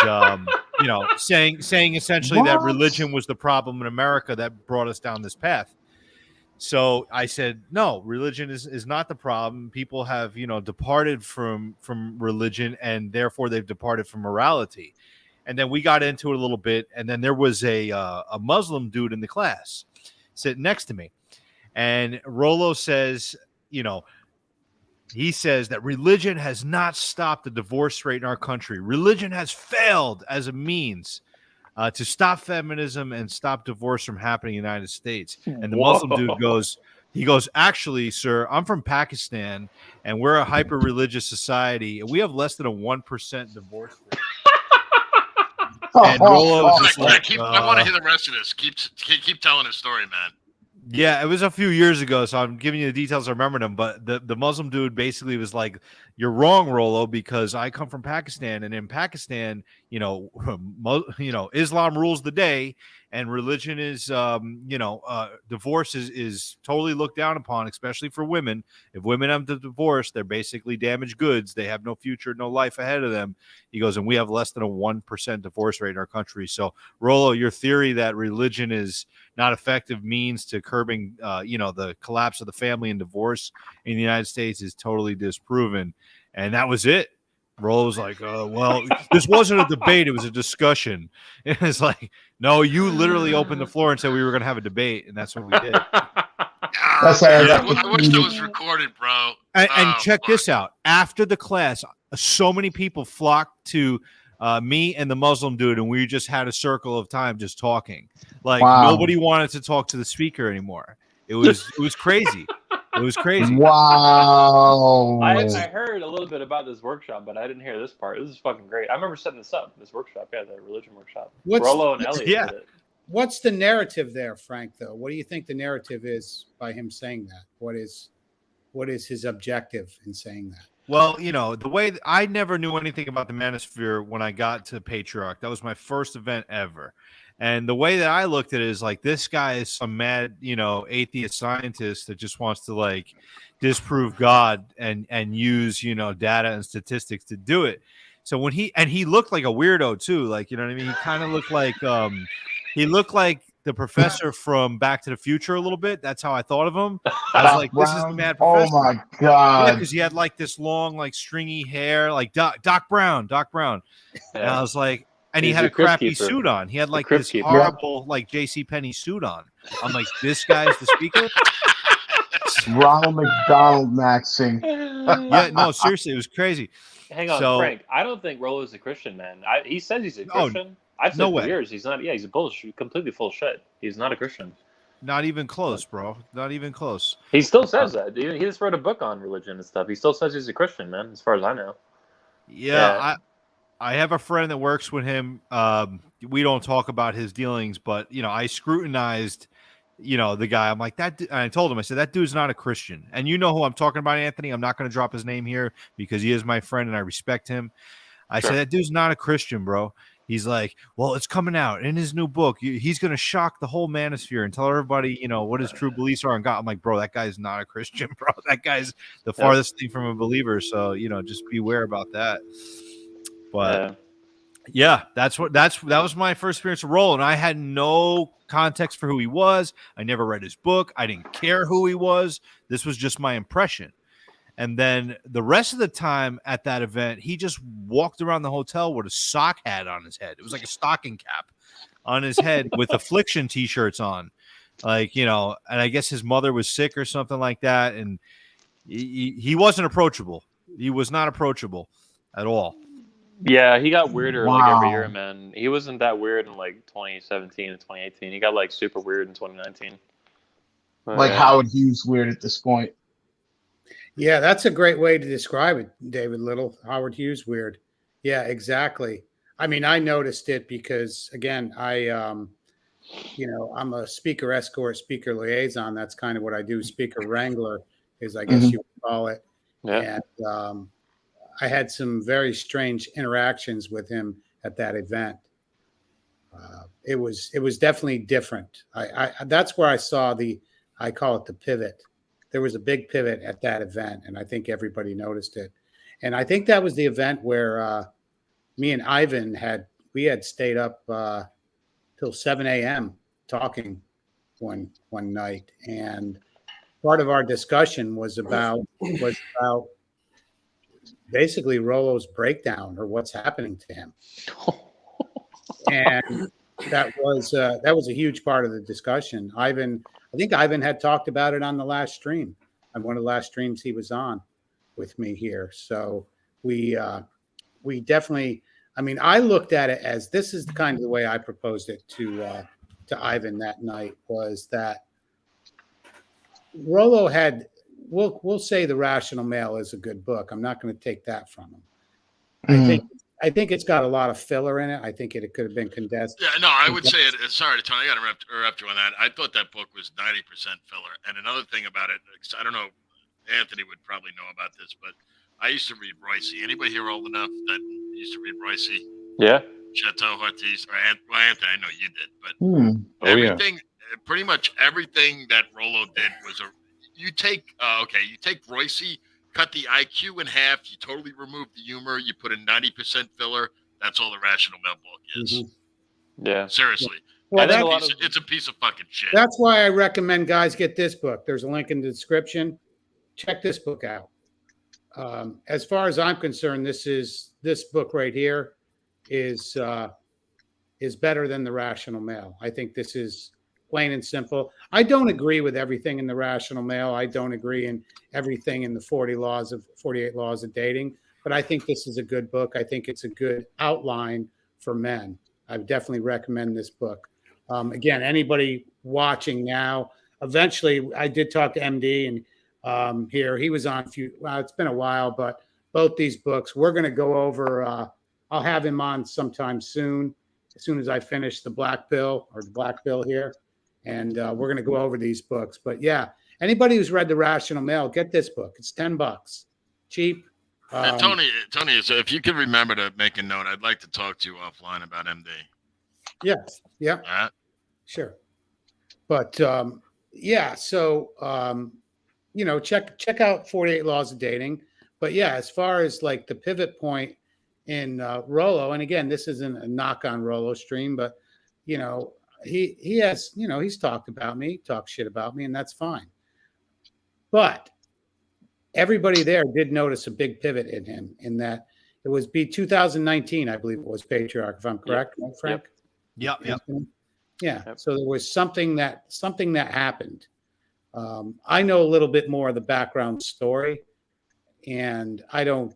saying essentially that religion was the problem in America that brought us down this path. So I said, no, religion is not the problem. People have, departed from religion, and therefore they've departed from morality. And then we got into it a little bit, and then there was a Muslim dude in the class sitting next to me, and Rollo says, he says that religion has not stopped the divorce rate in our country. Religion has failed as a means to stop feminism and stop divorce from happening in the United States. And the Muslim dude goes, actually, sir, I'm from Pakistan, and we're a hyper-religious society, and we have less than a 1% divorce rate. And Rollo was just I want to hear the rest of this. Keep telling his story, man. Yeah, it was a few years ago, so I'm giving you the details. I remember them, but the Muslim dude basically was like, "You're wrong, Rollo, because I come from Pakistan, and in Pakistan, Islam rules the day, and religion is, divorce is totally looked down upon, especially for women. If women have to divorce, they're basically damaged goods. They have no future, no life ahead of them." He goes, and we have less than a 1% divorce rate in our country. So, Rollo, your theory that religion is not effective means to curbing, the collapse of the family and divorce in the United States is totally disproven. And that was it. Rollo was like, well, this wasn't a debate. It was a discussion. And it's like, no, you literally opened the floor and said we were going to have a debate. And that's what we did. I wish that was recorded, bro. And check this out. After the class, so many people flocked to me and the Muslim dude, and we just had a circle of time just talking. Like, nobody wanted to talk to the speaker anymore. It was crazy. It was crazy. Wow. I heard a little bit about this workshop, but I didn't hear this part. This is fucking great. I remember setting this up, this workshop. Yeah, the religion workshop. Rollo and Elliot did it. What's the narrative there, Frank, though? What do you think the narrative is by him saying that? What is his objective in saying that? Well, the way I never knew anything about the Manosphere when I got to Patriarch. That was my first event ever. And the way that I looked at it is like, this guy is some mad, atheist scientist that just wants to disprove God and use, data and statistics to do it. So when he looked like a weirdo too, you know what I mean? He kind of looked like, the professor from Back to the Future a little bit. That's how I thought of him. I was like, this is the mad professor. Oh my God. Because he had this long, stringy hair, like Doc Brown. And I was like, and he had a crappy suit on. He had this horrible, JCPenney suit on. I'm like, this guy's the speaker? Ronald McDonald maxing. Yeah, no, seriously, it was crazy. Hang on, So, Frank. I don't think Rolo's a Christian, man. He says he's a Oh, Christian. I've no said for way. years he's not. Yeah, he's a bullshit, completely full shit. He's not a Christian. Not even close, bro. Not even close. He still says that. He just wrote a book on religion and stuff. He still says he's a Christian, man. As far as I know. Yeah, I have a friend that works with him. We don't talk about his dealings, but I scrutinized, the guy. I'm like that. And I told him, I said that dude's not a Christian. And you know who I'm talking about, Anthony. I'm not going to drop his name here because he is my friend and I respect him. I said that dude's not a Christian, bro. He's like, well, it's coming out in his new book. He's going to shock the whole manosphere and tell everybody, what his true beliefs are. And God, I'm like, bro, that guy's not a Christian, bro. That guy's the farthest thing from a believer. So, just beware about that. But yeah, that was my first experience of Rolo, and I had no context for who he was. I never read his book. I didn't care who he was. This was just my impression. And then the rest of the time at that event, he just walked around the hotel with a sock hat on his head. It was like a stocking cap on his head with Affliction t-shirts on. And I guess his mother was sick or something like that. And he wasn't approachable. He was not approachable at all. Yeah, he got weirder like every year, man. He wasn't that weird in like 2017 and 2018. He got like super weird in 2019. But, like Howard Hughes weird at this point. Yeah, that's a great way to describe it, David Little. Howard Hughes weird. Yeah, exactly. I mean, I noticed it because, again, I'm a speaker escort, speaker liaison. That's kind of what I do. Speaker wrangler is, I guess you would call it. Yeah. And I had some very strange interactions with him at that event. It was definitely different. That's where I saw I call it the pivot. There was a big pivot at that event, and I think everybody noticed it. And I think that was the event where me and Ivan had stayed up till 7 a.m. talking one night, and part of our discussion was about basically Rolo's breakdown or what's happening to him. And that was a huge part of the discussion. I think Ivan had talked about it on the last stream, on one of the last streams he was on with me here. So we definitely, I looked at it as this is kind of the way I proposed it to Ivan that night, was that Rolo had, we'll say The Rational Male is a good book. I'm not going to take that from him. I think it's got a lot of filler in it. I think it could have been condensed. Yeah, no, I would say it. Sorry, Tony, I got to interrupt you on that. I thought that book was 90% filler. And another thing about it, I don't know, Anthony would probably know about this, but I used to read Royce. Anybody here old enough that used to read Royce? Yeah. Chateau Ortiz, or Anthony, I know you did, but everything, pretty much everything that Rolo did was you take Royce, cut the IQ in half, you totally remove the humor, you put in 90% filler. That's all the Rational Male book is. Yeah. Seriously. Well, it's a piece of fucking shit. That's why I recommend guys get this book. There's a link in the description. Check this book out. As far as I'm concerned, this book right here is better than The Rational Male. I think this is plain and simple. I don't agree with everything in The Rational Male. I don't agree in everything in the 48 Laws of Dating, but I think this is a good book. I think it's a good outline for men. I would definitely recommend this book. Again, anybody watching now, eventually I did talk to MD and here he was on it's been a while, but both these books, we're going to go over, I'll have him on sometime soon, as soon as I finish the Black Pill here. And we're going to go over these books. But yeah, anybody who's read The Rational Male, get this book. It's $10, cheap. Tony, so if you could remember to make a note, I'd like to talk to you offline about MD. Yes. Yeah. All right. Sure. But yeah, so check out 48 Laws of Dating. But yeah, as far as like the pivot point in Rolo, and again, this isn't a knock on Rolo stream, but he has, he's talked about me, talked shit about me, and that's fine. But everybody there did notice a big pivot in him, in that it was 2019, I believe it was Patriarch, if I'm correct, right, Frank? Yep. Yeah. So there was something that happened I know a little bit more of the background story, and I don't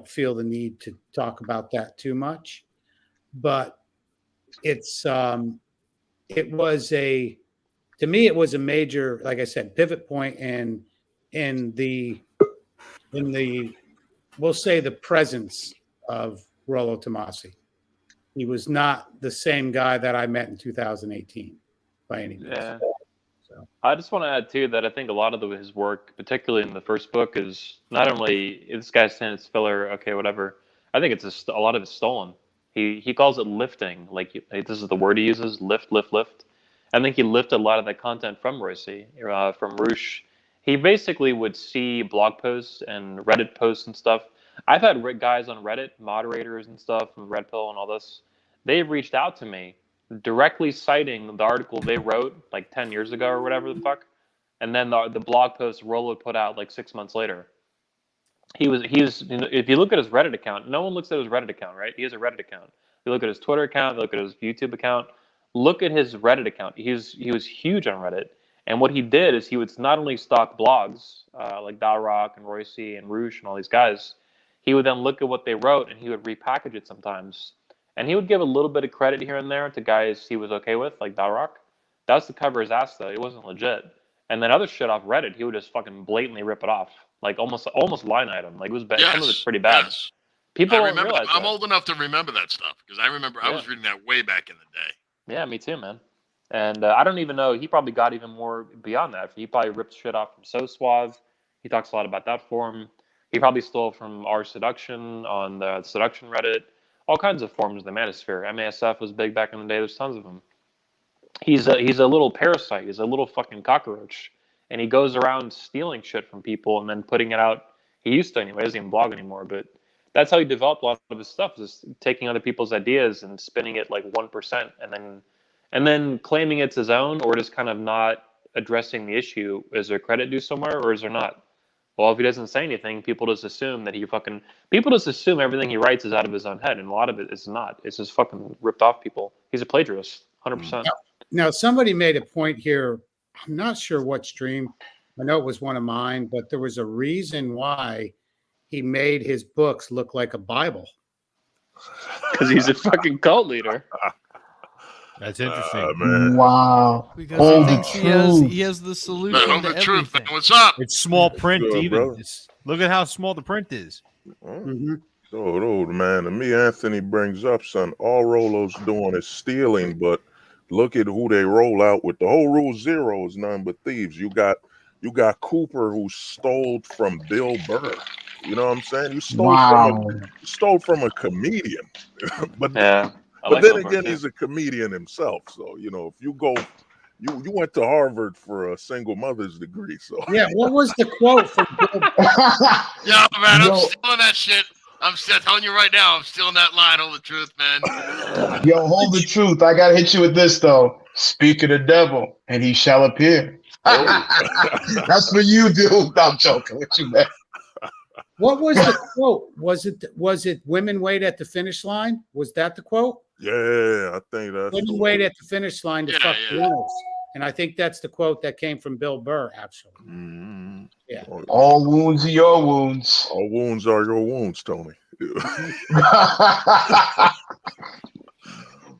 feel the need to talk about that too much. But it's it was to me it was a major, like I said, pivot point in the we'll say the presence of Rollo Tomasi. He was not the same guy that I met in 2018 by any means. Yeah. So I just want to add too that I think a lot of his work, particularly in the first book, is not only this guy's saying it's filler, okay, whatever. I think it's a lot of it's stolen. He calls it lifting, like this is the word he uses, lift, lift, lift. I think he lifted a lot of that content from Royce, from Roosh. He basically would see blog posts and Reddit posts and stuff. I've had guys on Reddit, moderators and stuff, from Red Pill and all this. They've reached out to me directly citing the article they wrote like 10 years ago or whatever the fuck, and then the blog post Rollo put out like 6 months later. He was you know, if you look at his Reddit account, no one looks at his Reddit account, right? He has a Reddit account. You look at his Twitter account, you look at his YouTube account, look at his Reddit account. He was huge on Reddit, and what he did is he would not only stock blogs like Dalrock and Royce and Roosh and all these guys, he would then look at what they wrote and he would repackage it sometimes. And he would give a little bit of credit here and there to guys he was okay with, like Dalrock. That was to cover his ass, though. It wasn't legit. And then other shit off Reddit, he would just fucking blatantly rip it off, like almost line item. Like it was bad. Some of it's pretty bad. Yes. People I don't remember. realize I'm that. old enough to remember that stuff because I remember I was reading that way back in the day. Yeah, me too, man. And I don't even know. He probably got even more beyond that. He probably ripped shit off from So Suave. He talks a lot about that forum. He probably stole from R Seduction on the Seduction Reddit. All kinds of forms of the manosphere. MASF was big back in the day. There's tons of them. He's a little parasite. He's a little fucking cockroach, and he goes around stealing shit from people and then putting it out. He used to anyway. He doesn't even blog anymore, but that's how he developed a lot of his stuff. Just taking other people's ideas and spinning it like 1%, and then claiming it's his own, or just kind of not addressing the issue. Is there credit due somewhere, or is there not? Well, if he doesn't say anything, people just assume that people just assume everything he writes is out of his own head, and a lot of it is not. It's just fucking ripped off people. He's a plagiarist, 100%. now somebody made a point here. I'm not sure what stream. I know it was one of mine, but there was a reason why he made his books look like a Bible. Because he's a fucking cult leader. That's interesting. Wow. Because he thinks he has the solution to everything. What's up? It's small print, Good, even. brother. Look at how small the print is. So, man, to me, Anthony brings up, son, all Rollo's doing is stealing, but look at who they roll out with. The whole rule zero is none but thieves. You got Cooper, who stole from Bill Burr. You know what I'm saying? You stole from a comedian. but yeah. But then again, he's a comedian himself. So, you know, if you go, you went to Harvard for a single mother's degree. So yeah, what was the quote from Bill? Yeah, man, I'm stealing that shit. I'm still telling you right now, I'm stealing that line. Hold the truth, man. Yo, hold the truth. I gotta hit you with this though. Speak of the devil, and he shall appear. That's for you, dude. I'm joking with you, man. What was the quote? Was it women wait at the finish line? Was that the quote? Yeah, I think that's women wait at the finish line to fuck winners. And I think that's the quote that came from Bill Burr, actually. Yeah. All wounds are your wounds. All wounds are your wounds, Tony.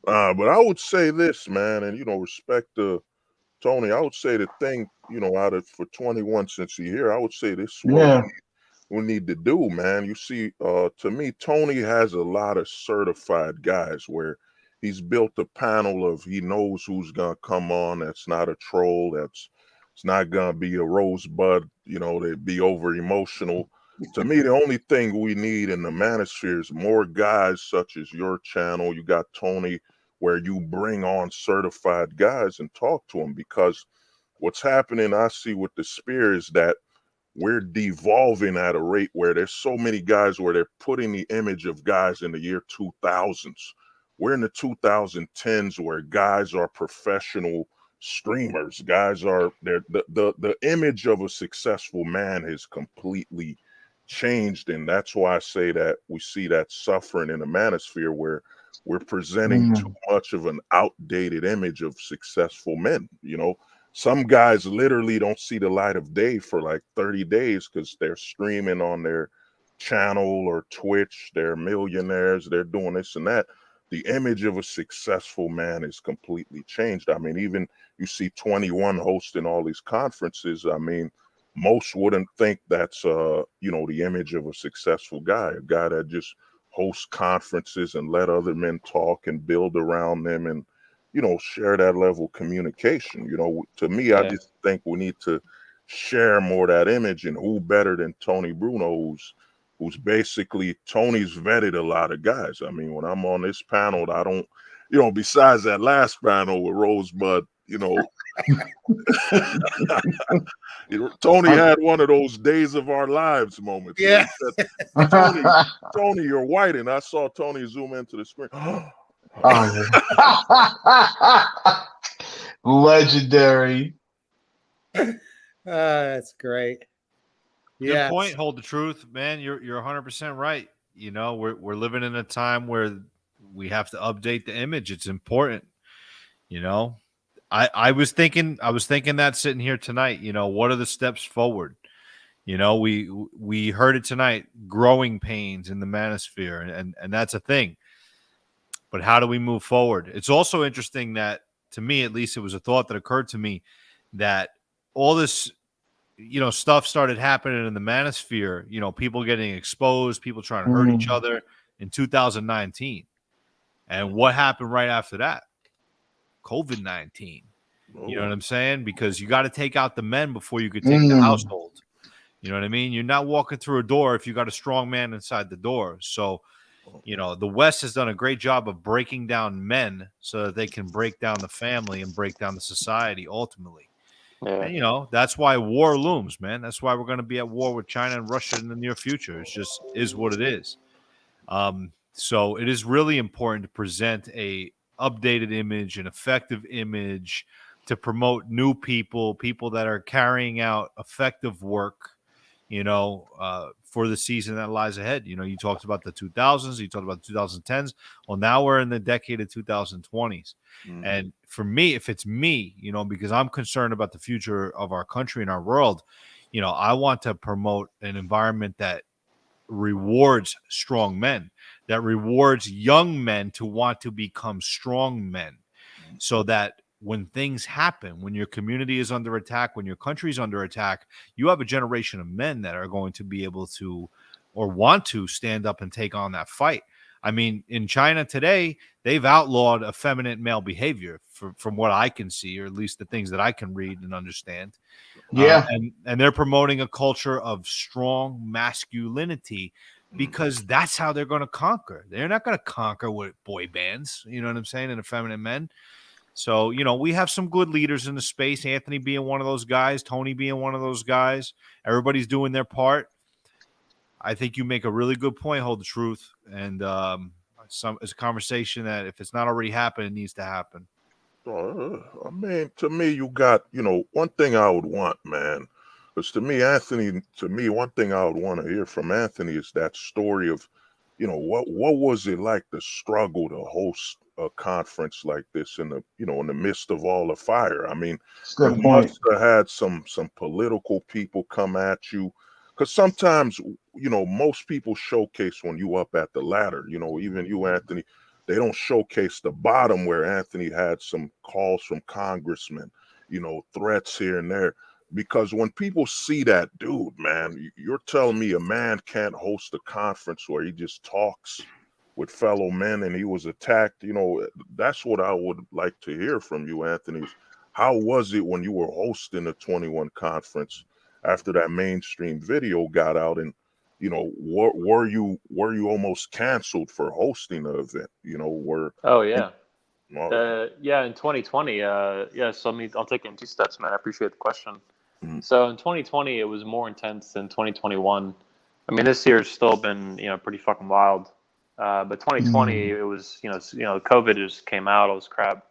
But I would say this, man, and respect to Tony. I would say the thing, out of for 21 since he's here, I would say this is what we need to do, man. You see, to me, Tony has a lot of certified guys where he's built a panel of he knows who's gonna come on. That's not a troll. It's not gonna be a rosebud. They'd be over emotional. To me, the only thing we need in the manosphere is more guys such as your channel. You got Tony, where you bring on certified guys and talk to them, because what's happening, I see with the Spear, is that we're devolving at a rate where there's so many guys where they're putting the image of guys in the year 2000s. We're in the 2010s where guys are professional streamers. Guys are the image of a successful man has completely changed, and that's why I say that we see that suffering in the manosphere where we're presenting too much of an outdated image of successful men. some guys literally don't see the light of day for like 30 days because they're streaming on their channel or Twitch. They're millionaires. They're doing this and that. The image of a successful man is completely changed. I mean, even you see 21 hosting all these conferences. I mean, most wouldn't think that's the image of a successful guy, a guy that just hosts conferences and let other men talk and build around them and share that level of communication. To me, I just think we need to share more of that image. And who better than Tony Bruno, who's basically, Tony's vetted a lot of guys. I mean, when I'm on this panel, I don't, besides that last panel with Rosebud, Tony had one of those days of our lives moments. Yeah. Said, Tony, you're white. And I saw Tony zoom into the screen. Legendary. That's great. Good point. Hold the truth, man. You're 100% right. We're living in a time where we have to update the image. It's important. I was thinking that sitting here tonight, what are the steps forward? We heard it tonight, growing pains in the manosphere, and that's a thing. But how do we move forward? It's also interesting that, to me, at least, it was a thought that occurred to me that all this, stuff started happening in the manosphere, people getting exposed, people trying to hurt each other in 2019. And what happened right after that? COVID-19. You know what I'm saying? Because you got to take out the men before you could take the household. You know what I mean? You're not walking through a door if you got a strong man inside the door. So, the West has done a great job of breaking down men so that they can break down the family and break down the society ultimately. Yeah. And, that's why war looms, man. That's why we're going to be at war with China and Russia in the near future. It's just is what it is. So it is really important to present a updated image, an effective image, to promote new people that are carrying out effective work, for the season that lies ahead. You talked about the 2000s, you talked about the 2010s. Well, now we're in the decade of 2020s. And for me, if it's me, because I'm concerned about the future of our country and our world, I want to promote an environment that rewards strong men, that rewards young men to want to become strong men, so that when things happen, when your community is under attack, when your country is under attack, you have a generation of men that are going to be able to or want to stand up and take on that fight. I mean, in China today, they've outlawed effeminate male behavior from what I can see, or at least the things that I can read and understand. Yeah. And they're promoting a culture of strong masculinity because that's how they're going to conquer. They're not going to conquer with boy bands, you know what I'm saying, and effeminate men. So, we have some good leaders in the space, Anthony being one of those guys, Tony being one of those guys. Everybody's doing their part. I think you make a really good point, Hold the Truth. And it's a conversation that if it's not already happened, it needs to happen. I mean, to me, you got, one thing I would want, man, because to me, one thing I would want to hear from Anthony is that story of, what was it like to struggle to host a conference like this in the midst of all the fire? I mean, you must have had some political people come at you, because sometimes, most people showcase when you up at the ladder, even you, Anthony, they don't showcase the bottom where Anthony had some calls from congressmen, threats here and there. Because when people see that dude, man, you're telling me a man can't host a conference where he just talks with fellow men and he was attacked. That's what I would like to hear from you, Anthony. How was it when you were hosting the 21 conference after that mainstream video got out? And, were you almost canceled for hosting the event? Oh, yeah. Yeah, in 2020, so I'll take it in two steps, man. I appreciate the question. So in 2020, it was more intense than 2021. I mean, this year's still been, pretty fucking wild. But 2020, it was, COVID just came out. It was crap.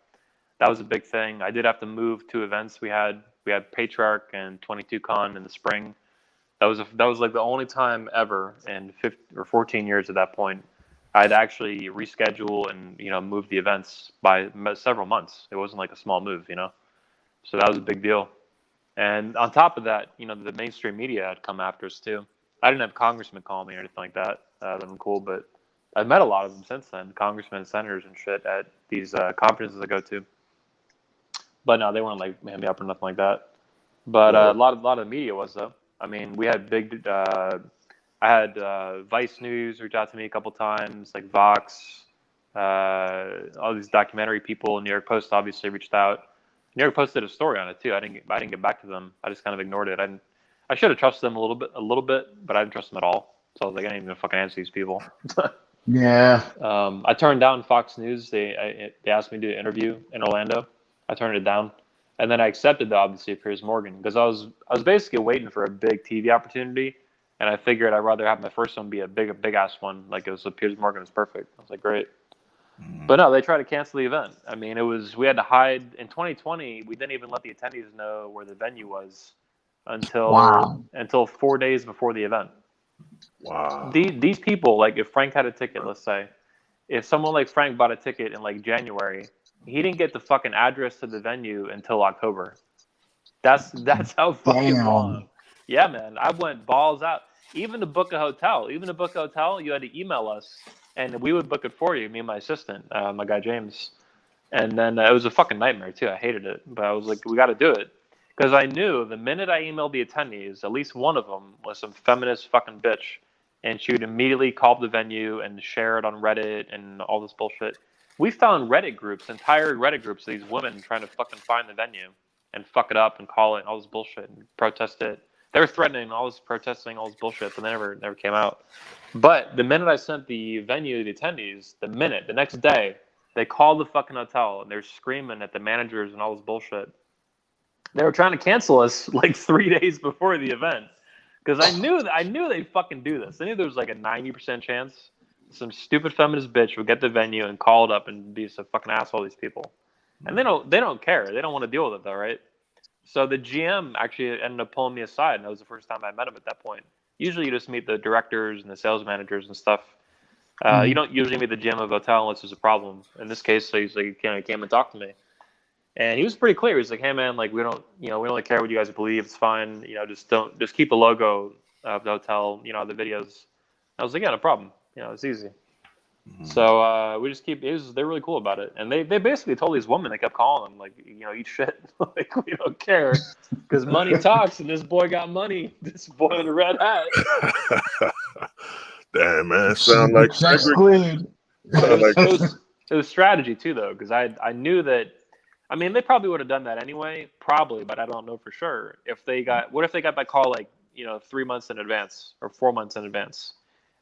That was a big thing. I did have to move 2 events. We had Patriarch and 22Con in the spring. That was like the only time ever in 15 or 14 years at that point I'd actually reschedule and move the events by several months. It wasn't like a small move, So that was a big deal. And on top of that, you know, the mainstream media had come after us too. I didn't have congressmen call me or anything like that. That was cool, but I've met a lot of them since then, congressmen, senators, and shit at these conferences I go to. But no, they weren't like hitting me up or nothing like that. But a lot of the media was though. I mean, we had big. I had Vice News reach out to me a couple times, like Vox. All these documentary people. New York Post obviously reached out. New York Post did a story on it too. I didn't get back to them. I just kind of ignored it. I should have trusted them a little bit, but I didn't trust them at all. So I was like, I ain't even gonna fucking answer these people. Yeah. I turned down Fox News. They asked me to do an interview in Orlando. I turned it down, and then I accepted obviously Piers Morgan because I was basically waiting for a big TV opportunity, and I figured I'd rather have my first one be a big ass one. Like it was Piers Morgan was perfect. I was like, great. But no, they tried to cancel the event. I mean, we had to hide in 2020. We didn't even let the attendees know where the venue was until 4 days before the event. Wow. These people, like if Frank had a ticket, let's say, if someone like Frank bought a ticket in like January, he didn't get the fucking address to the venue until October. That's how fucking long. Yeah, man. I went balls out. Even to book a hotel, you had to email us, and we would book it for you, me and my assistant, my guy James. And then it was a fucking nightmare too. I hated it, but I was like, we got to do it. Because I knew the minute I emailed the attendees, at least one of them was some feminist fucking bitch. And she would immediately call up the venue and share it on Reddit and all this bullshit. We found Reddit groups, entire Reddit groups of these women trying to fucking find the venue and fuck it up and call it and all this bullshit and protest it. They were threatening all this, protesting all this bullshit, but they never came out. But the minute I sent the venue to the attendees, the next day, they called the fucking hotel and they're screaming at the managers and all this bullshit. They were trying to cancel us like 3 days before the event. Because I knew they'd fucking do this. I knew there was like a 90% chance some stupid feminist bitch would get the venue and call it up and be some fucking asshole to these people. And they don't care. They don't want to deal with it though, right? So the GM actually ended up pulling me aside, and that was the first time I met him at that point. Usually you just meet the directors and the sales managers and stuff. You don't usually meet the GM of a hotel unless there's a problem. In this case, so he's like, he came and talked to me. And he was pretty clear. He's like, "Hey man, like we don't really care what you guys believe. It's fine. Just keep the logo of the hotel. The videos." I was like, "Yeah, no problem. It's easy." So we just keep. They're really cool about it, and they basically told these women, they kept calling them like, eat shit. Like we don't care because money talks, and this boy got money. This boy in a red hat. Damn man, sound like It was strategy too, though, because I knew that. I mean, they probably would have done that anyway, probably, but I don't know for sure. What if they got that call 3 months in advance or 4 months in advance?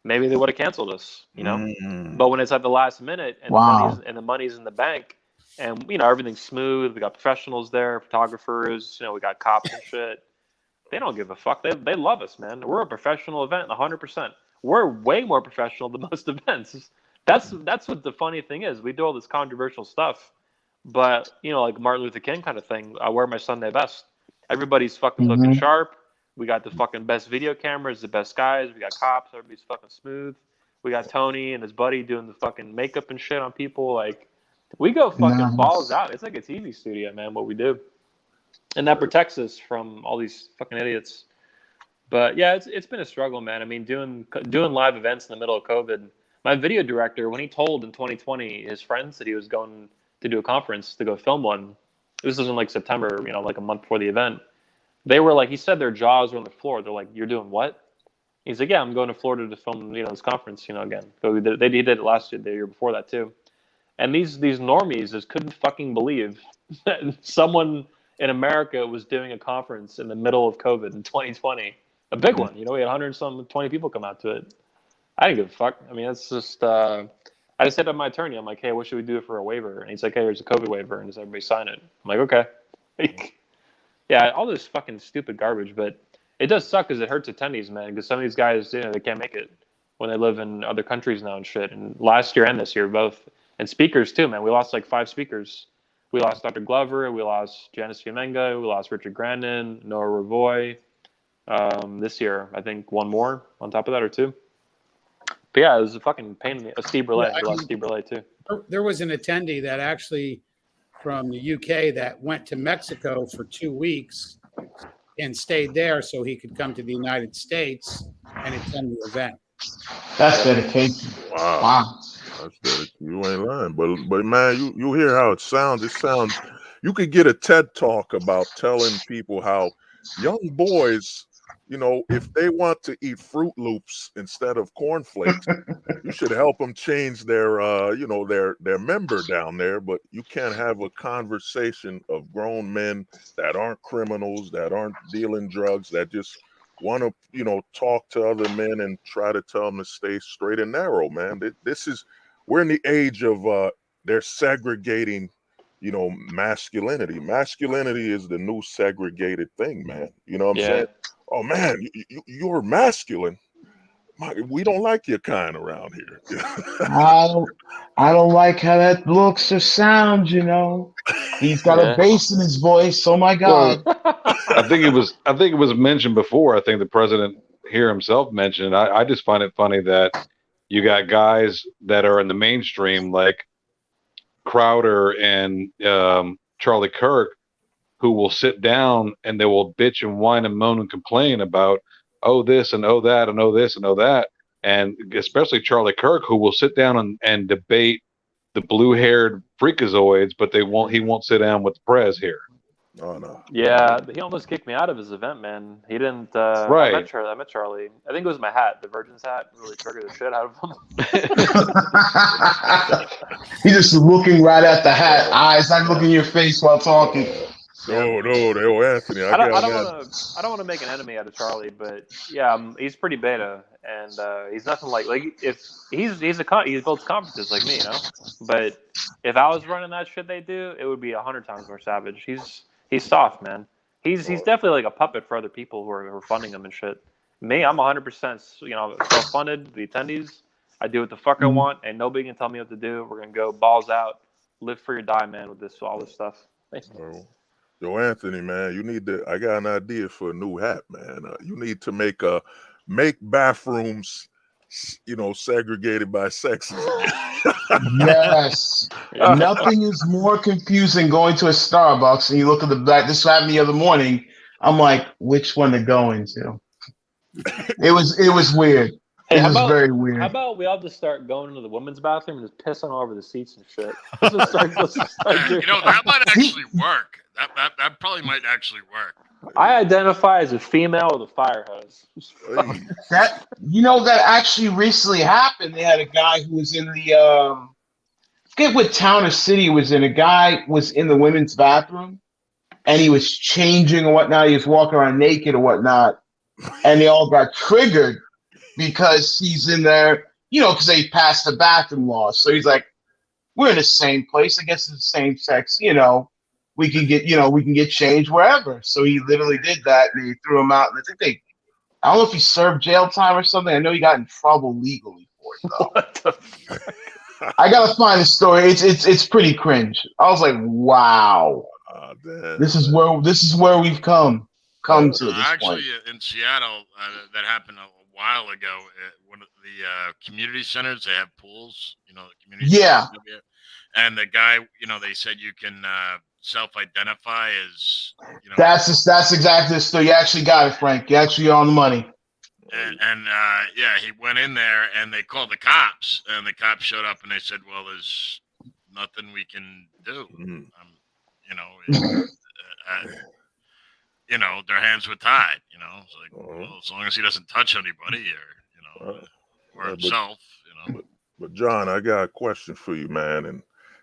Maybe they would have canceled us, But when it's at the last minute and the money's in the bank, and everything's smooth, we got professionals there, photographers, we got cops and shit. They don't give a fuck. They love us, man. We're a professional event, 100%. We're way more professional than most events. That's what the funny thing is. We do all this controversial stuff. But, like Martin Luther King kind of thing, I wear my Sunday best. Everybody's fucking looking sharp. We got the fucking best video cameras, the best guys. We got cops. Everybody's fucking smooth. We got Tony and his buddy doing the fucking makeup and shit on people. Like, we go fucking balls out. It's like a TV studio, man, what we do. And that protects us from all these fucking idiots. But, yeah, it's been a struggle, man. I mean, doing live events in the middle of COVID. My video director, when he told in 2020 his friends that he was going to do a conference to go film one. This was in like September, like a month before the event. They were like, he said their jaws were on the floor. They're like, "You're doing what?" He's like, "Yeah, I'm going to Florida to film, this conference, again." So they did it last year, the year before that too. And these normies just couldn't fucking believe that someone in America was doing a conference in the middle of COVID in 2020, a big one. We had 120 people come out to it. I didn't give a fuck. I mean, it's just. I just said to my attorney, I'm like, "Hey, what should we do for a waiver?" And he's like, "Hey, there's a COVID waiver, and does everybody sign it?" I'm like, "Okay." Yeah, all this fucking stupid garbage, but it does suck because it hurts attendees, man. Because some of these guys, they can't make it when they live in other countries now and shit. And last year and this year, both, and speakers too, man. We lost like 5 speakers. We lost Dr. Glover, we lost Janice Fiamenga, we lost Richard Grandin, Noah Ravoy. This year, I think one more on top of that or 2. But yeah, it was a fucking pain in the Steve Burley. We lost Steve Burley too. There was an attendee that actually from the UK that went to Mexico for 2 weeks and stayed there so he could come to the United States and attend the event. That's dedication. Wow. That's dedication. You ain't lying. But man, you hear how it sounds. It sounds, you could get a TED talk about telling people how young boys, if they want to eat Fruit Loops instead of cornflakes, you should help them change their their member down there. But you can't have a conversation of grown men that aren't criminals, that aren't dealing drugs, that just want to talk to other men and try to tell them to stay straight and narrow, man. We're in the age of they're segregating masculinity. Masculinity is the new segregated thing, man. You know what I'm saying? Oh man, you're masculine. We don't like your kind around here. I don't like how that looks or sounds, He's got a bass in his voice. Oh my God. Well, I think it was mentioned before. I think the president here himself mentioned. I just find it funny that you got guys that are in the mainstream like Crowder and Charlie Kirk, who will sit down and they will bitch and whine and moan and complain about this and that and this and that, and especially Charlie Kirk, who will sit down and debate the blue-haired freakazoids, but he won't sit down with the prez here. Oh no. Yeah, he almost kicked me out of his event, man. He didn't. Right. I met Charlie. I think it was my hat, the Virgin's hat, really triggered the shit out of him. He's just looking right at the hat, eyes not looking in your face while talking. No, Anthony. I don't want to make an enemy out of Charlie, but yeah, he's pretty beta, and he's nothing like if he builds conferences like me, But if I was running that shit they do, it would be 100 times more savage. He's soft, man. He's definitely like a puppet for other people who are funding him and shit. Me, I'm 100%, self-funded. The attendees, I do what the fuck I want, and nobody can tell me what to do. We're gonna go balls out, live free or die, man, with all this stuff. Thanks. Yo, Anthony, man, I got an idea for a new hat, man. You need to make bathrooms, segregated by sexes. Yes. Nothing is more confusing going to a Starbucks and you look at the back. This happened the other morning. I'm like, which one to go into? It was weird. Hey, it was very weird. How about we all just start going into the women's bathroom and just pissing all over the seats and shit? Let's start doing that might actually work. That probably might actually work. I identify as a female with a fire hose. That actually recently happened. They had a guy who was in the forget what town or city he was in. A guy was in the women's bathroom and he was changing or whatnot. He was walking around naked or whatnot, and they all got triggered because he's in there, because they passed the bathroom law. So he's like, we're in the same place. I guess it's the same sex, we can get changed wherever. So he literally did that, and they threw him out. And I don't know if he served jail time or something. I know he got in trouble legally for it, though. What the fuck? I gotta find the story. It's pretty cringe. I was like, wow, this is where we've come to this actually, point. In Seattle, that happened a while ago. One of the community centers, they have pools. The community. Yeah. Centers, and the guy, they said you can self-identify as. That's exactly the story. You actually got it, Frank. You actually are on the money. And he went in there and they called the cops, and the cops showed up and they said, well, there's nothing we can do. Their hands were tied, it's like, well, as long as he doesn't touch anybody or himself, But John, I got a question for you, man, and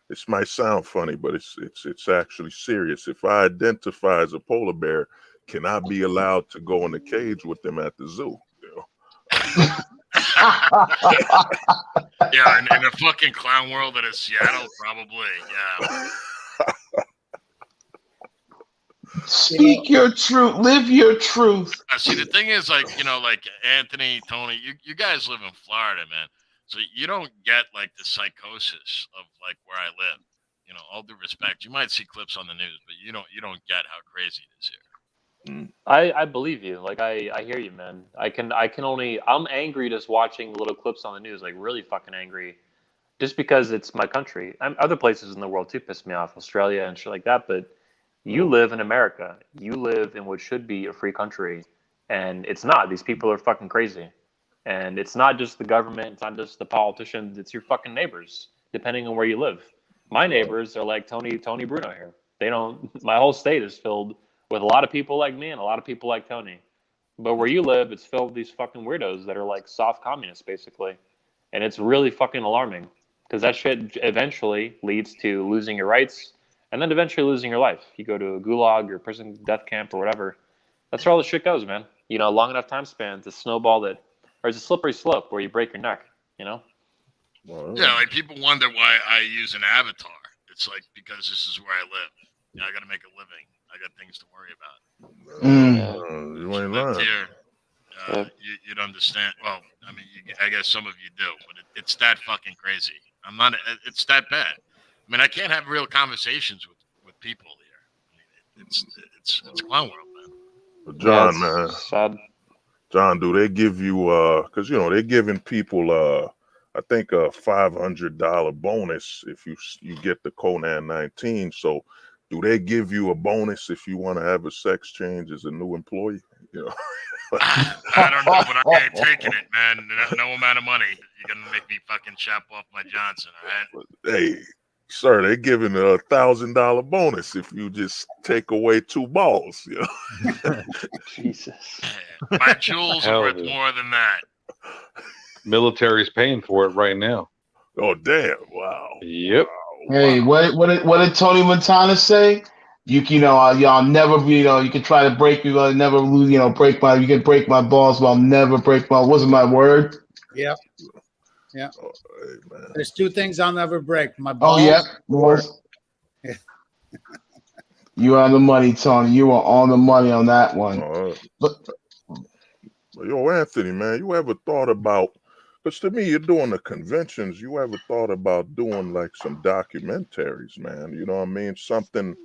this might sound funny, but it's actually serious. If I identify as a polar bear, can I be allowed to go in the cage with them at the zoo? Yeah, in the fucking clown world that is Seattle, probably. Yeah. Speak your truth. Live your truth. See, the thing is, like Anthony, Tony, you guys live in Florida, man. So you don't get like the psychosis of like where I live. All due respect, you might see clips on the news, but you don't get how crazy it is here. I believe you. Like I hear you, man. I'm angry just watching little clips on the news, like really fucking angry. just because it's my country. Other places in the world too piss me off, Australia and shit like that. But you live in America. You live in what should be a free country, and it's not. These people are fucking crazy, and it's not just the government. It's not just the politicians. It's your fucking neighbors, depending on where you live. My neighbors are like Tony Bruno here. They don't. My whole state is filled with a lot of people like me and a lot of people like Tony. But where you live, it's filled with these fucking weirdos that are like soft communists, basically. And it's really fucking alarming because that shit eventually leads to losing your rights and then eventually losing your life. You go to a gulag or prison death camp or whatever. That's where all the shit goes, man. You know, long enough time span to snowball that, or it's a slippery slope where you break your neck, you know? Yeah, like people wonder why I use an avatar. It's like because this is where I live. You know, I got to make a living. I got things to worry about. You ain't Lived lying. here, you'd understand. Well, I mean, I guess some of you do, but it's that fucking crazy. I'm not. It's that bad. I mean, I can't have real conversations with people here. I mean, it's clown world, man. But John, Yeah, man, it's sad. John, do they give you because you know they're giving people I think a $500 bonus if you get the Conan 19. So do they give you a bonus if you want to have a sex change as a new employee? You know? I don't know, but I ain't taking it, man. No amount of money. You're gonna make me fucking chop off my Johnson, all right? Hey, sir, they're giving a $1,000 bonus if you just take away 2 balls. You know? Jesus. My jewels are Hell, worth dude. more than that. Military's paying for it right now. Oh, damn. Wow. Yep. Hey, what did Tony Montana say? You know, y'all never, you know, you can try to break me, I'll never lose, you know, you can break my balls, but I'll never break wasn't my word? Yep. Yeah. Oh, hey, There's 2 things I'll never break. My Oh, balls. yeah. Balls. You are on the money, Tony. You are on the money on that one. But yo, Anthony, man, you ever thought about? Because to me, you're doing the conventions. You ever thought about doing like some documentaries, man? You know what I mean? Something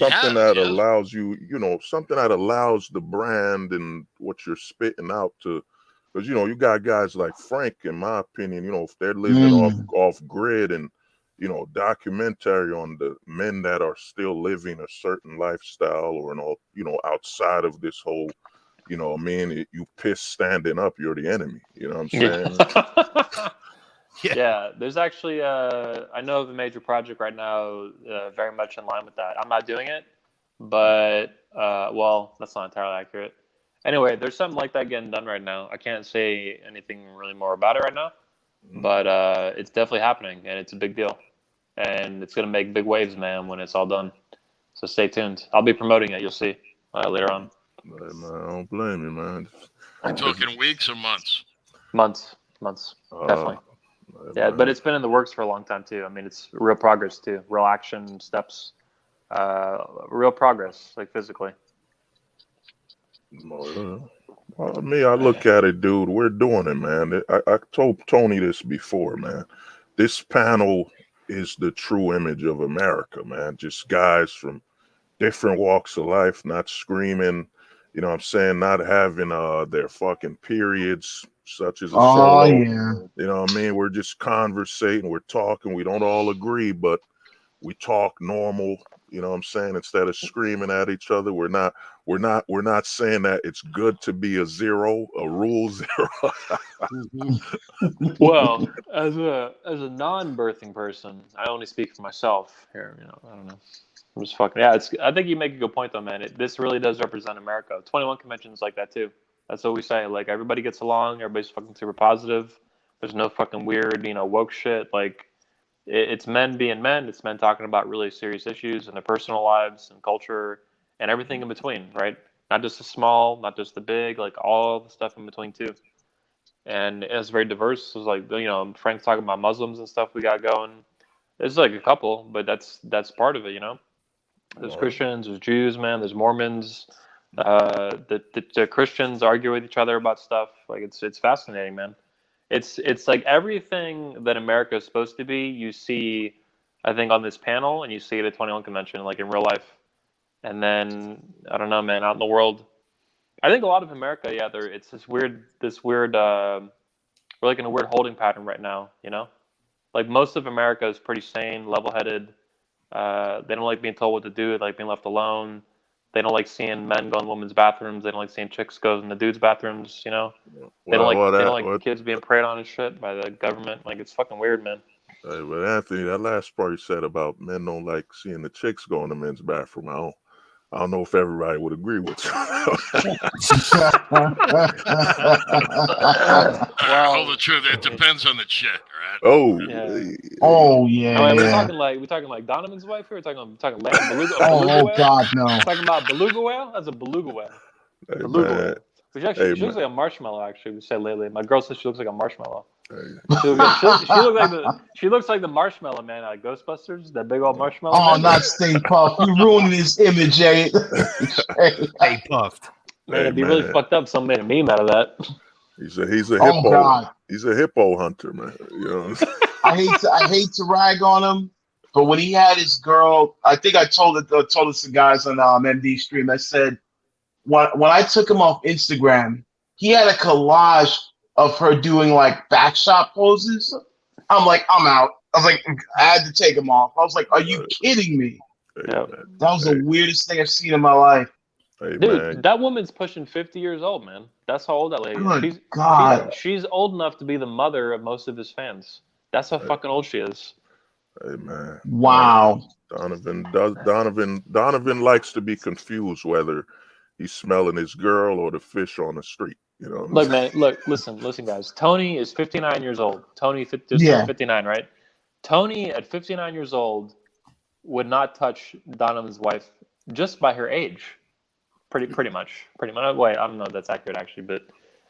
that allows you, you know, something that allows the brand and what you're spitting out to. Because you know, you got guys like Frank, in my opinion. You know, if they're living off grid and you know, documentary on the men that are still living a certain lifestyle or an all, you know, outside of this whole, you know, I mean, you piss standing up, you're the enemy. You know what I'm saying? Yeah, there's actually I know of a major project right now very much in line with that. I'm not doing it, but well, that's not entirely accurate. Anyway, there's something like that getting done right now. I can't say anything really more about it right now, but it's definitely happening, and it's a big deal. And it's going to make big waves, man, when it's all done. So stay tuned. I'll be promoting it. You'll see later on. Hey, man, I don't blame you, man. We're talking weeks or months? Months, definitely. Yeah, but it's been in the works for a long time, too. I mean, it's real progress, too. Real action steps. Real progress, like physically. Well, me, I look at it, dude. We're doing it, man. I told Tony this before, man. This panel is the true image of America, man. Just guys from different walks of life, not screaming, you know what I'm saying, not having their fucking periods, such as a solo. Yeah. You know what I mean? We're just conversating, we're talking, we don't all agree, but we talk normal, you know what I'm saying, instead of screaming at each other. We're not saying that it's good to be a rule zero. Well, as a non-birthing person, I only speak for myself here. You know, I don't know. I'm just fucking I think you make a good point though, man. This really does represent America. 21 conventions like that too. That's what we say. Like everybody gets along. Everybody's fucking super positive. There's no fucking weird, you know, woke shit. Like it's men being men. It's men talking about really serious issues in their personal lives and culture and everything in between, right? Not just the small, not just the big, like all the stuff in between too. And it's very diverse. It's like, you know, Frank's talking about Muslims and stuff we got going. There's like a couple, but that's part of it, you know. There's Christians, there's Jews, man. There's Mormons. The Christians argue with each other about stuff. Like it's fascinating, man. It's like everything that America is supposed to be. You see, I think on this panel, and you see it at 21 convention, like in real life. And then I don't know, man, out in the world. I think a lot of America, yeah, it's this weird. We're like in a weird holding pattern right now, you know. Like most of America is pretty sane, level-headed. They don't like being told what to do. They like being left alone. They don't like seeing men go in women's bathrooms. They don't like seeing chicks go in the dudes' bathrooms. You know, they don't like kids being preyed on and shit by the government. Like it's fucking weird, man. Hey, but Anthony, that last part you said about men don't like seeing the chicks go in the men's bathroom, I don't know if everybody would agree with you. Well, tell the truth, it depends on the chick, right? Oh, Yeah. Oh yeah. Wait, yeah. we talking like Donovan's wife here? We're talking beluga, Oh, beluga oh whale? God, no. Talking about beluga whale? That's a beluga whale. Hey, Beluga man. whale. She looks like a marshmallow. Actually, we said lately. My girl says she looks like a marshmallow. She looks like the marshmallow man out of Ghostbusters. That big old marshmallow. Oh, man. not Stay Puft. You ruined his image, Jay. Stay Puft. Man, it'd be really fucked up. Someone made a meme out of that. He's a hippo. Oh, God. He's a hippo hunter, man. You know. I hate to rag on him, but when he had his girl, I think I told us the guys on MD stream. I said when I took him off Instagram, he had a collage of her doing like back shot poses. I'm like, I'm out. I was like, I had to take him off. I was like, are you kidding me? Yeah. That was the weirdest thing I've seen in my life. Hey, Dude, man. that woman's pushing 50 years old, man. That's how old that lady Good is. God. She's old enough to be the mother of most of his fans. That's how fucking old she is. Hey, man. Wow. Donovan likes to be confused whether he's smelling his girl or the fish on the street. You know. Look, man. Listen, guys. Tony is 59 years old. Tony just Yeah. turned 59, right? Tony at 59 years old would not touch Donovan's wife just by her age. Pretty much. Wait, I don't know if that's accurate actually,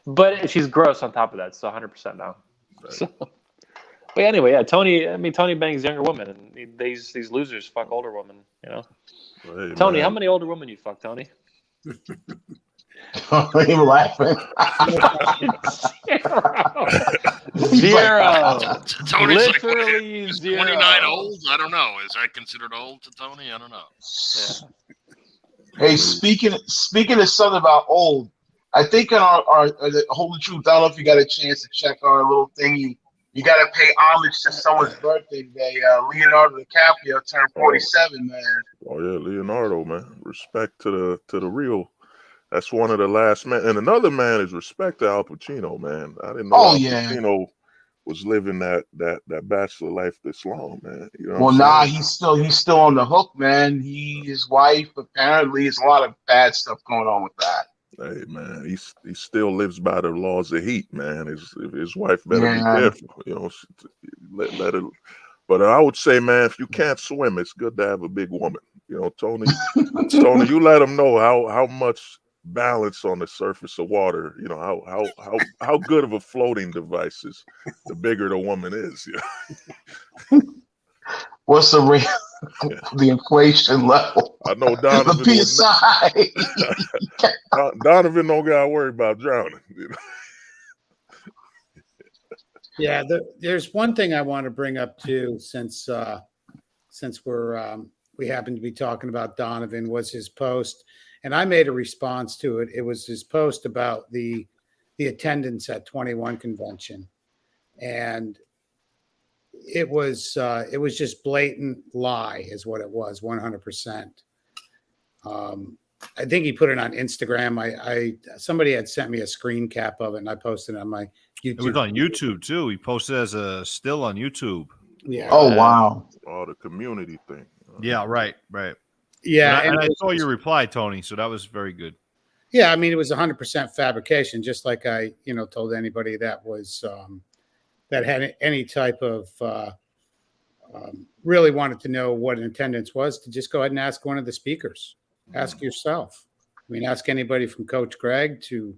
but she's gross on top of that. So 100% now. Right. So, but anyway, yeah, Tony bangs younger women, and these losers fuck older women. You know. Hey, Tony, man. how many older women you fuck, Tony? I'm laughing. Zero. Tony's like, Literally is zero. 29 old? I don't know. Is that considered old to Tony? I don't know. Yeah. Hey, speaking of something about old, I think on our Hold the Truth, I don't know if you got a chance to check our little thingy. You got to pay homage to someone's birthday today. Leonardo DiCaprio turned 47, man. Oh yeah, Leonardo, man. Respect to the real. That's one of the last men. And another man is respect to Al Pacino, man. I didn't know Al Pacino was living that bachelor life this long, man. You know Well, nah, he's still on the hook, man. His wife apparently is a lot of bad stuff going on with that. Hey man, he still lives by the laws of heat, man. His wife better be careful, you know. Let it. But I would say, man, if you can't swim, it's good to have a big woman. You know, Tony, you let them know how much balance on the surface of water. You know how good of a floating device is. The bigger the woman is. You know? What's the rate? The inflation level. I know Donovan. The PSI. Donovan don't gotta worry about drowning. You know? Yeah, there's one thing I want to bring up too, since we happen to be talking about Donovan, was his post, and I made a response to it. It was his post about the attendance at 21 convention, and it was just blatant lie, is what it was, 100%. I think he put it on Instagram. Somebody had sent me a screen cap of it, and I posted it on my YouTube. It was on YouTube too. He posted as a still on YouTube. Yeah. Oh wow. Oh, the community thing. Yeah, right. Yeah, and I saw your reply, Tony. So that was very good. Yeah, I mean, it was 100% fabrication, just like I, told anybody that was that had any type of really wanted to know what an attendance was, to just go ahead and ask one of the speakers. Ask yourself. I mean, ask anybody from Coach Greg to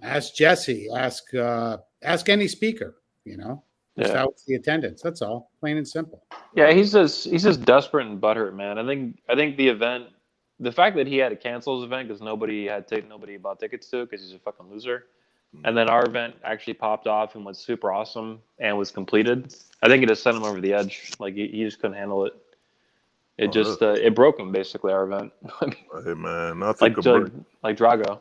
ask Jesse. Ask any speaker. Just how was the attendance? That's all, plain and simple. Yeah, he's just desperate and butthurt, man. I think the event, the fact that he had to cancel his event because nobody bought tickets to it because he's a fucking loser, and then our event actually popped off and was super awesome and was completed. I think it just sent him over the edge. Like he just couldn't handle it. It broke him basically. Our event. Hey man, like Drago.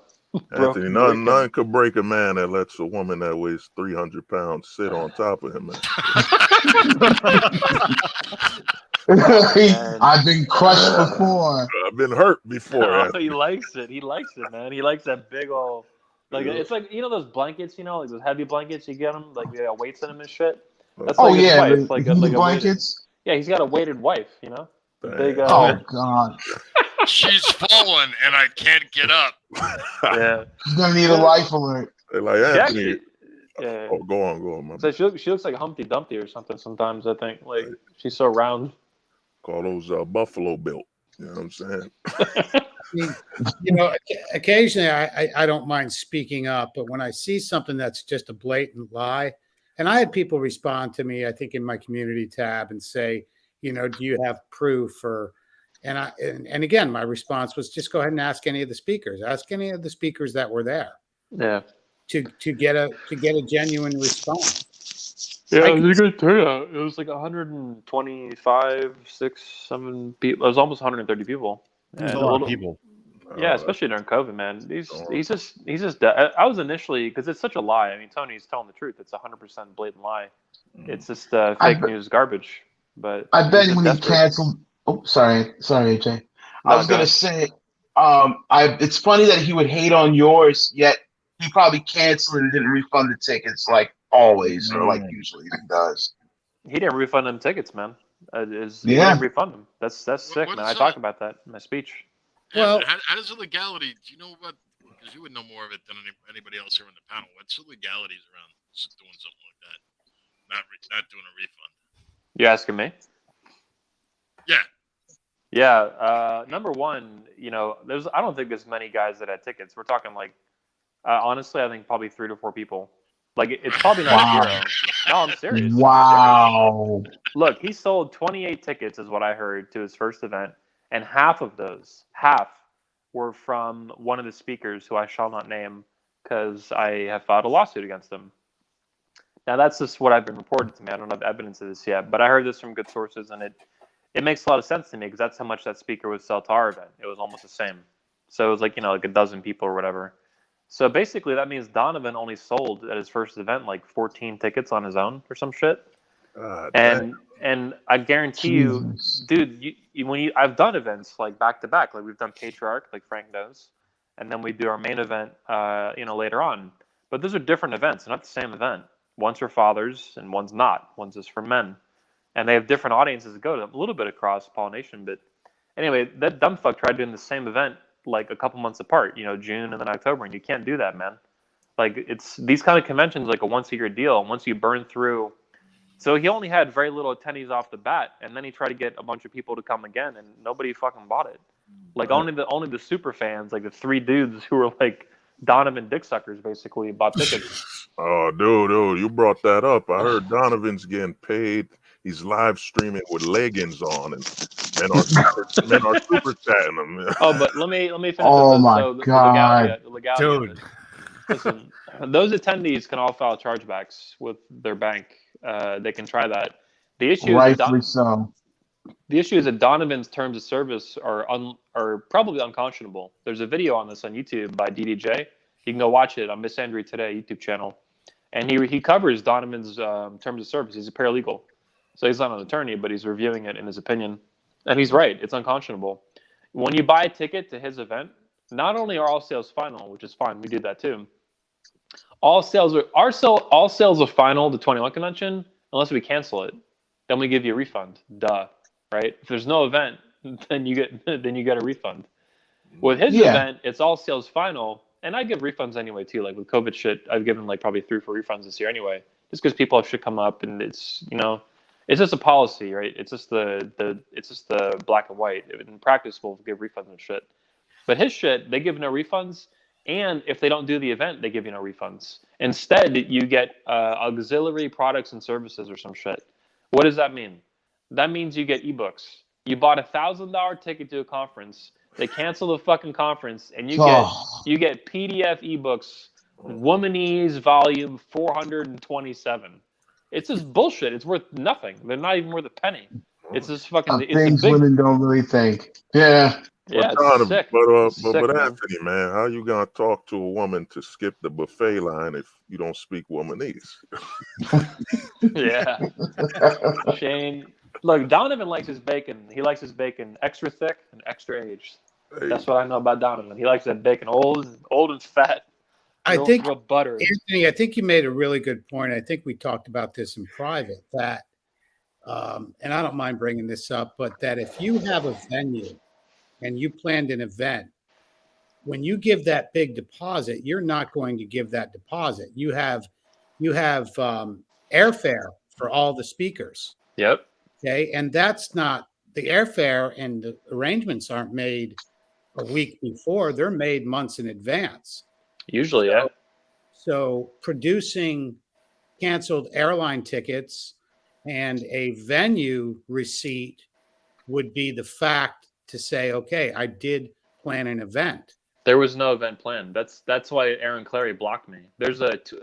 Anthony, none could break a man that lets a woman that weighs 300 pounds sit on top of him. Man. I've been crushed before. I've been hurt before. Oh, Anthony. he likes it. He likes it, man. He likes that big old, like it's like those blankets, like those heavy blankets you get them, like they got weights in them and shit. That's like his wife, the like heated a blankets. weighted, he's got a weighted wife, The big. Oh God. She's fallen and I can't get up. Yeah. She's gonna need a life alert. They're like Anthony. Yeah. Oh, go on, man. So she looks like Humpty Dumpty or something sometimes. I think like she's so round. Call those Buffalo built. You know what I'm saying? Occasionally I don't mind speaking up, but when I see something that's just a blatant lie, and I had people respond to me, I think in my community tab and say, do you have proof and again, my response was just go ahead and ask any of the speakers. Ask any of the speakers that were there. Yeah. To get a genuine response. Yeah, it was a good turnout. It was like 125, 6, 7 people. It was almost 130 people. There's a lot of people. Yeah, especially during COVID, man. He's just. I was initially because it's such a lie. I mean, Tony's telling the truth. It's 100% blatant lie. It's just fake news garbage. But I bet when he canceled. Oh, sorry, AJ. I was gonna say, it's funny that he would hate on yours, yet he probably canceled and didn't refund the tickets like always or like usually he does. He didn't refund them tickets, man. He didn't refund them. That's sick, man. I talked about that in my speech. Well, how does the legality? Do you know what? Because you would know more of it than anybody else here on the panel. What's the legalities around doing something like that? Not doing a refund. You asking me? Yeah. Yeah. Number one, I don't think there's many guys that had tickets. We're talking like, honestly, I think probably 3 to 4 people. Like it's probably not zero. No, I'm serious. Wow. Look, he sold 28 tickets, is what I heard, to his first event, and half of those, were from one of the speakers who I shall not name because I have filed a lawsuit against them. Now that's just what I've been reported to me. I don't have evidence of this yet, but I heard this from good sources, and it makes a lot of sense to me because that's how much that speaker would sell to our event. It was almost the same. So it was like, like a dozen people or whatever. So basically that means Donovan only sold at his first event like 14 tickets on his own or some shit. And I guarantee you, dude, I've done events like back to back, like we've done Patriarch, like Frank knows, and then we do our main event, later on. But those are different events, not the same event. One's for fathers and one's not. One's just for men, and they have different audiences to go to. A little bit of cross pollination, but anyway, that dumb fuck tried doing the same event like a couple months apart, June and then October, and you can't do that, man. Like it's these kind of conventions like a once-a-year deal, and once you burn through. So he only had very little attendees off the bat, and then he tried to get a bunch of people to come again, and nobody fucking bought it. Like only the super fans, like the 3 dudes who were like Donovan dick suckers, basically bought tickets. Oh, dude, you brought that up. I heard Donovan's getting paid. He's live streaming with leggings on, and men are super chatting him. Oh, but let me finish. Oh my God, the legality dude! Listen, those attendees can all file chargebacks with their bank. They can try that. The issue rightfully so. The issue is that Donovan's terms of service are probably unconscionable. There's a video on this on YouTube by DDJ. You can go watch it on Miss Andrew Today YouTube channel, and he covers Donovan's terms of service. He's a paralegal, so he's not an attorney, but he's reviewing it in his opinion, and he's right. It's unconscionable. When you buy a ticket to his event, not only are all sales final, which is fine, we do that too. All sales are final. The 21 convention, unless we cancel it, then we give you a refund. Duh, right? If there's no event, then you get a refund. With his event, it's all sales final, and I give refunds anyway too. Like with COVID shit, I've given like probably 3 or 4 refunds this year anyway, just because people have shit come up, and it's it's just a policy, right? It's just the black and white. In practice, we'll give refunds and shit, but his shit, they give no refunds. And if they don't do the event, they give you no refunds. Instead, you get auxiliary products and services or some shit. What does that mean? That means you get ebooks. You bought $1,000 ticket to a conference. They cancel the fucking conference, and you get PDF ebooks, Womanese volume 427. It's just bullshit. It's worth nothing. They're not even worth a penny. It's just fucking. Things women don't really think. Yeah. Yeah, it's Donovan, sick. but It's sick, man. Anthony, man, how you gonna talk to a woman to skip the buffet line if you don't speak womanese? Yeah. Shane, look, Donovan likes his bacon. He likes his bacon extra thick and extra aged. That's what I know about Donovan. He likes that bacon old and fat. I think, real buttery. Anthony, I think you made a really good point. I think we talked about this in private that, and I don't mind bringing this up, but that if you have a venue and you planned an event, when you give that big deposit, you're not going to give that deposit. You have airfare for all the speakers. Yep. Okay. And that's not the airfare, and the arrangements aren't made a week before. They're made months in advance. Usually, yeah. So producing canceled airline tickets and a venue receipt would be the fact to say, okay, I did plan an event. There was no event planned. That's why Aaron Clary blocked me.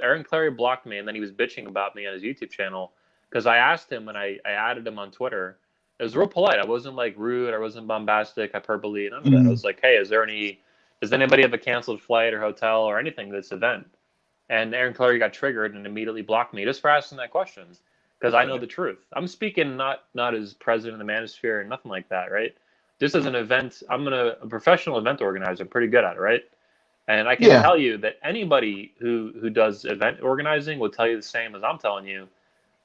Aaron Clary blocked me, and then he was bitching about me on his YouTube channel because I asked him and I added him on Twitter. It was real polite. I wasn't like rude. I wasn't bombastic, hyperbole, none of that. I was like, hey, does anybody have a canceled flight or hotel or anything to this event? And Aaron Clary got triggered and immediately blocked me just for asking that question because I know the truth. I'm speaking not as president of the Manosphere and nothing like that, right? Just as an event, I'm a professional event organizer. I'm pretty good at it, right? And I can tell you that anybody who does event organizing will tell you the same as I'm telling you,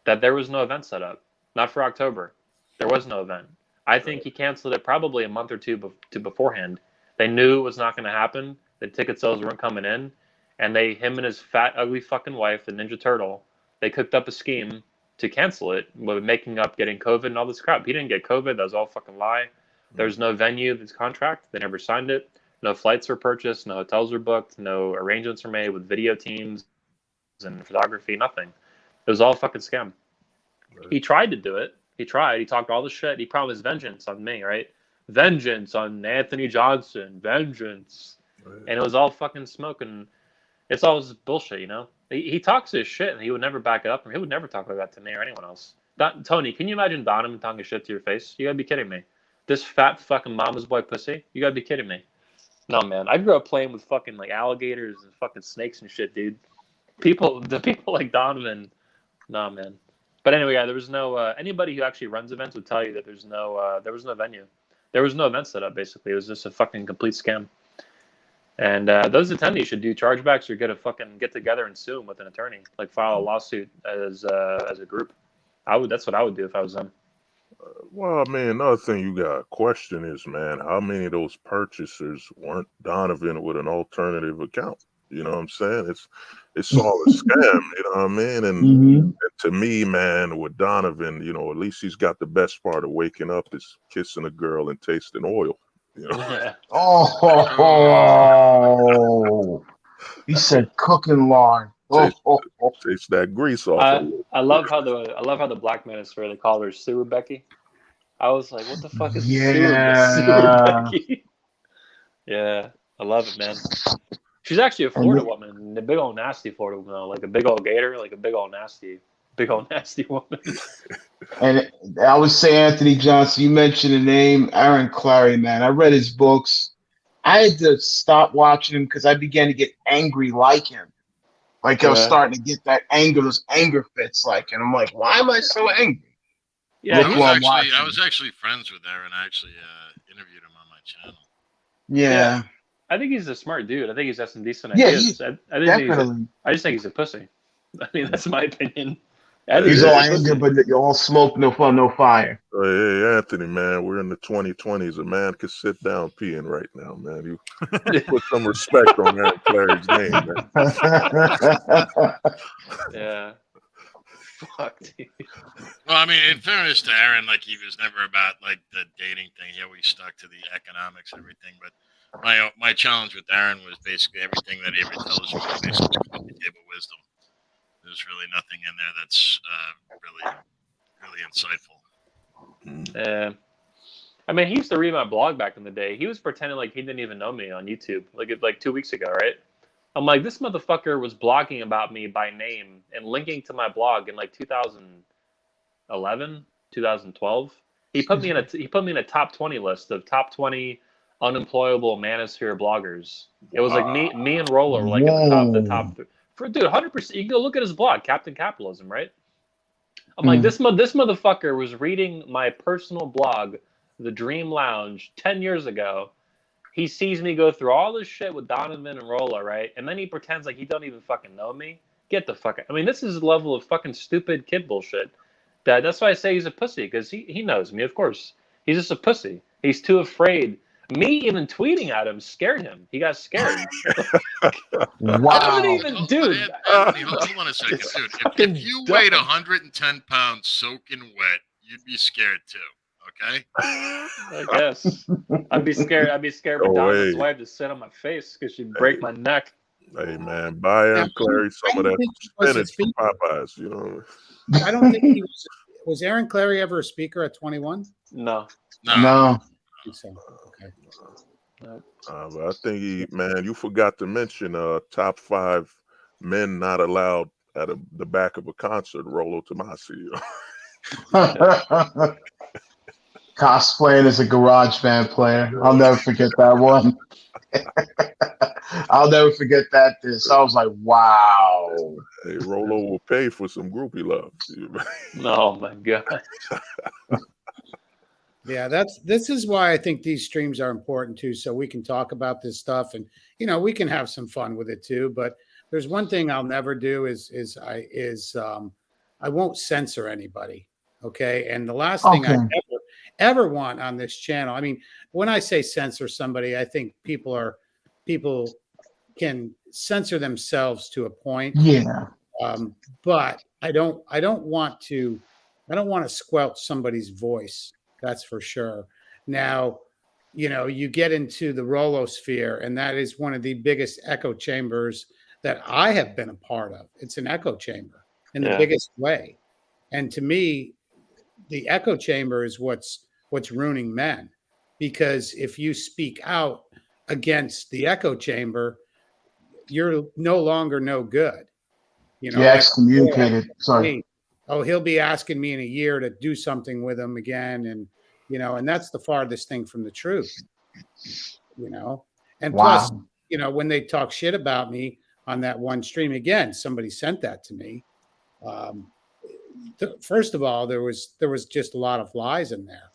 that there was no event set up. Not for October. There was no event. I think he canceled it probably a month or two beforehand. They knew it was not going to happen. The ticket sales weren't coming in. And him and his fat, ugly fucking wife, the Ninja Turtle, they cooked up a scheme to cancel it, with making up getting COVID and all this crap. He didn't get COVID. That was all fucking lie. There's no venue, this contract. They never signed it. No flights were purchased. No hotels were booked. No arrangements were made with video teams and photography, nothing. It was all a fucking scam. Right. He tried to do it. He tried. He talked all the shit. He promised vengeance on me, right? Vengeance on Anthony Johnson. Vengeance. Right. And it was all fucking smoke, and it's all bullshit, you know? He talks his shit, and he would never back it up, and he would never talk like that to me or anyone else. Tony, can you imagine Donovan talking shit to your face? You gotta be kidding me. This fat fucking mama's boy pussy? You gotta be kidding me. No, man. I grew up playing with fucking like alligators and fucking snakes and shit, dude. The people like Donovan, nah, man. But anyway, yeah, there was no anybody who actually runs events would tell you that there was no venue. There was no event set up, basically. It was just a fucking complete scam. And those attendees should do chargebacks or get together and sue them with an attorney, like file a lawsuit as a group. That's what I would do if I was them. Well, I mean, another thing you got to question is, man, how many of those purchasers weren't Donovan with an alternative account? You know what I'm saying? It's all a scam, you know what I mean? And to me, man, with Donovan, you know, at least he's got the best part of waking up is kissing a girl and tasting oil. You know? Yeah. Oh, he said cooking lard. Taste that grease off. I love how the Black Manosphere, they call her Sue Becky. I was like, what the fuck is Sue Becky? Yeah, I love it, man. She's actually a Florida woman, a big old nasty Florida woman, though, like a big old gator, like a big old nasty woman. And I would say, Anthony Johnson, you mentioned the name Aaron Clary, man. I read his books. I had to stop watching him because I began to get angry like him. Like I was starting to get that anger, those anger fits, like, and I'm like, why am I so angry? Yeah, I was actually friends with Aaron. I actually interviewed him on my channel. Yeah. I think he's a smart dude. I think he's got some decent Yeah, ideas. definitely. I just think he's a pussy. I mean, that's my opinion. He's all anger, but you're all smoke, no fun, no fire. Hey, Anthony, man, we're in the 2020s. A man could sit down peeing right now, man. You put some respect on Aaron Clary's name, man. Yeah. Fuck, dude. Well, I mean, in fairness to Aaron, like, he was never about like the dating thing. He always stuck to the economics and everything. But my challenge with Aaron was basically everything that he ever tells you is basically coffee table wisdom. There's really nothing in there that's really insightful. Yeah. I mean, he used to read my blog back in the day. He was pretending like he didn't even know me on YouTube, like 2 weeks ago, right? I'm like, this motherfucker was blogging about me by name and linking to my blog in like 2011, 2012. He put me in a top 20 list of top 20 unemployable manosphere bloggers. It was like me and Rolo were like in the top for dude, 100%. You can go look at his blog, Captain Capitalism, right? I'm like, this motherfucker was reading my personal blog, The Dream Lounge, 10 years ago. He sees me go through all this shit with Donovan and Rolo, right? And then he pretends like he don't even fucking know me. Get the fuck out. I mean, this is the level of fucking stupid kid bullshit. That's why I say he's a pussy, because he knows me, of course. He's just a pussy. He's too afraid. Me even tweeting at him scared him. He got scared. Wow. Dude. Anthony, hold on a second, dude. If you weighed 110 pounds soaking wet, you'd be scared too. Okay. I guess I'd be scared. I'd be scared for Donovan's wife to sit on my face because she'd break my neck. Hey man, buy Aaron Clary some of that spinach from Popeyes. You know. I don't think he was Aaron Clary ever a speaker at 21? No. So, okay. But I think you forgot to mention top 5 men not allowed at the back of a concert. Rolo Tomasi. Cosplaying as a garage band player. I'll never forget that one. I'll never forget that. I was like, wow. Hey, Rolo will pay for some groupie love. Oh my god. Yeah, this is why I think these streams are important too, so we can talk about this stuff, and we can have some fun with it too. But there's one thing I'll never do is I won't censor anybody. Okay, and the last thing I ever want on this channel. I mean, when I say censor somebody, I think people can censor themselves to a point. Yeah. But I don't want to squelch somebody's voice. That's for sure. Now, you get into the Rolo sphere, and that is one of the biggest echo chambers that I have been a part of. It's an echo chamber in the biggest way. And to me, the echo chamber is what's ruining men, because if you speak out against the echo chamber, you're no longer no good. You're excommunicated. Sorry. Oh, he'll be asking me in a year to do something with him again, and and that's the farthest thing from the truth. And plus, when they talk shit about me on that one stream, again, somebody sent that to me. First of all, there was just a lot of lies in there.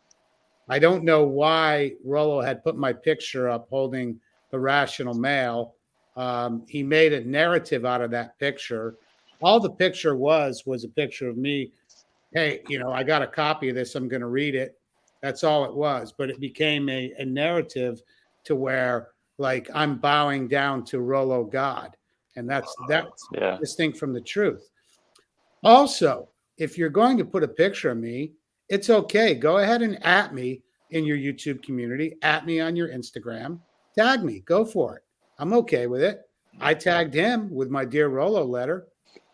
I don't know why Rolo had put my picture up holding the rational male. He made a narrative out of that picture. All the picture was a picture of me. Hey, I got a copy of this. I'm going to read it. That's all it was. But it became a narrative to where, like, I'm bowing down to Rolo God. And that's distinct from the truth. Also, if you're going to put a picture of me, it's okay. Go ahead and @ me in your YouTube community, @ me on your Instagram, tag me, go for it. I'm okay with it. I tagged him with my Dear Rolo letter.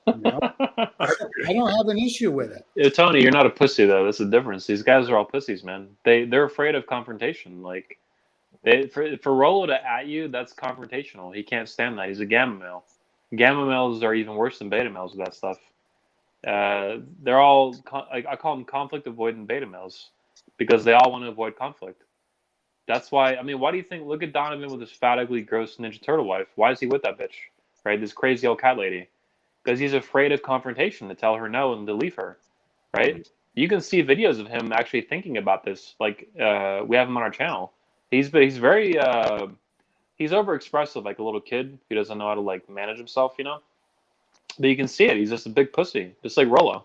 I don't have an issue with it. Yeah, Tony, you're not a pussy though. That's the difference. These guys are all pussies, man. They're afraid of confrontation. Like, for Rolo to @ you, that's confrontational. He can't stand that. He's a gamma male. Gamma males are even worse than beta males with that stuff. They're all, I call them conflict avoidant beta males, because they all want to avoid conflict. That's why, why do you think, look at Donovan with his fat, ugly, gross Ninja Turtle wife. Why is he with that bitch? Right? This crazy old cat lady. Because he's afraid of confrontation, to tell her no and to leave her. Right? You can see videos of him actually thinking about this. Like, we have him on our channel. He's very, he's overexpressive, like a little kid who doesn't know how to, like, manage himself, But you can see it. He's just a big pussy, just like Rolo.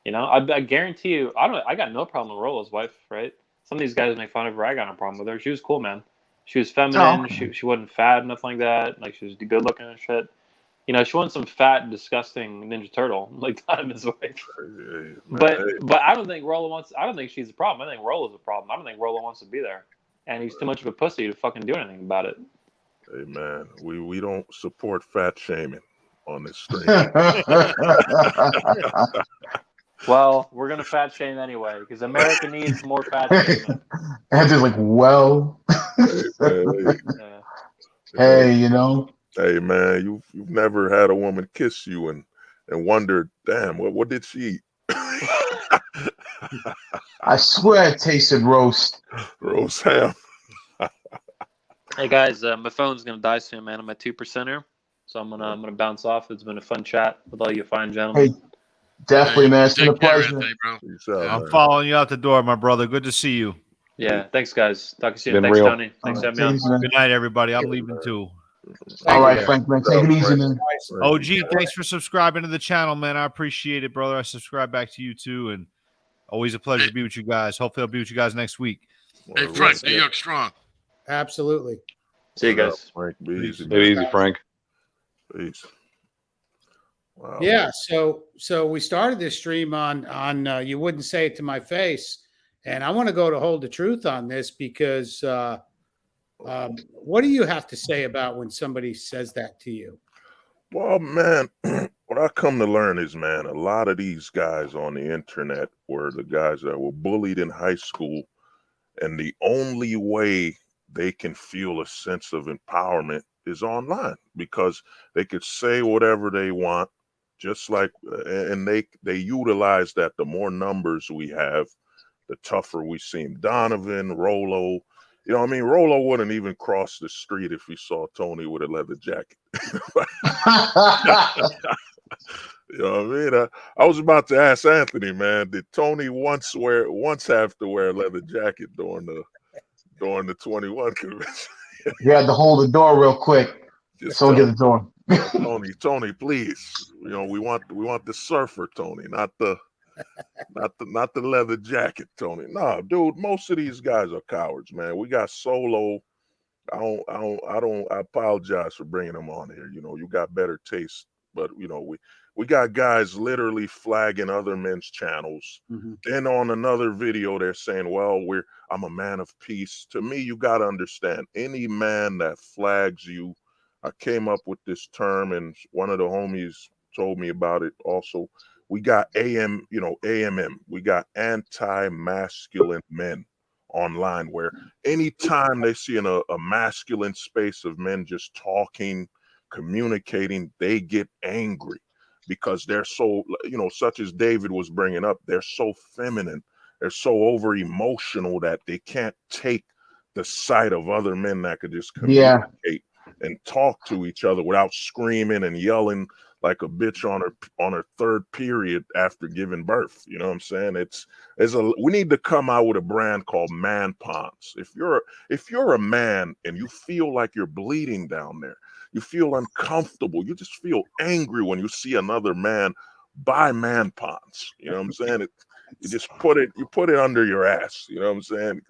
I guarantee you. I got no problem with Rolo's wife, right? Some of these guys make fun of her. I got no problem with her. She was cool, man. She was feminine. She wasn't fat, nothing like that. Like, she was good looking and shit. She wasn't some fat, disgusting Ninja Turtle like Donovan's wife. But I don't think Rolo wants. I don't think she's a problem. I think Rolo's a problem. I don't think Rolo wants to be there, and he's too much of a pussy to fucking do anything about it. Hey man, we don't support fat shaming on this stream. Well, we're gonna fat shame anyway, because America needs more fat shaming. And just like, well, hey, Hey man, you've never had a woman kiss you and wondered, damn, what did she eat? I swear it tasted roast. Roast ham. Hey guys, my phone's gonna die soon, man. I'm at 2%er, so I'm gonna bounce off. It's been a fun chat with all you fine gentlemen. Hey, definitely, man. It's been a pleasure. I'm following you out the door, my brother. Good to see you. Yeah, thanks guys. Talk to you soon. Been Thanks, real. Tony. Thanks for having me on. Good night, everybody. I'm leaving too. All right, Frank, man. Take it easy, man. OG, thanks for subscribing to the channel, man. I appreciate it, brother. I subscribe back to you too, and always a pleasure to be with you guys. Hopefully, I'll be with you guys next week. Hey, Frank, New York strong. Absolutely. See you guys. Frank, be easy. Take it easy, Frank. Peace. Wow. Yeah, so we started this stream on you wouldn't say it to my face, and I want to go to Hold the Truth on this because what do you have to say about when somebody says that to you? Well, man, what I come to learn is, man, a lot of these guys on the internet were the guys that were bullied in high school, and the only way they can feel a sense of empowerment is online because they could say whatever they want, just like, and they utilize that. The more numbers we have, the tougher we seem. Donovan, Rolo, you know what I mean? Rolo wouldn't even cross the street if he saw Tony with a leather jacket. You know what I mean? I was about to ask Anthony, man, did Tony once have to wear a leather jacket during the 21 convention? You had to hold the door real quick. So get the door. Tony, please. You know, we want the surfer, Tony, not the leather jacket, Tony. Nah, dude, most of these guys are cowards, man. We got Solo. I apologize for bringing him on here. You know, you got better taste, but you know, we got guys literally flagging other men's channels. Then on another video, they're saying, well, I'm a man of peace. To me, you got to understand, any man that flags you, I came up with this term, and one of the homies told me about it also. We got AMM. We got anti-masculine men online, where anytime they see in a masculine space of men just talking, communicating, they get angry because they're so, such as David was bringing up, they're so feminine, they're so over emotional that they can't take the sight of other men that could just communicate and talk to each other without screaming and yelling like a bitch on her third period after giving birth. You know what I'm saying? We need to come out with a brand called Man Pons. If you're a man and you feel like you're bleeding down there, you feel uncomfortable, you just feel angry when you see another man, buy Man Pons. You know what I'm saying? You just put it under your ass. You know what I'm saying?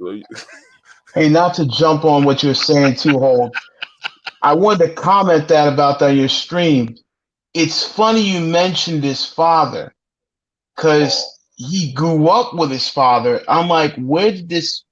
Hey, not to jump on what you're saying too, Hold. I wanted to comment about that on your stream. It's funny you mentioned his father because he grew up with his father. I'm like, where did this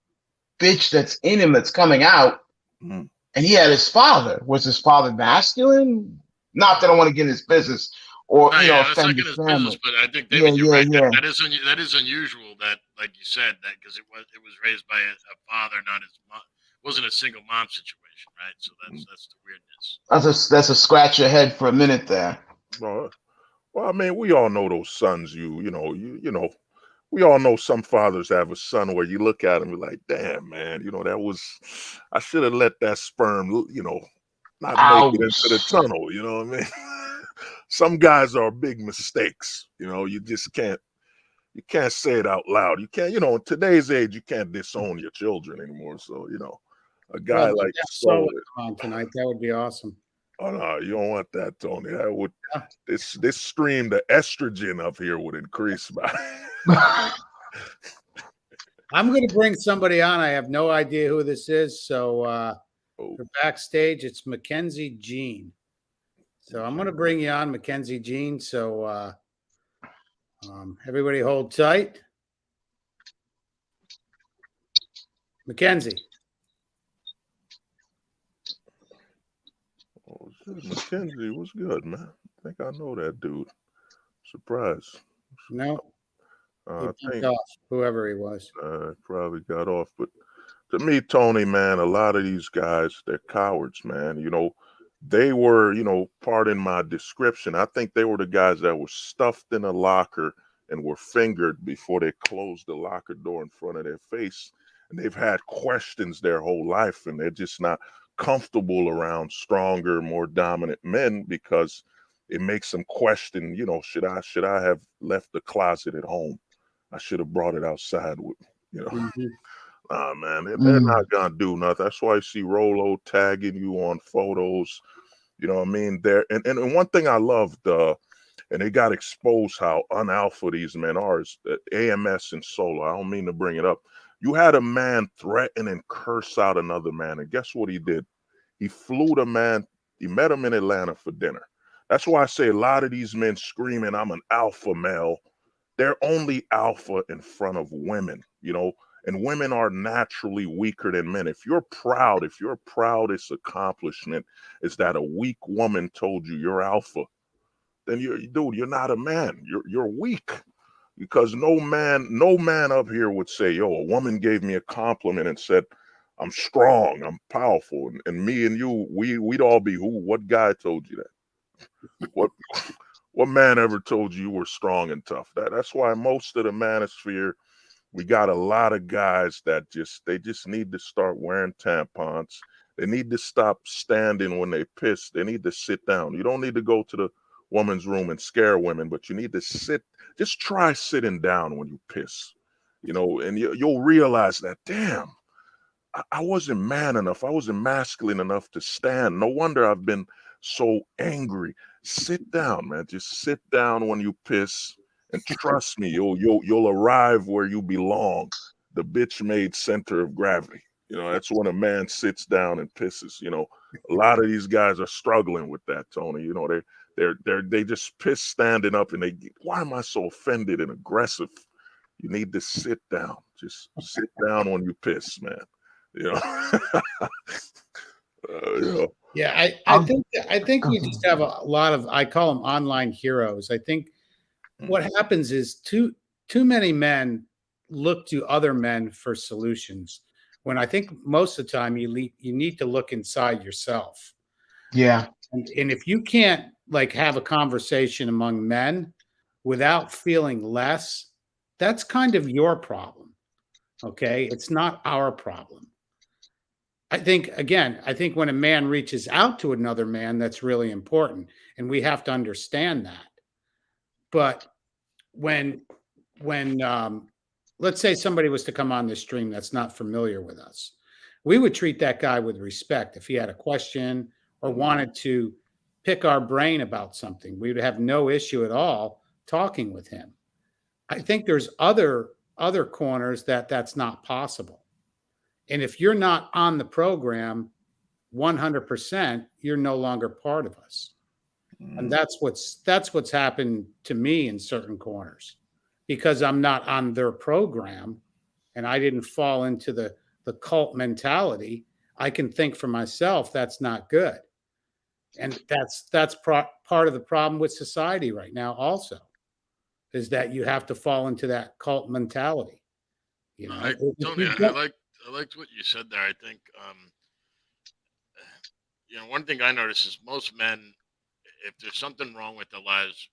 bitch that's in him that's coming out? And he had his father. Was his father masculine? Not that I want to get in his business or offend his family. Business, but I think David, you're right. That is unusual. That, like you said, that because it was raised by a father, not his mom. It wasn't a single mom situation, right? So that's the weirdness. That's a scratch your head for a minute there. Well, I mean, we all know those sons. We all know some fathers have a son where you look at him and be like, damn, man, I should have let that sperm, not make it into the tunnel. You know what I mean? Some guys are big mistakes. You just can't say it out loud. You can't, in today's age, you can't disown your children anymore. So, a guy like Solo on tonight, that would be awesome. Oh no, you don't want that, Tony. That would this stream, the estrogen up here would increase by. I'm going to bring somebody on. I have no idea who this is. So for backstage, it's Mackenzie Jean. So I'm going to bring you on, Mackenzie Jean. So everybody hold tight. Mackenzie. Oh, Mackenzie, what's good, man? I think I know that dude. Surprise. No. I think off, whoever he was. Probably got off. But to me, Tony, man, a lot of these guys, they're cowards, man. They were, pardon my description, I think they were the guys that were stuffed in a locker and were fingered before they closed the locker door in front of their face. And they've had questions their whole life, and they're just not comfortable around stronger, more dominant men because it makes them question, you know, should I have left the closet at home? I should have brought it outside with me, you know. Mhm. Nah, man, they're not gonna do nothing. That's why you see Rolo tagging you on photos. You know what I mean? And one thing I loved, and they got exposed how unalpha these men are is AMS and Solo. I don't mean to bring it up. You had a man threaten and curse out another man, and guess what he did? He flew the man. He met him in Atlanta for dinner. That's why I say a lot of these men screaming, "I'm an alpha male." They're only alpha in front of women, you know, and women are naturally weaker than men. If your proudest accomplishment is that a weak woman told you you're alpha, then you're not a man. You're weak. Because no man up here would say, yo, a woman gave me a compliment and said, I'm strong, I'm powerful. And me and you, we'd all be who? What guy told you that? What man ever told you were strong and tough? That's why most of the manosphere, we got a lot of guys that they just need to start wearing tampons. They need to stop standing when they piss. They need to sit down. You don't need to go to the woman's room and scare women, but you need to sit. Just try sitting down when you piss, you know, and you'll realize that, damn, I wasn't man enough. I wasn't masculine enough to stand. No wonder I've been so angry. Sit down, man. Just sit down when you piss, and trust me, you'll arrive where you belong. The bitch-made center of gravity. You know, that's when a man sits down and pisses. You know, a lot of these guys are struggling with that, Tony. You know, they just piss standing up, and why am I so offended and aggressive? You need to sit down. Just sit down when you piss, man. You know. You know. Yeah, I think we just have a lot of, I call them online heroes. I think what happens is too many men look to other men for solutions, when I think most of the time you need to look inside yourself. Yeah. And if you can't like have a conversation among men without feeling less, that's kind of your problem. Okay, it's not our problem. I think when a man reaches out to another man, that's really important, and we have to understand that. But when let's say somebody was to come on this stream that's not familiar with us, we would treat that guy with respect. If he had a question or wanted to pick our brain about something, we would have no issue at all talking with him. I think there's other corners that's not possible. And if you're not on the program 100%, you're no longer part of us. And that's what's happened to me in certain corners, because I'm not on their program and I didn't fall into the cult mentality. I can think for myself, that's not good. And that's part of the problem with society right now also, is that you have to fall into that cult mentality. You know, Tony, I liked what you said there. I think, you know, one thing I notice is most men, if there's something wrong with their lives,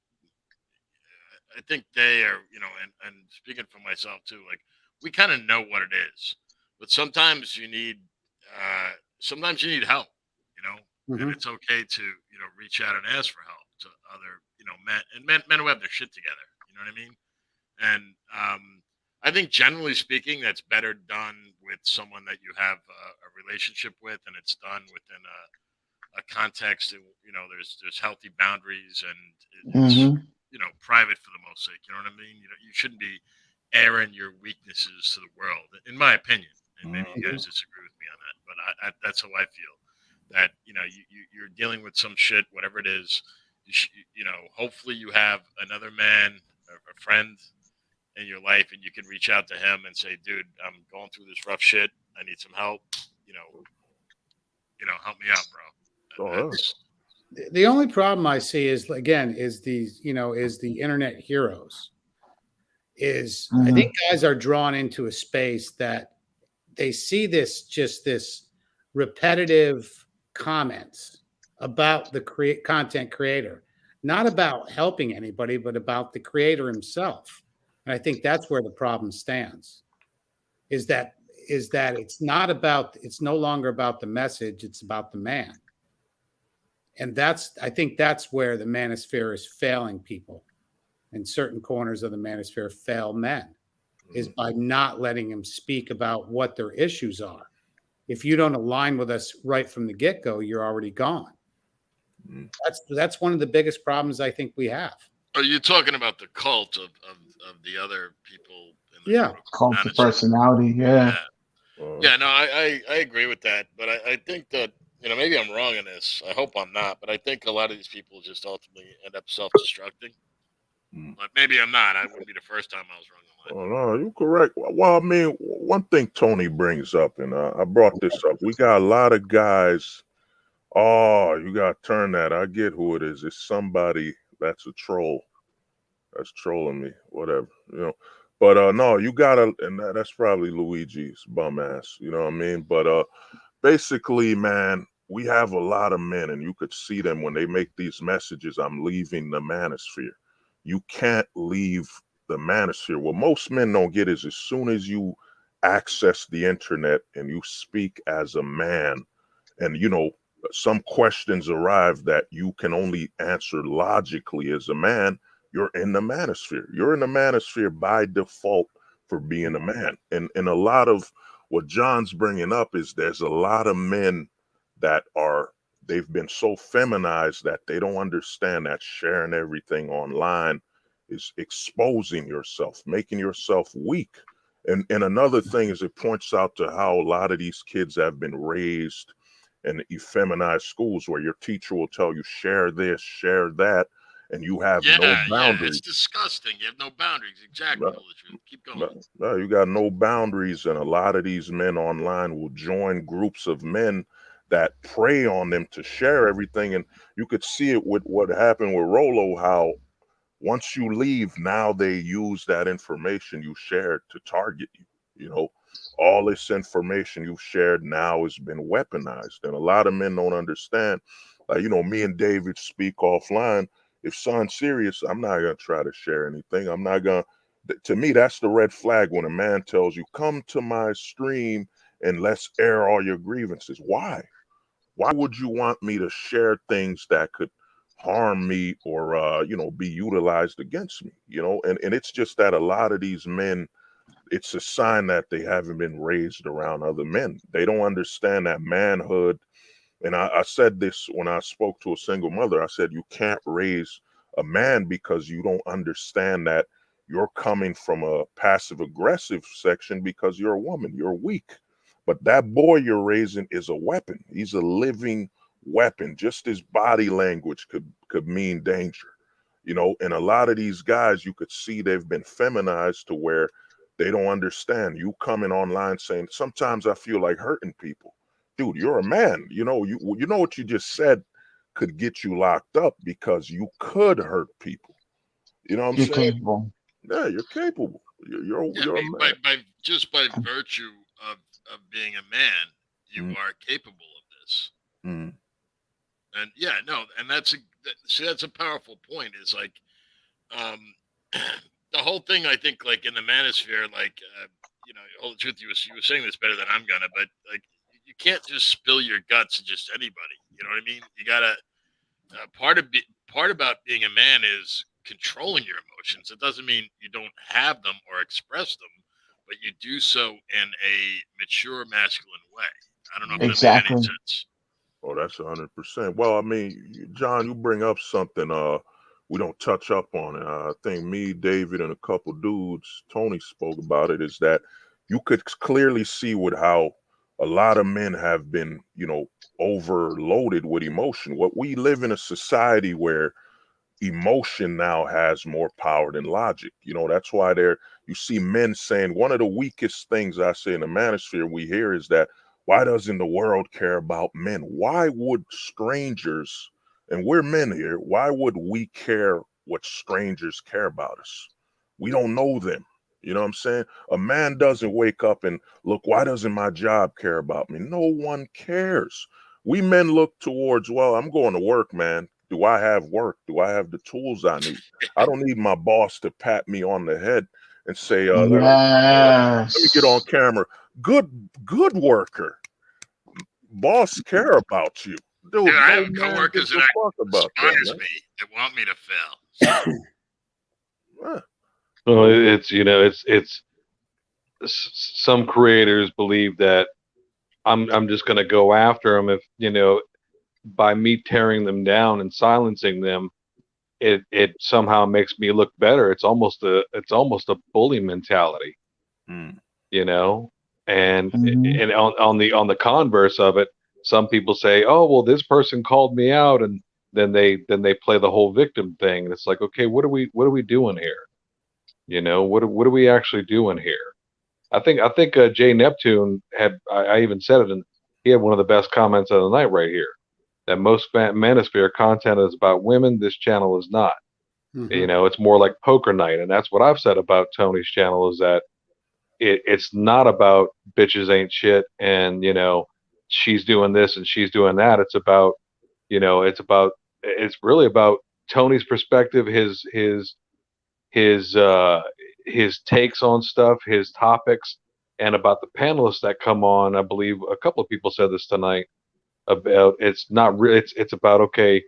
I think they are, you know, and speaking for myself too, like we kind of know what it is, but sometimes you need help, you know, and it's okay to, you know, reach out and ask for help to other, you know, men who have their shit together. You know what I mean? And I think generally speaking, that's better done with someone that you have a relationship with, and it's done within a context. You know, there's healthy boundaries, and it's you know, private for the most sake. You know what I mean? You know, you shouldn't be airing your weaknesses to the world, in my opinion. And maybe you guys disagree with me on that, but that's how I feel. That, you know, you're dealing with some shit, whatever it is. You know, hopefully you have another man, a friend in your life, and you can reach out to him and say, dude, I'm going through this rough shit. I need some help. You know, help me out, bro. The only problem I see is, again, is the internet heroes. I think guys are drawn into a space that they see this repetitive comments about the content creator, not about helping anybody, but about the creator himself. And I think that's where the problem stands, is that is that it's no longer about the message, it's about the man. And I think that's where the manosphere is failing people. And certain corners of the manosphere fail men, is by not letting them speak about what their issues are. If you don't align with us right from the get-go, you're already gone. That's one of the biggest problems I think we have. Are you talking about the cult of the other people? Cult of personality. Yeah. Yeah, no, I agree with that, but I think that, maybe I'm wrong in this. I hope I'm not, but I think a lot of these people just ultimately end up self-destructing. But maybe I'm not. I wouldn't be the first time I was wrong. Oh, no, you're correct. Well, I mean, one thing Tony brings up, and I brought this up, we got a lot of guys. Oh, you got to turn that. I get who it is. It's somebody that's a troll. That's trolling me, whatever, But no, you got to, and that's probably Luigi's bum ass, you know what I mean? But basically, man, we have a lot of men, and you could see them when they make these messages, I'm leaving the manosphere. You can't leave the manosphere. What most men don't get is as soon as you access the internet and you speak as a man, and some questions arrive that you can only answer logically as a man, you're in the manosphere. You're in the manosphere by default for being a man. And a lot of what John's bringing up is there's a lot of men that they've been so feminized that they don't understand that sharing everything online is exposing yourself, making yourself weak. And another thing is it points out to how a lot of these kids have been raised in effeminized schools where your teacher will tell you, share this, share that, and you have no boundaries. Yeah, it's disgusting. You have no boundaries. Exactly. Right. Keep going. No, you got no boundaries, and a lot of these men online will join groups of men that prey on them to share everything. And you could see it with what happened with Rolo, how once you leave, now they use that information you shared to target you. All this information you've shared now has been weaponized. And a lot of men don't understand. Like, me and David speak offline. If son's serious, I'm not going to try to share anything. I'm not going to me, that's the red flag when a man tells you, come to my stream and let's air all your grievances. Why? Why would you want me to share things that could harm me or, be utilized against me, and it's just that a lot of these men, it's a sign that they haven't been raised around other men. They don't understand that manhood. And I said this when I spoke to a single mother. I said, you can't raise a man because you don't understand that you're coming from a passive aggressive section because you're a woman, you're weak. But that boy you're raising is a weapon. He's a living weapon. Just his body language could mean danger, and a lot of these guys, you could see they've been feminized to where they don't understand. You coming online saying, sometimes I feel like hurting people. Dude, you're a man. You know what you just said could get you locked up because you could hurt people. You know what I'm You're saying? capable. Yeah, you're capable. You're a man. By virtue of being a man, you are capable of this. Mm. And and that's a powerful point. Is like, the whole thing. I think, like in the manosphere, like all the truth. You were saying this better than I'm gonna, but like you can't just spill your guts to just anybody. You know what I mean? You gotta part about being a man is controlling your emotions. It doesn't mean you don't have them or express them, but you do so in a mature masculine way. I don't know if that makes any sense. Oh, that's 100%. Well, I mean, John, you bring up something we don't touch up on it. I think me, David, and a couple dudes, Tony spoke about it, is that you could clearly see with how a lot of men have been, overloaded with emotion. What we live in a society where emotion now has more power than logic. That's why you see men saying one of the weakest things I say in the manosphere we hear is that, why doesn't the world care about men? Why would strangers, and we're men here, why would we care what strangers care about us? We don't know them. You know what I'm saying? A man doesn't wake up and look, why doesn't my job care about me? No one cares. We men look towards, well, I'm going to work, man. Do I have work? Do I have the tools I need? I don't need my boss to pat me on the head and say, let me get on camera. good worker. Boss care about you. Dude, Dude, I no have man coworkers gives a that fuck about that, inspires man. me that want me to fail. Well, it's some creators believe that I'm just going to go after them if by me tearing them down and silencing them, it somehow makes me look better. It's almost a bully mentality, you know. And on the converse of it, some people say, oh well, this person called me out, and then they play the whole victim thing, and it's like, okay, what are we doing here? What are we actually doing here? I think Jay Neptune had, I even said it, and he had one of the best comments of the night right here, that most manosphere content is about women. This channel is not. It's more like poker night, and that's what I've said about Tony's channel, is that it's not about bitches ain't shit and she's doing this and she's doing that. It's about it's really about Tony's perspective, his takes on stuff, his topics, and about the panelists that come on. I believe a couple of people said this tonight about it's not really it's about, okay,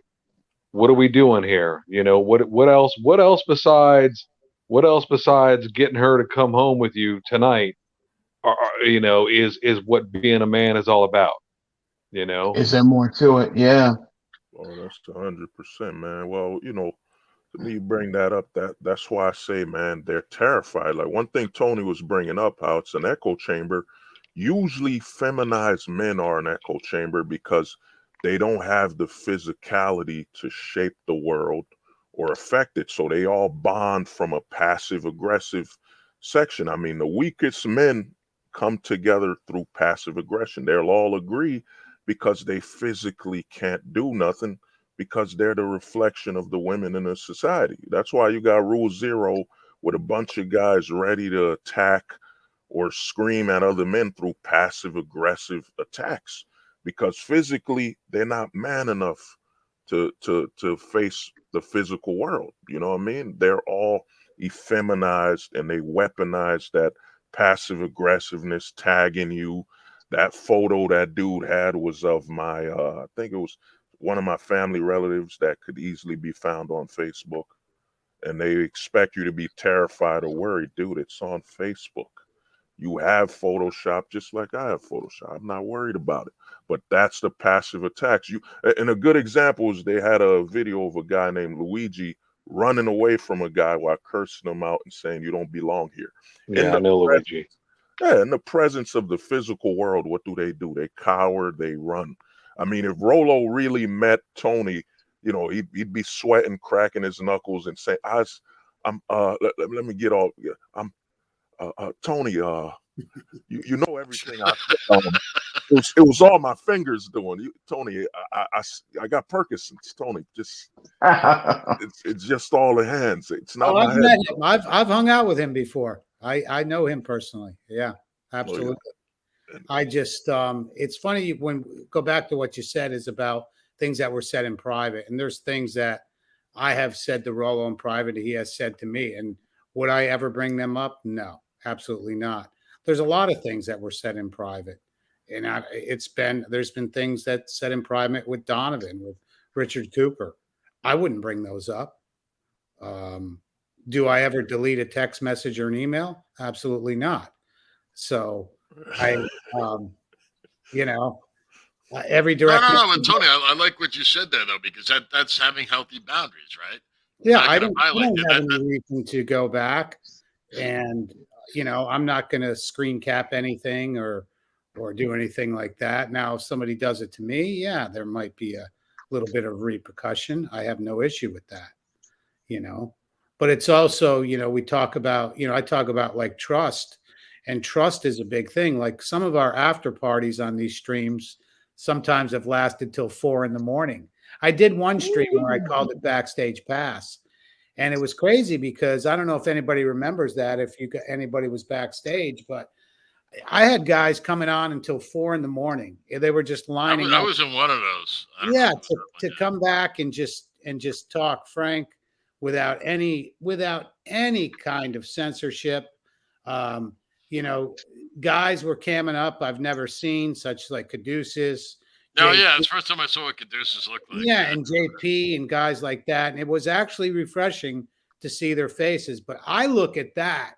what are we doing here? What else besides getting her to come home with you tonight is what being a man is all about. Is there more to it? Yeah. Oh, that's 100%, man. Well, to me, you bring that up, that's why I say, man, they're terrified. Like one thing Tony was bringing up, how it's an echo chamber. Usually feminized men are an echo chamber because they don't have the physicality to shape the world or affect it. So they all bond from a passive aggressive section. I mean, the weakest men come together through passive aggression. They'll all agree because they physically can't do nothing, because they're the reflection of the women in the society. That's why you got Rule Zero with a bunch of guys ready to attack or scream at other men through passive aggressive attacks, because physically they're not man enough to face the physical world. You know what I mean? They're all effeminized and they weaponize that passive aggressiveness, tagging you. That photo that dude had was of my I think it was one of my family relatives that could easily be found on Facebook, and they expect you to be terrified or worried. Dude, it's on Facebook. You have Photoshop just like I have Photoshop. I'm not worried about it. But that's the passive attacks. And a good example is they had a video of a guy named Luigi running away from a guy while cursing him out and saying, you don't belong here. Yeah, I know Luigi. Yeah, in the presence of the physical world, what do? They cower, they run. I mean, if Rolo really met Tony, he'd be sweating, cracking his knuckles, and say, let me get all. I'm Tony. You know everything I said. It was all my fingers doing. Tony, I got Perkinson's. Tony, just it's just all the hands. It's not. I've met him. I've hung out with him before. I know him personally. Yeah, absolutely. Oh, yeah. I just it's funny when go back to what you said is about things that were said in private, and there's things that I have said to Rollo in private he has said to me, and would I ever bring them up? No, absolutely not. There's a lot of things that were said in private, and there's been things that said in private with Donovan, with Richard Cooper. I wouldn't bring those up. Do I ever delete a text message or an email? Absolutely not. So every direct. No, but Tony, I like what you said there though, because that's having healthy boundaries, right? Yeah, I don't have any reason to go back, and I'm not going to screen cap anything or do anything like that. Now, if somebody does it to me, yeah, there might be a little bit of repercussion. I have no issue with that, But it's also, we talk about, I talk about like trust, and trust is a big thing. Like some of our after parties on these streams sometimes have lasted till 4 a.m. I did one stream where I called it Backstage Pass, and it was crazy because I don't know if anybody remembers that, if anybody was backstage, but I had guys coming on until 4 a.m. They were just lining up. I was in one of those. Yeah, to come back and just talk frank without any kind of censorship. guys were camming up I've never seen, such like Caduceus. No, yeah, it's the first time I saw what Caduceus looked like. Yeah, and JP and guys like that. And it was actually refreshing to see their faces. But I look at that,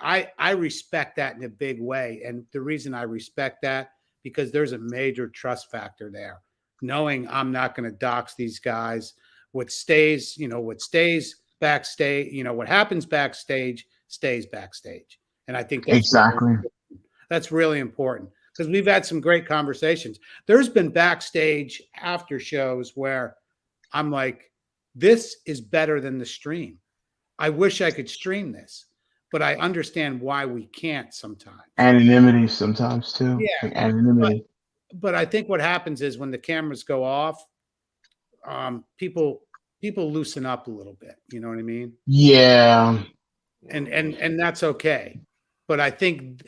I respect that in a big way. And the reason I respect that, because there's a major trust factor there. Knowing I'm not going to dox these guys. What stays backstage, what happens backstage stays backstage. And I think that's that's really important, because we've had some great conversations. There's been backstage after shows where I'm like, this is better than the stream. I wish I could stream this, but I understand why we can't sometimes. Anonymity sometimes too. Yeah. Like anonymity. But I think what happens is when the cameras go off, people loosen up a little bit. You know what I mean? Yeah. And that's okay. But I think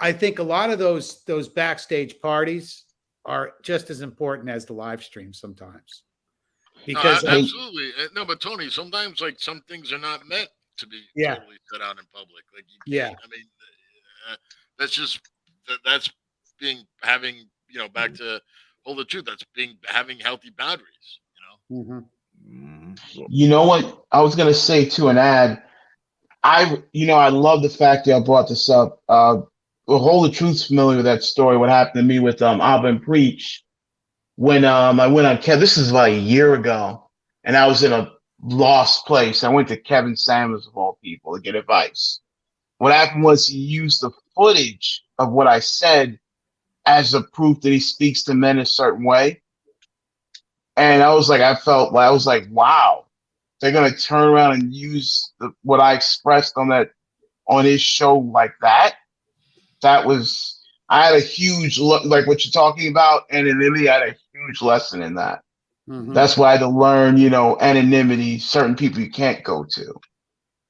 a lot of those backstage parties are just as important as the live stream sometimes. Because absolutely. No, but Tony, sometimes like some things are not meant to be totally set out in public. Like you can't, I mean, that's having, back to hold the truth. That's having healthy boundaries, You know what I was gonna say too, and add, I love the fact y'all brought this up. Hold the Truth's familiar with that story. What happened to me with Abba and Preach when I went on Kev. This is about a year ago, and I was in a lost place. I went to Kevin Samuels of all people to get advice. What happened was he used the footage of what I said as a proof that he speaks to men a certain way. And I was like, wow, they're gonna turn around and use what I expressed on his show like that. I had a huge like what you're talking about, anonymity. I had a huge lesson in that. That's why I had to learn, anonymity. Certain people you can't go to.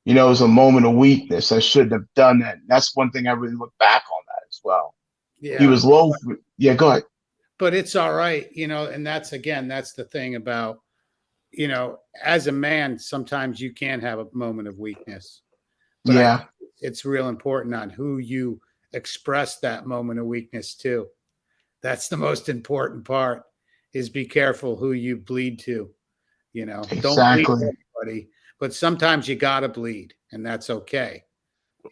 It was a moment of weakness. I shouldn't have done that. That's one thing I really look back on that as well. Yeah. He was low. Yeah, go ahead. But it's all right, and that's the thing about, as a man, sometimes you can have a moment of weakness. But it's real important on who you express that moment of weakness to. That's the most important part, is be careful who you bleed to. Don't bleed to everybody, but sometimes you gotta bleed, and that's okay.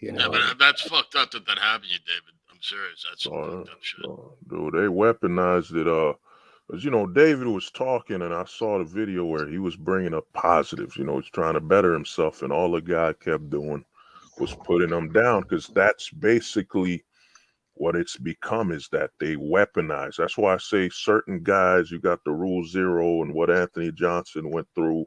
Yeah, but that's fucked up that happened to you, David. I'm serious. That's some fucked up shit. Dude, they weaponized it. Because, David was talking, and I saw the video where he was bringing up positives. He's trying to better himself, and all the guy kept doing was putting him down, because that's basically what it's become, is that they weaponize. That's why I say certain guys, you got the Rule Zero, and what Anthony Johnson went through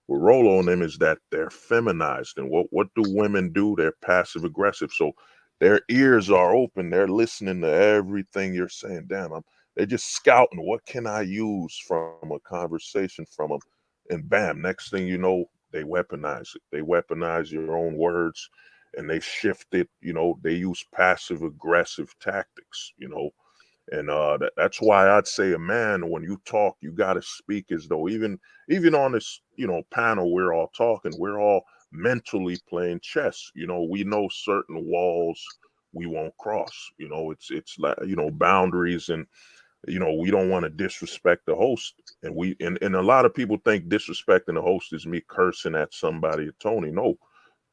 with Rolo on them is that they're feminized. And what do women do? They're passive aggressive. So their ears are open. They're listening to everything you're saying. Damn, they're just scouting. What can I use from a conversation from them? And bam, next thing you know, they weaponize it. They weaponize your own words, and they shift it. They use passive aggressive tactics. And that's why I'd say, a man, when you talk, you got to speak as though even on this panel, we're all talking. We're all mentally playing chess. We know certain walls we won't cross. It's like boundaries, and we don't want to disrespect the host. And a lot of people think disrespecting the host is me cursing at somebody or Tony. No,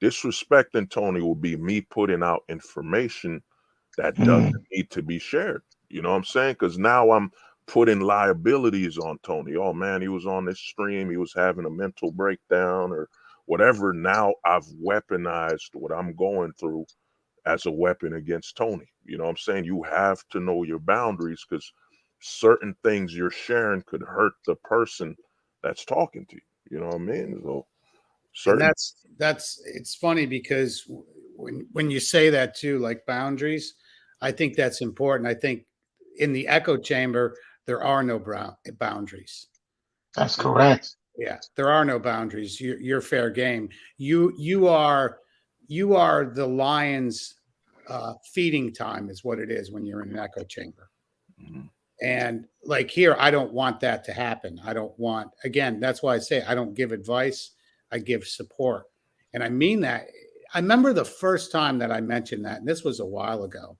disrespecting Tony will be me putting out information that doesn't need to be shared. You know what I'm saying? Because now I'm putting liabilities on Tony. Oh man, he was on this stream, he was having a mental breakdown or whatever. Now I've weaponized what I'm going through as a weapon against Tony. You know what I'm saying? You have to know your boundaries, because certain things you're sharing could hurt the person that's talking to you. You know what I mean? So and that's it's funny, because when you say that too, like boundaries, I think that's important. I think in the echo chamber, there are no boundaries. That's correct. Yeah, there are no boundaries. You're fair game. You are the lion's feeding time is what it is when you're in an echo chamber. And like here, I don't want that to happen. I don't want, again, that's why I say I don't give advice. I give support. And I mean that. I remember the first time that I mentioned that, and this was a while ago,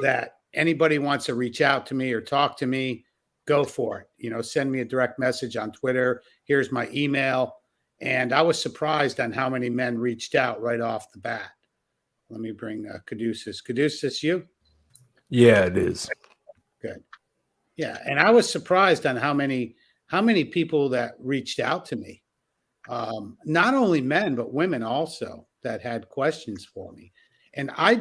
that anybody wants to reach out to me or talk to me, go for it. Send me a direct message on Twitter. Here's my email. And I was surprised on how many men reached out right off the bat. Let me bring Caduceus. Caduceus, you? Yeah, it is. Good. Yeah. And I was surprised on how many people that reached out to me. Not only men, but women also that had questions for me. And I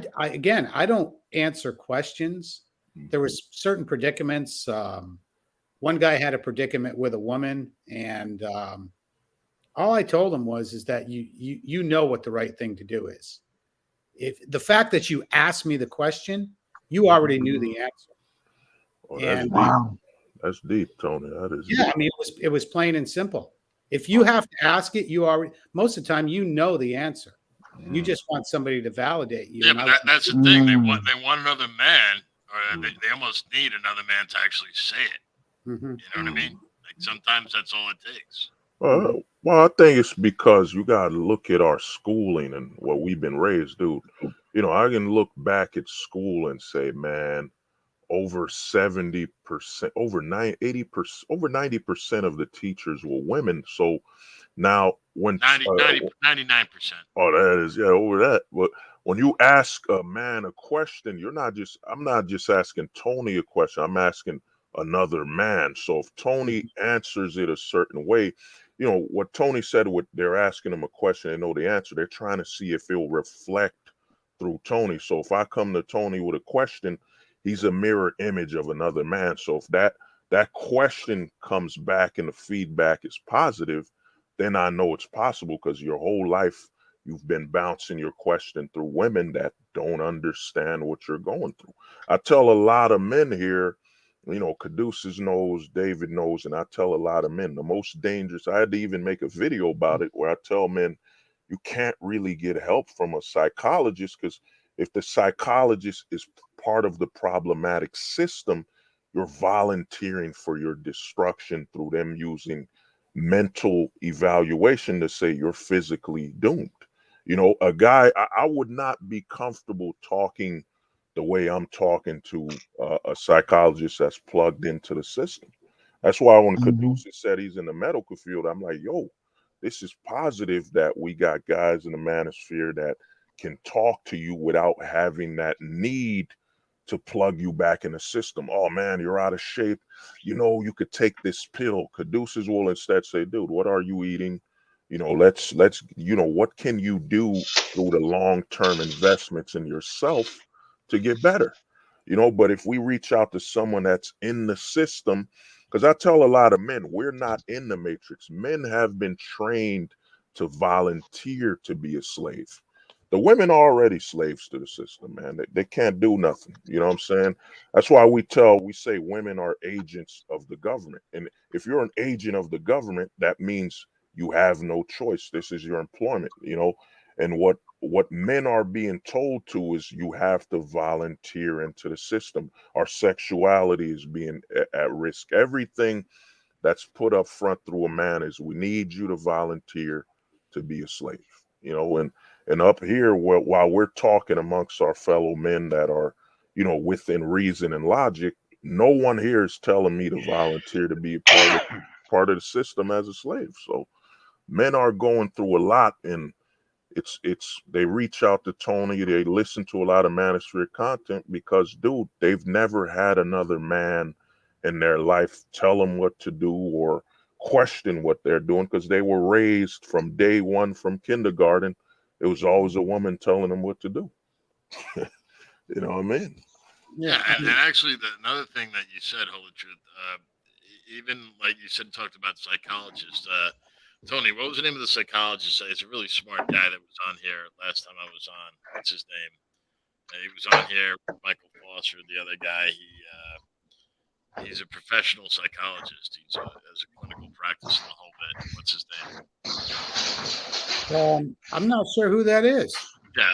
don't answer questions. There was certain predicaments. One guy had a predicament with a woman, and all I told him is that you know what the right thing to do is. If the fact that you asked me the question, you already knew the answer. Oh, that's And deep. That's deep, Tony. That is yeah, deep. I mean, it was plain and simple. If you have to ask it, most of the time you know the answer. You just want somebody to validate you. Yeah, And but that's the thing. They want another man, or they almost need another man to actually say it. Mm-hmm. You know what I mean? Like sometimes that's all it takes. Well, I think it's because you got to look at our schooling and what we've been raised, dude. I can look back at school and say, man, over 70%, over 80%, over 90% of the teachers were women. So now when 99%. Oh, that is, over that. But when you ask a man a question, I'm not just asking Tony a question. I'm asking another man. So if Tony answers it a certain way, what Tony said, they're asking him a question, they know the answer. They're trying to see if it'll reflect through Tony. So if I come to Tony with a question, he's a mirror image of another man. So if that question comes back and the feedback is positive, then I know it's possible, because your whole life you've been bouncing your question through women that don't understand what you're going through. I tell a lot of men here, Caduceus knows, David knows, and I tell a lot of men the most dangerous. I had to even make a video about it where I tell men you can't really get help from a psychologist, because if the psychologist is part of the problematic system, you're volunteering for your destruction through them using mental evaluation to say you're physically doomed. A guy, I would not be comfortable talking the way I'm talking to a psychologist that's plugged into the system. That's why when Caduceus said he's in the medical field, I'm like, yo, this is positive that we got guys in the manosphere that can talk to you without having that need to plug you back in the system. Oh man, you're out of shape. You could take this pill. Caduceus will instead say, dude, what are you eating? Let's what can you do through the long-term investments in yourself to get better? But if we reach out to someone that's in the system, because I tell a lot of men, we're not in the matrix. Men have been trained to volunteer to be a slave. The women are already slaves to the system, man. They can't do nothing. You know what I'm saying? That's why we say women are agents of the government. And if you're an agent of the government, that means you have no choice. This is your employment, and what men are being told to is you have to volunteer into the system. Our sexuality is being at risk. Everything that's put up front through a man is we need you to volunteer to be a slave, and up here, while we're talking amongst our fellow men that are, within reason and logic, no one here is telling me to volunteer to be a part of the system as a slave. So men are going through a lot, and they reach out to Tony, they listen to a lot of manosphere content because, dude, they've never had another man in their life tell them what to do or question what they're doing, because they were raised from day one, from kindergarten. It was always a woman telling them what to do. You know what I mean? Yeah, and actually, another thing that you said, hold the truth, even like you said, talked about psychologists. Tony, what was the name of the psychologist? He's a really smart guy that was on here last time I was on. What's his name? He was on here with Michael Foster, the other guy. He's a professional psychologist. He has a clinical practice in the whole bit. What's his name? I'm not sure who that is. Yeah.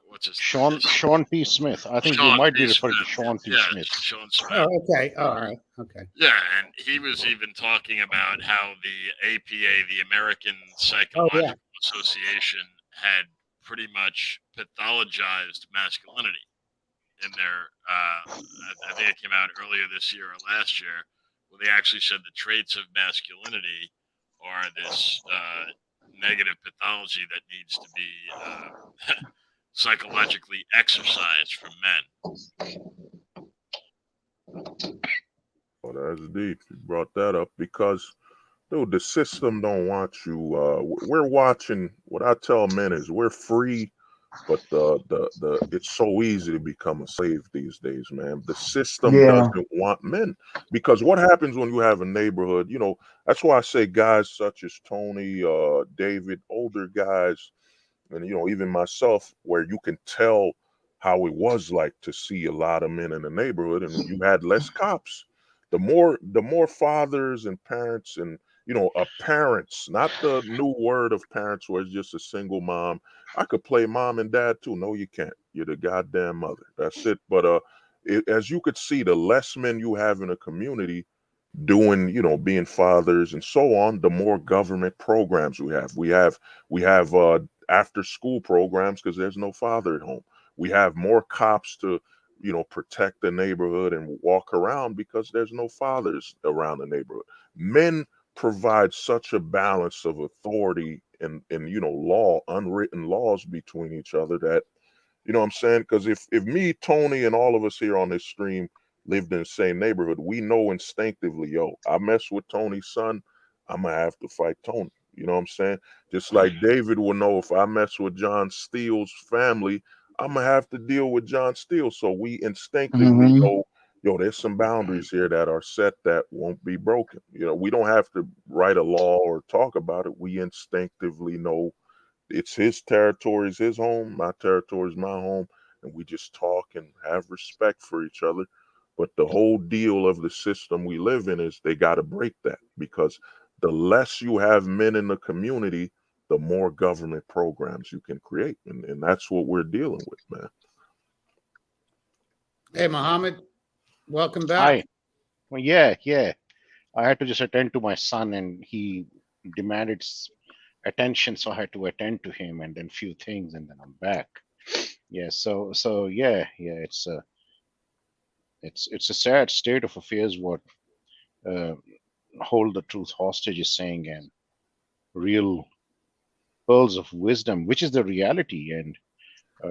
What's his name? Sean P. Smith. I think you might be referring to Sean P. Smith. Sean Smith. Oh, okay. All right. Okay. Yeah, and he was even talking about how the APA, the American Psychological Association, had pretty much pathologized masculinity in their. I think it came out earlier this year or last year, where they actually said the traits of masculinity are this negative pathology that needs to be psychologically exercised from men. Oh, that's deep. You brought that up because, dude, the system don't want you. We're watching. What I tell men is we're free, but the it's so easy to become a slave these days, man. The system Yeah. doesn't want men because what happens when you have a neighborhood? You know, that's why I say guys such as Tony, David, older guys, and even myself, where you can tell how it was like to see a lot of men in the neighborhood, and you had less cops. The more fathers and parents and parents, not the new word of parents where it's just a single mom. I could play mom and dad too. No, you can't. You're the goddamn mother. That's it. But as you could see, the less men you have in a community doing, being fathers and so on, the more government programs we have. We have after school programs because there's no father at home. We have more cops to protect the neighborhood and walk around because there's no fathers around the neighborhood. Men provide such a balance of authority and law, unwritten laws between each other that what I'm saying? Because if me, Tony, and all of us here on this stream lived in the same neighborhood, we know instinctively, I mess with Tony's son, I'm gonna have to fight Tony. You know what I'm saying? Just like David will know if I mess with John Steele's family, I'm gonna have to deal with John Steele. So we instinctively know, there's some boundaries here that are set that won't be broken. We don't have to write a law or talk about it. We instinctively know it's his territory is his home, my territory is my home, and we just talk and have respect for each other. But the whole deal of the system we live in is they got to break that, because the less you have men in the community, the more government programs you can create. And that's what we're dealing with, man. Hey, Muhammad, welcome back. Hi. Well, yeah. I had to just attend to my son, and he demanded attention, so I had to attend to him, and then few things, and then I'm back. Yeah. So yeah. It's a sad state of affairs what hold the truth hostage is saying, and real pearls of wisdom, which is the reality. And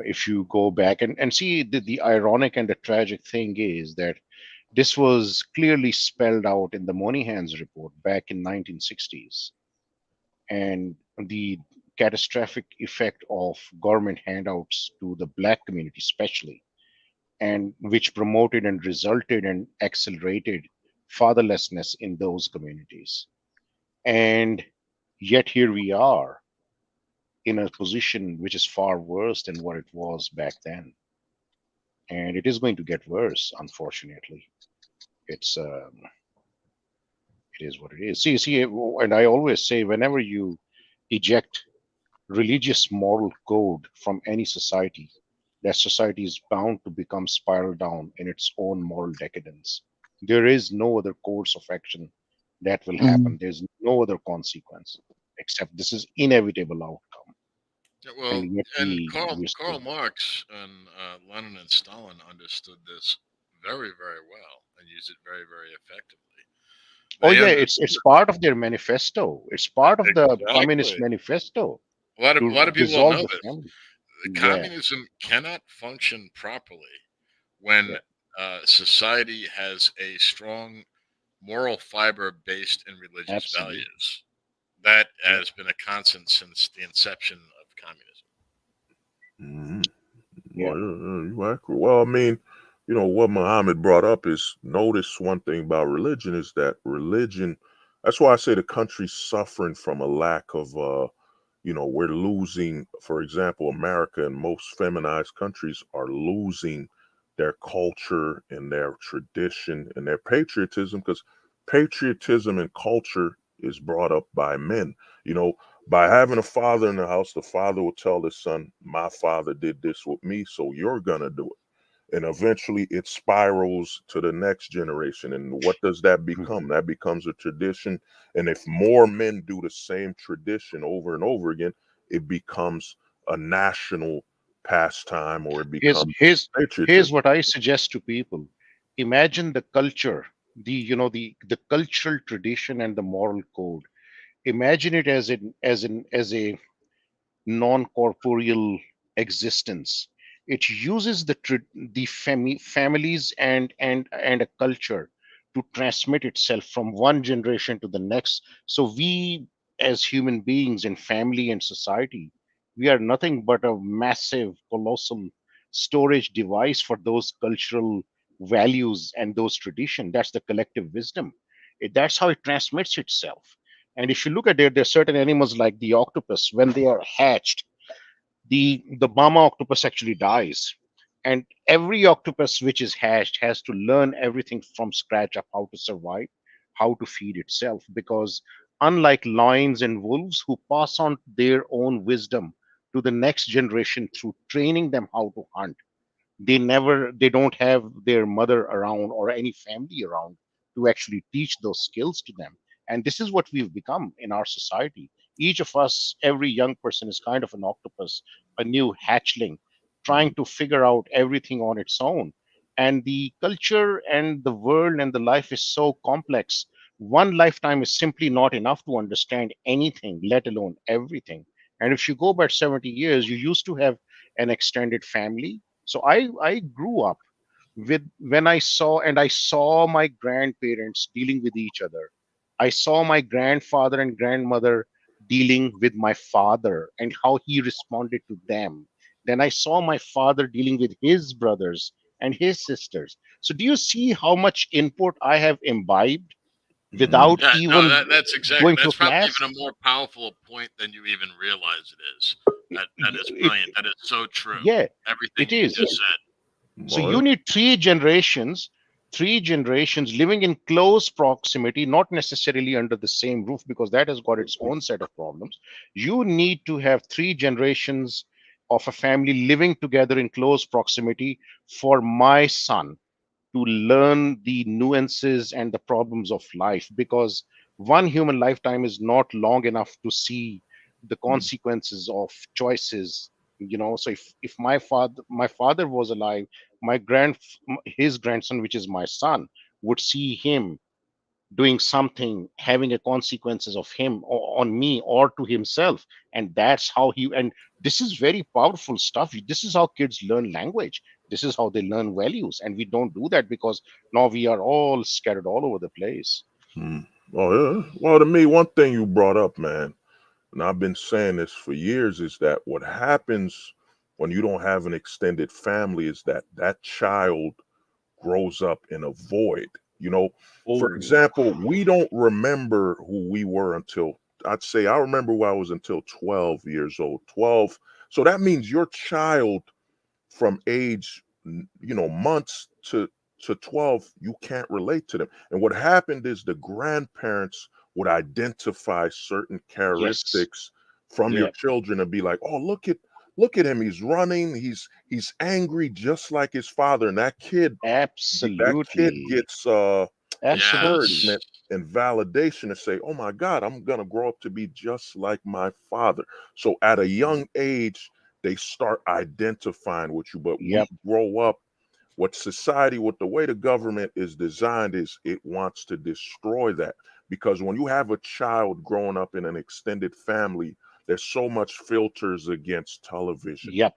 if you go back and see, the ironic and the tragic thing is that this was clearly spelled out in the Moynihan's report back in 1960s, and the catastrophic effect of government handouts to the black community especially, and which promoted and resulted and accelerated fatherlessness in those communities. And yet here we are in a position which is far worse than what it was back then. And it is going to get worse, unfortunately. It is what it is. See, and I always say, whenever you eject religious moral code from any society, that society is bound to become spiral down in its own moral decadence. There is no other course of action that will happen. There's no other consequence except this is inevitable outcome. Yeah, well, and Karl Marx and Lenin and Stalin understood this very, very well and used it very, very effectively. Oh yeah, it's part of their manifesto. It's part of the Communist Manifesto. A lot of people don't know this. Yeah. Communism cannot function properly when society has a strong moral fiber based in religious values. That has been a constant since the inception of communism. Well, I mean, what Muhammad brought up is, notice one thing about religion is that religion, that's why I say the country's suffering from a lack of, we're losing, for example, America and most feminized countries are losing their culture and their tradition and their patriotism, because patriotism and culture is brought up by men. By having a father in the house, the father will tell the son, my father did this with me, so you're gonna do it. And eventually it spirals to the next generation. And what does that become? That becomes a tradition. And if more men do the same tradition over and over again, it becomes a national pastime or it Here's becomes here's patriotism. here's what I suggest to people. Imagine the culture, the cultural tradition and the moral code. Imagine it as a non-corporeal existence. It uses families and a culture to transmit itself from one generation to the next. So we, as human beings in family and society, we are nothing but a massive, colossal storage device for those cultural values and those traditions. That's the collective wisdom. That's how it transmits itself. And if you look at it, there are certain animals like the octopus, when they are hatched, the mama octopus actually dies. And every octopus which is hatched has to learn everything from scratch of how to survive, how to feed itself. Because unlike lions and wolves who pass on their own wisdom to the next generation through training them how to hunt, they don't have their mother around or any family around to actually teach those skills to them. And this is what we've become in our society. Each of us, every young person, is kind of an octopus, a new hatchling, trying to figure out everything on its own. And the culture and the world and the life is so complex. One lifetime is simply not enough to understand anything, let alone everything. And if you go back 70 years, you used to have an extended family. So I grew up with when I saw my grandparents dealing with each other. I saw my grandfather and grandmother dealing with my father and how he responded to them. Then I saw my father dealing with his brothers and his sisters. So do you see how much input I have imbibed without Yeah, no, even that's exactly. going to a That's probably class? even a more powerful point than you even realize it is. That is It, brilliant. That is so true. yeah, Everything it you is. just said. So you need three generations living in close proximity, not necessarily under the same roof, because that has got its own set of problems. You need to have three generations of a family living together in close proximity for my son to learn the nuances and the problems of life, because one human lifetime is not long enough to see the consequences of choices. So if my father was alive, his grandson, which is my son, would see him doing something having a consequences of him or on me or to himself. And that's how he and this is very powerful stuff. This is how kids learn language. This is how they learn values. And we don't do that because now we are all scattered all over the place. Oh yeah. Well, to me, one thing you brought up, man, and I've been saying this for years, is that what happens when you don't have an extended family is that that child grows up in a void. For example, we don't remember who we were until I'd say I remember who I was until 12 years old. 12. So that means your child from age, months to 12, you can't relate to them. And what happened is the grandparents would identify certain Yes. characteristics from your Yeah. children and be like, "Oh, look at him. He's running. He's angry just like his father." And that kid Absolutely. gets Absolutely. Yes. encouragement and validation to say, "Oh my God, I'm gonna grow up to be just like my father." So at a young age, they start identifying with you. But we Yep. grow up, what the way the government is designed is it wants to destroy that. Because when you have a child growing up in an extended family, there's so much filters against television, Yep.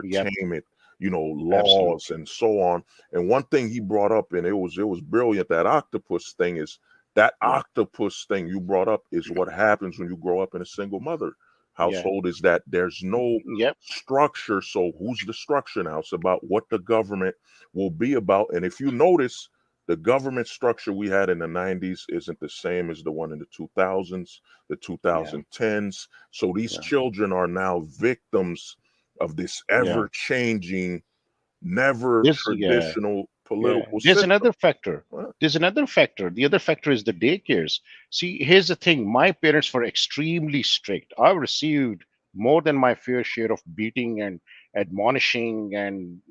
Yep. entertainment, laws Absolutely. and so on. And one thing he brought up, and it was brilliant, that octopus thing is that Yeah. octopus thing you brought up is what happens when you grow up in a single mother Yeah. household, is that there's no Yep. structure. So who's the structure now? It's about what the government will be about. And if you notice, the government structure we had in the 90s isn't the same as the one in the 2000s, the Yeah. 2010s. So these Yeah. children are now victims of this Yeah. ever changing, never This, yeah. traditional Yeah, political there's system. another factor. Well, There's another factor. The other factor is the daycares. See, here's the thing. My parents were extremely strict. I received more than my fair share of beating and admonishing and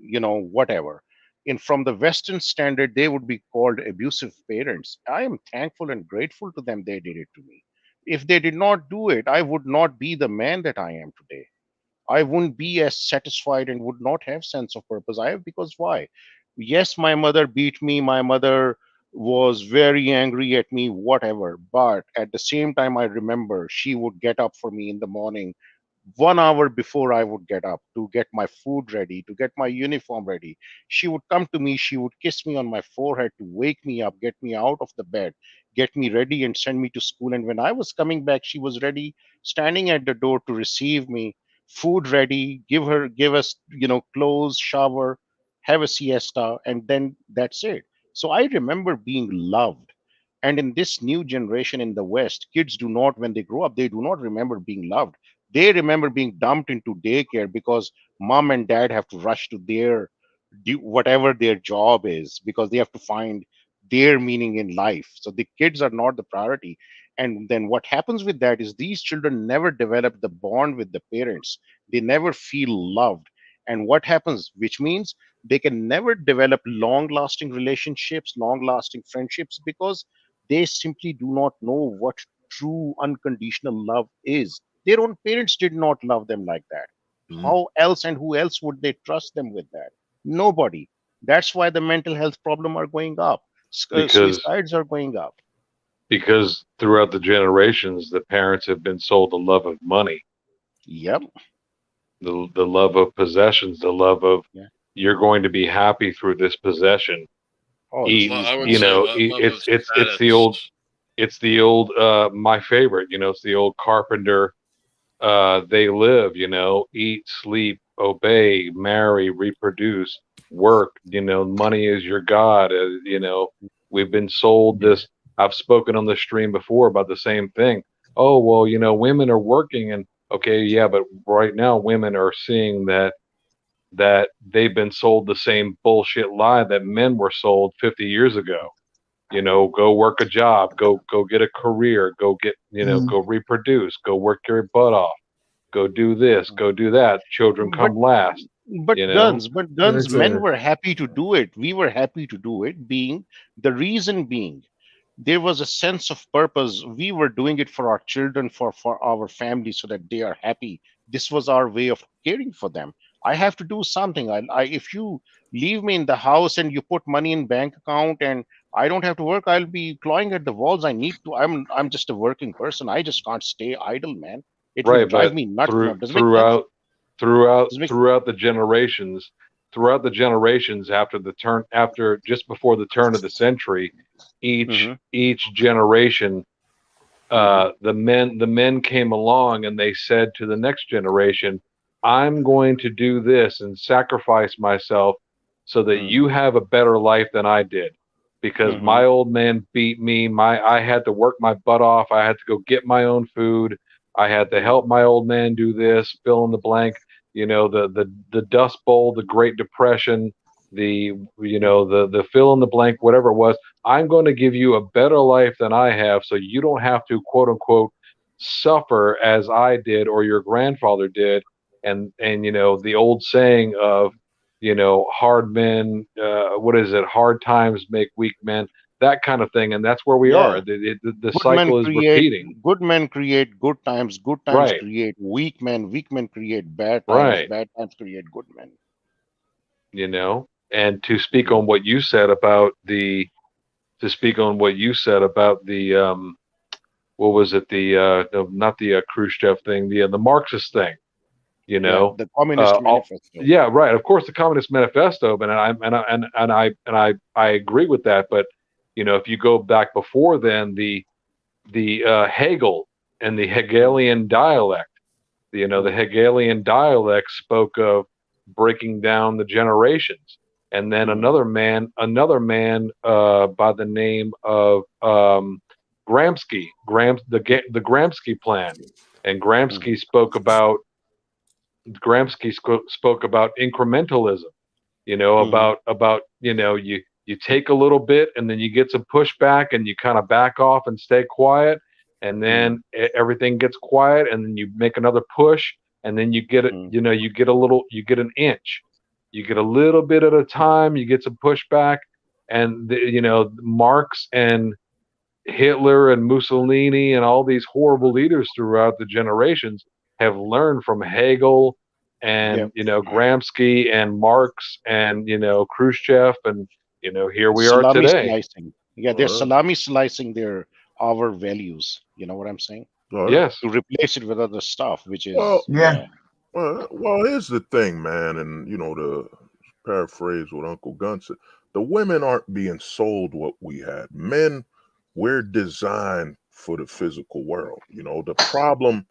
whatever. And from the Western standard, they would be called abusive parents. I am thankful and grateful to them they did it to me. If they did not do it, I would not be the man that I am today. I wouldn't be as satisfied and would not have sense of purpose. I have, because why? Yes, my mother beat me. My mother was very angry at me, whatever. But at the same time, I remember she would get up for me in the morning 1 hour before I would get up to get my food ready, to get my uniform ready. She would come to me, she would kiss me on my forehead to wake me up, get me out of the bed, get me ready, and send me to school. And when I was coming back, she was ready, standing at the door to receive me, food ready, give us, clothes, shower, have a siesta, and then that's it. So I remember being loved. And in this new generation in the West, kids do not, when they grow up, they do not remember being loved. They remember being dumped into daycare because mom and dad have to rush to their whatever their job is, because they have to find their meaning in life. So the kids are not the priority. And then what happens with that is these children never develop the bond with the parents. They never feel loved. And what happens, which means they can never develop long lasting relationships, long lasting friendships, because they simply do not know what true unconditional love is. Their own parents did not love them like that. Mhm. How else and who else would they trust them with that? Nobody. That's why the mental health problem are going up. because Suicides are going up. because throughout the generations, the parents have been sold the love of money, Yep. the love of possessions, the love of Yeah. you're going to be happy through this possession. Oh, Eat, geez, I would you man. say know, love of it's the old my favorite, it's the old carpenter they live, eat, sleep, obey, marry, reproduce, work, money is your god. We've been sold Yeah. this. I've spoken on the stream before about the same thing. Oh, well, women are working and okay, yeah, but right now women are seeing that they've been sold the same bullshit lie that men were sold 50 years ago. Go work a job, go get a career, go get, Mm. go reproduce, go work your butt off, go do this, go do that. Children But come last, but you know? guns, men were happy to do it. We were happy to do it, being the reason being there was a sense of purpose. We were doing it for our children, for our families, so that they are happy. This was our way of caring for them. I have to do something. If you leave me in the house and you put money in bank account and I don't have to work, I'll be clawing at the walls. I need to. I'm just a working person. I just can't stay idle, man. It will Right, drive but me nuts. through Now, does it make sense? throughout throughout Does it make throughout the generations, after just before the turn of the century, each Mm-hmm. each generation, Mm-hmm. the men came along and they said to the next generation, I'm going to do this and sacrifice myself so that you have a better life than I did, because Mm-hmm. my old man beat me. I had to work my butt off. I had to go get my own food. I had to help my old man do this, fill in the blank, the Dust Bowl, the Great Depression, the fill in the blank, whatever it was. I'm going to give you a better life than I have, so you don't have to, quote unquote, suffer as I did or your grandfather did. And the old saying of, hard men, what is it? Hard times make weak men, that kind of thing. And that's where we are. Yeah. The Good men cycle is create repeating. good men create good times. Good times Right, create weak men create bad times. right. Bad times create good men. And to speak Mhm. on what you said about the what was it, the no, not the Khrushchev thing, the Marxist thing, you Yeah, know the Communist all, Manifesto. yeah, right, of course, the Communist Manifesto. And I agree with that. But if you go back before then, the Hegel and the Hegelian dialect, the Hegelian dialect spoke of breaking down the generations. And then another man by the name of Gramsci, the Gramsci plan. And Gramsci spoke about incrementalism, about you take a little bit and then you get some pushback and you kind of back off and stay quiet, and then everything gets quiet, and then you make another push, and then you get it, you get an inch, you get a little bit at a time, you get some pushback. And Marx and Hitler and Mussolini and all these horrible leaders throughout the generations have learned from Hegel and Gramsci and Marx and Khrushchev, and here we are Salami today. slicing. Yeah, they're salami slicing our values. You know what I'm saying? Yes. To replace it with other stuff, which is Well, here's the thing, man, and to paraphrase what Uncle Gunn said, the women aren't being sold what we had. Men, we're designed for the physical world. The problem,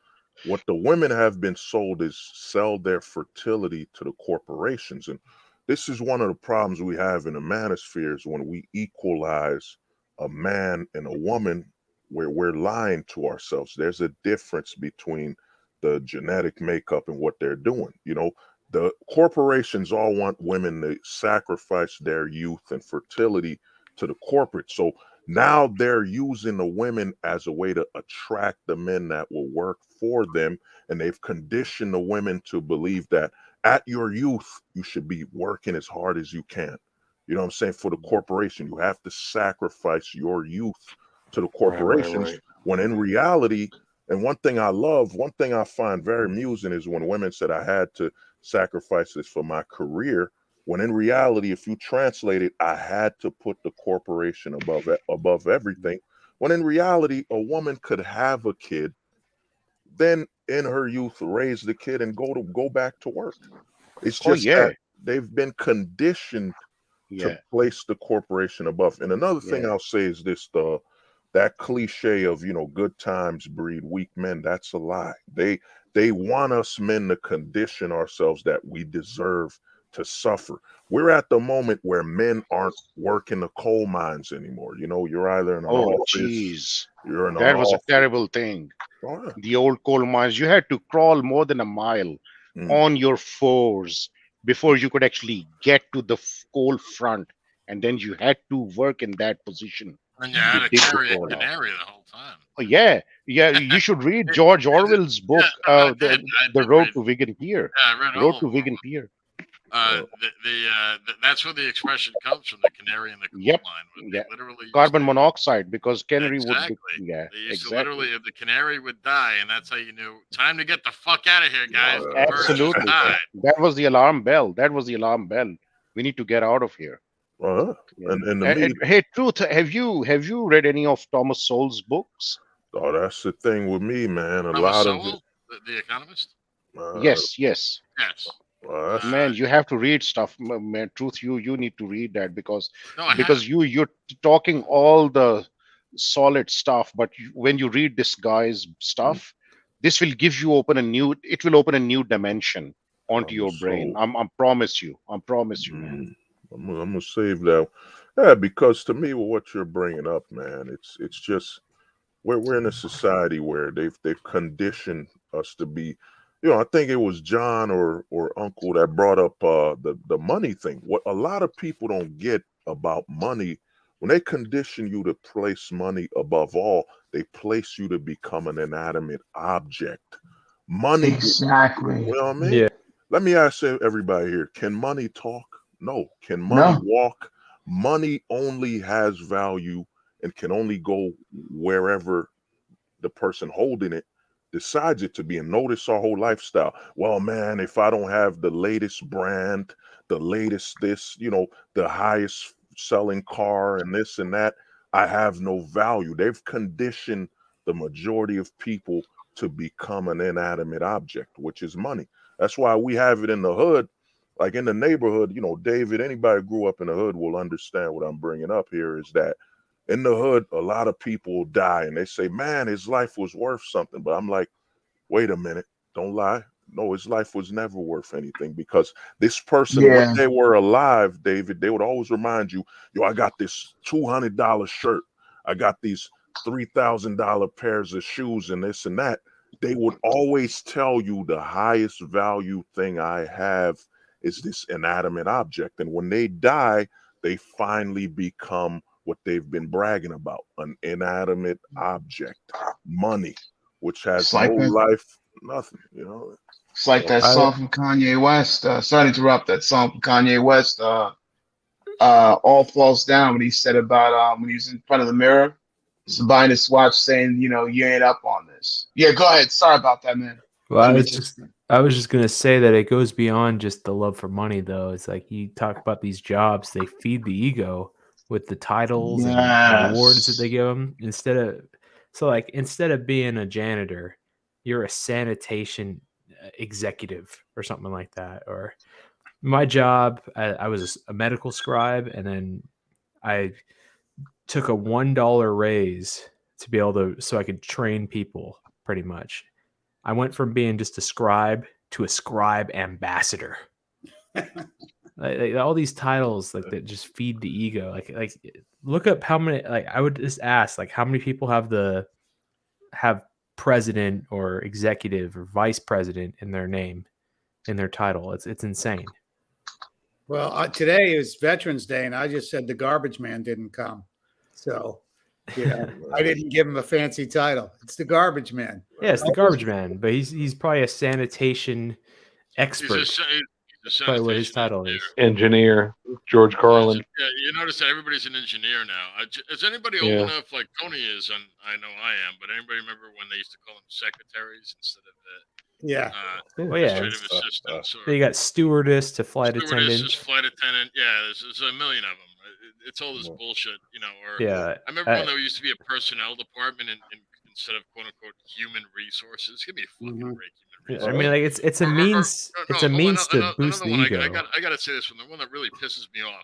what the women have been sold is sell their fertility to the corporations. And this is one of the problems we have in the manospheres when we equalize a man and a woman, where we're lying to ourselves. There's a difference between the genetic makeup and what they're doing. The corporations all want women to sacrifice their youth and fertility to the corporate. So now they're using the women as a way to attract the men that will work for them. And they've conditioned the women to believe that at your youth, you should be working as hard as you can. You know what I'm saying? For the corporation, you have to sacrifice your youth to the corporations, when in reality, and one thing I find very amusing is when women said I had to sacrifice this for my career, when in reality, if you translate it, I had to put the corporation above everything. When in reality, a woman could have a kid, then in her youth raise the kid and go back to work. It's just that they've been conditioned to place the corporation above. And another thing I'll say is this: that cliche of good times breed weak men, that's a lie. They want us men to condition ourselves that we deserve to suffer. We're at the moment where men aren't working the coal mines anymore. You're either in an office, you're in that was a terrible thing. The old coal mines, you had to crawl more than a mile on your fours before you could actually get to the coal front, and then you had to work in that position. And you had to carry a canary the whole time. Oh, yeah. You should read George Orwell's book, The Road to Vegan Pier. Yeah, I read Road all to of them. Vegan Pier. That's where the expression comes from, the canary in the coal mine. Yeah. Literally Carbon monoxide, because canary would. They used to literally, the canary would die, and that's how you knew time to get the fuck out of here, guys. The bird just Absolutely. died. That was the alarm bell. We need to get out of here. Hey, Truth, have you read any of Thomas Sowell's books? Oh, that's the thing with me, man. A Thomas lot Sowell, of it. the economist. Yes. Man, you have to read stuff, man. Truth, you need to read that because you're talking all the solid stuff, but when you read this guy's stuff, this will give you open a new dimension onto your brain. I promise you, man. I'm gonna save that. Yeah, because to me, what you're bringing up, man, it's just we're in a society where they've conditioned us to be. I think it was John or Uncle that brought up the money thing. What a lot of people don't get about money, when they condition you to place money above all, they place you to become an inanimate object. Money, exactly. You know what I mean? Yeah. Let me ask everybody here: can money talk? No. Can money walk? Money only has value and can only go wherever the person holding it decides it to be. And notice our whole lifestyle. Well, man, if I don't have the latest brand, the latest this, the highest selling car and this and that, I have no value. They've conditioned the majority of people to become an inanimate object, which is money. That's why we have it in the hood. Like in the neighborhood, David, anybody who grew up in the hood will understand what I'm bringing up here is that in the hood, a lot of people die and they say, man, his life was worth something. But I'm like, wait a minute, don't lie. No, his life was never worth anything, because this person, when they were alive, David, they would always remind you, I got this $200 shirt. I got these $3,000 pairs of shoes and this and that. They would always tell you the highest value thing I have is this inanimate object. And when they die, they finally become what they've been bragging about, an inanimate object, money, which has no life, nothing, It's like that song from Kanye West. Sorry to interrupt. That song from Kanye West, All Falls Down, when he said about when he was in front of the mirror, buying his watch, saying, you ain't up on this. Yeah, go ahead. Sorry about that, man. Well, I was just gonna say that it goes beyond just the love for money, though. It's like you talk about these jobs; they feed the ego with the titles and awards that they Yes. give them. Instead of being a janitor, you're a sanitation executive or something like that. Or my job, I was a medical scribe, and then I took a $1 raise to be able to, so I could train people pretty much. I went from being just a scribe to a scribe ambassador. Like, all these titles like that just feed the ego. Like look up how many. Like I would just ask, like, how many people have president or executive or vice president in their name, in their title. It's insane. Well, today is Veterans Day, and I just said the garbage man didn't come. So, I didn't give him a fancy title. It's the garbage man. Yeah, it's the garbage man, but he's probably a sanitation expert. He's a Probably what his title is. Engineer George Carlin. Yeah, you notice that everybody's an engineer now. Is anybody old Yeah. enough, like Tony is, and I know I am, but anybody remember when they used to call them secretaries instead of administrative assistants? You got stewardess to flight Stewardess, attendant. flight attendant. Yeah, there's a million of them. It's all this bullshit, Or Yeah, I remember when there used to be a personnel department instead of quote unquote human resources. Give me a fucking break. Yeah, I mean, like it's a means to boost the ego. I gotta say this one. The one that really pisses me off.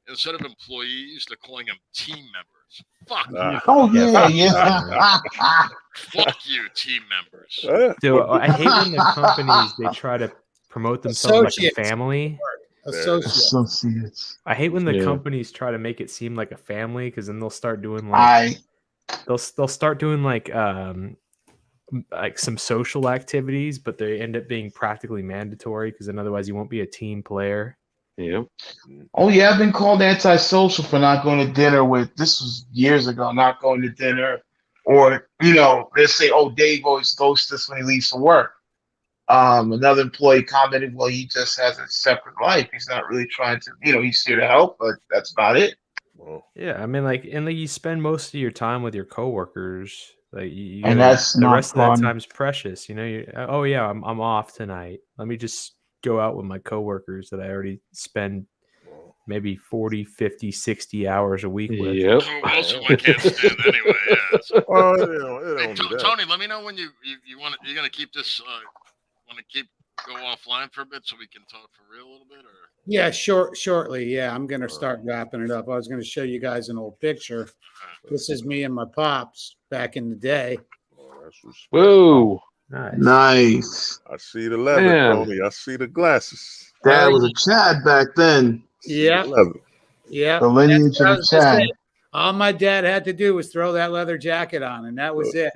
Instead of employees, they're calling them team members. Fuck you. Oh yeah. Fuck you, team members. Dude, I hate when the companies they try to promote themselves like a family. Associates. I hate when the companies try to make it seem like a family, because then they'll start doing like they'll start doing like some social activities, but they end up being practically mandatory, because then otherwise you won't be a team player. Yep. Oh yeah, I've been called antisocial for not going to dinner with. This was years ago. Not going to dinner, or they say, "Oh, Dave always ghosts us when he leaves for work." Another employee commented, "Well, he just has a separate life. He's not really trying to, he's here to help, but that's about it." Yeah, I mean, you spend most of your time with your coworkers. And that's the not rest of fun. that time's precious. Oh yeah, I'm off tonight. Let me just go out with my coworkers that I already spend maybe 40, 50, 60 hours a week with. Yep. Most of them I can't stand anyway. Yeah. Hey, Tony, let me know when you're gonna keep this. Want to go offline for a bit so we can talk for real a little bit, or? Yeah, shortly. Yeah, I'm going to start wrapping it up. I was going to show you guys an old picture. This is me and my pops back in the day. Whoa. Nice. I see the leather, Man. Tony. I see the glasses. Dad was a Chad back then. Yeah. Yeah. The lineage of a Chad. All my dad had to do was throw that leather jacket on, and that was it.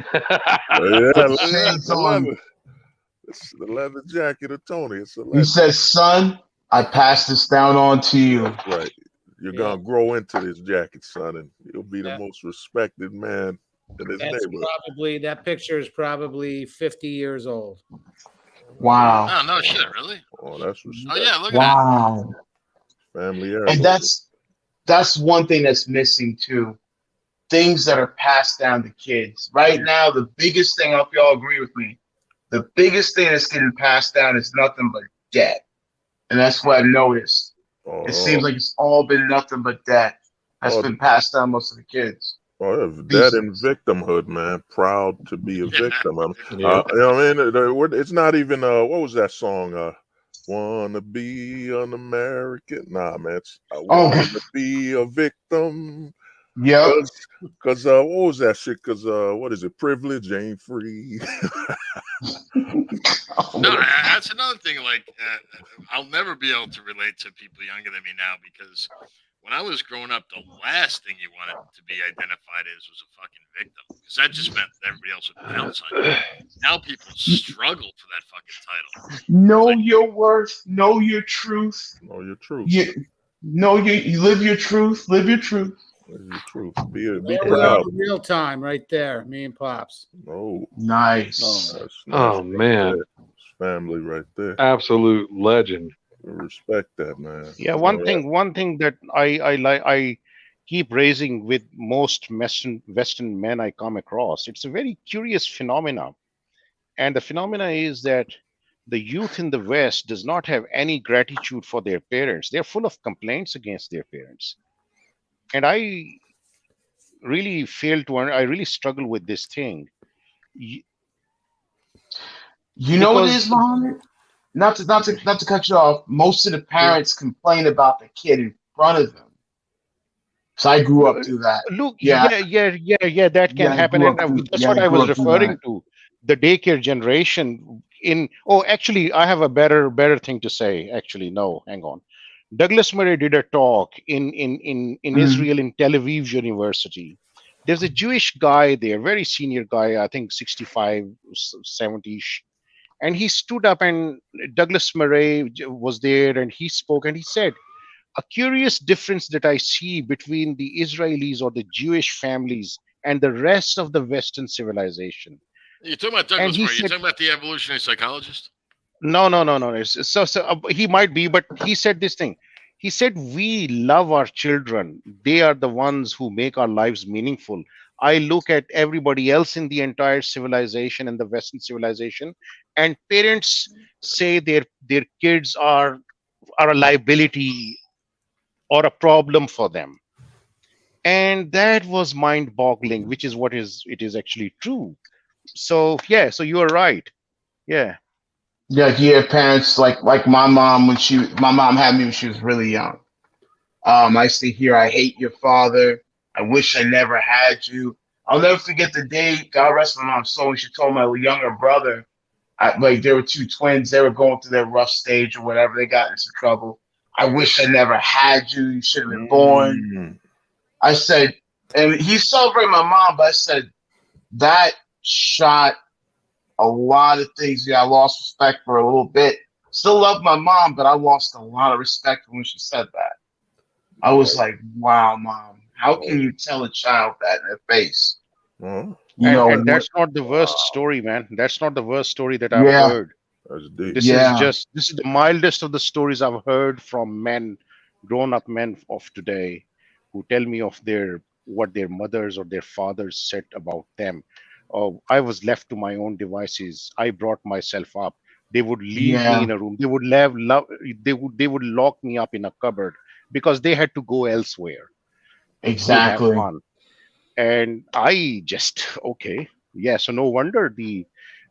It's the leather jacket of Tony. It's a leather. He says, "Son, I pass this down on to you." That's right. You're gonna grow into this jacket, son, and you'll be the most respected man in his neighborhood. That picture is probably 50 years old. Wow. Oh no shit, really? Oh, that's respect. Oh yeah, look Wow. at that. Family And that's one thing that's missing too. Things that are passed down to kids. Right now, the biggest thing, I hope y'all agree with me, the biggest thing that's getting passed down is nothing but debt. And that's what I've noticed. It seems like it's all been nothing but debt that's been passed down most of the kids. Oh, debt and victimhood, man. Proud to be a victim. You know what I mean? It's not even, what was that song? Wanna be an American? Nah, man. I want to be a victim. Yeah. Because what was that shit? Because what is it? Privilege ain't free. No, that's another thing. Like, I'll never be able to relate to people younger than me now, because when I was growing up, the last thing you wanted to be identified as was a fucking victim, because that just meant that everybody else would be outside. Now people struggle for that fucking title. Know your worth. Know your truth. Know your truth. You live your truth. Live your truth. Live your truth. Be There we are proud. in real time right there, me and Pops. Oh, nice. That's Oh, man. It's family right there. Absolute legend. Respect that, man. Yeah, one thing that I keep raising with most Western men I come across, it's a very curious phenomena, and the phenomena is that the youth in the West does not have any gratitude for their parents. They're full of complaints against their parents. And I really I really struggle with this thing. Y- You know what it Because, is, Muhammad? Not to cut you off. Most of the parents complain about the kid in front of them. So I grew up through that. look, Yeah, yeah, that can happen. And that's what I I grew was up through referring that. to. The daycare generation actually, I have a better thing to say. Actually, no, hang on. Douglas Murray did a talk in Mm. Israel in Tel Aviv University. There's a Jewish guy there, very senior guy, I think 65, 70, and he stood up, and Douglas Murray was there, and he spoke, and he said, a curious difference that I see between the Israelis or the Jewish families and the rest of the Western civilization. You're talking about And Douglas he Murray. You're said, talking about the evolutionary psychologist. no. He might be, but he said this thing. He said, we love our children. They are the ones who make our lives meaningful. I look at everybody else in the entire civilization and the Western civilization, and parents say their kids are a liability or a problem for them. And that was mind boggling, which is it is actually true. So yeah, so you are right. Yeah. Yeah, you have parents like my mom my mom had me when she was really young. I used to hear, "I hate your father. I wish I never had you." I'll never forget the day, God rest my mom's soul, when she told my younger brother, like there were two twins, they were going through their rough stage or whatever, they got into trouble. "I wish I never had you. You should have been born." Mm. I said, and he celebrated my mom, but I said that shot a lot of things. Yeah, I lost respect for a little bit. Still love my mom, but I lost a lot of respect when she said that. I was like, wow, mom, how can you tell a child that in their face? Uh-huh. You know And what? that's not the worst story, man. That's not the worst story that I've Yeah, heard. That's deep. yeah, This is the mildest of the stories I've heard from men, grown up men of today, who tell me of what their mothers or their fathers said about them. Oh, I was left to my own devices. I brought myself up. They would leave me yeah, in a room. They would lock me up in a cupboard because they had to go elsewhere to have exactly. fun. And I just, okay, yeah, so no wonder the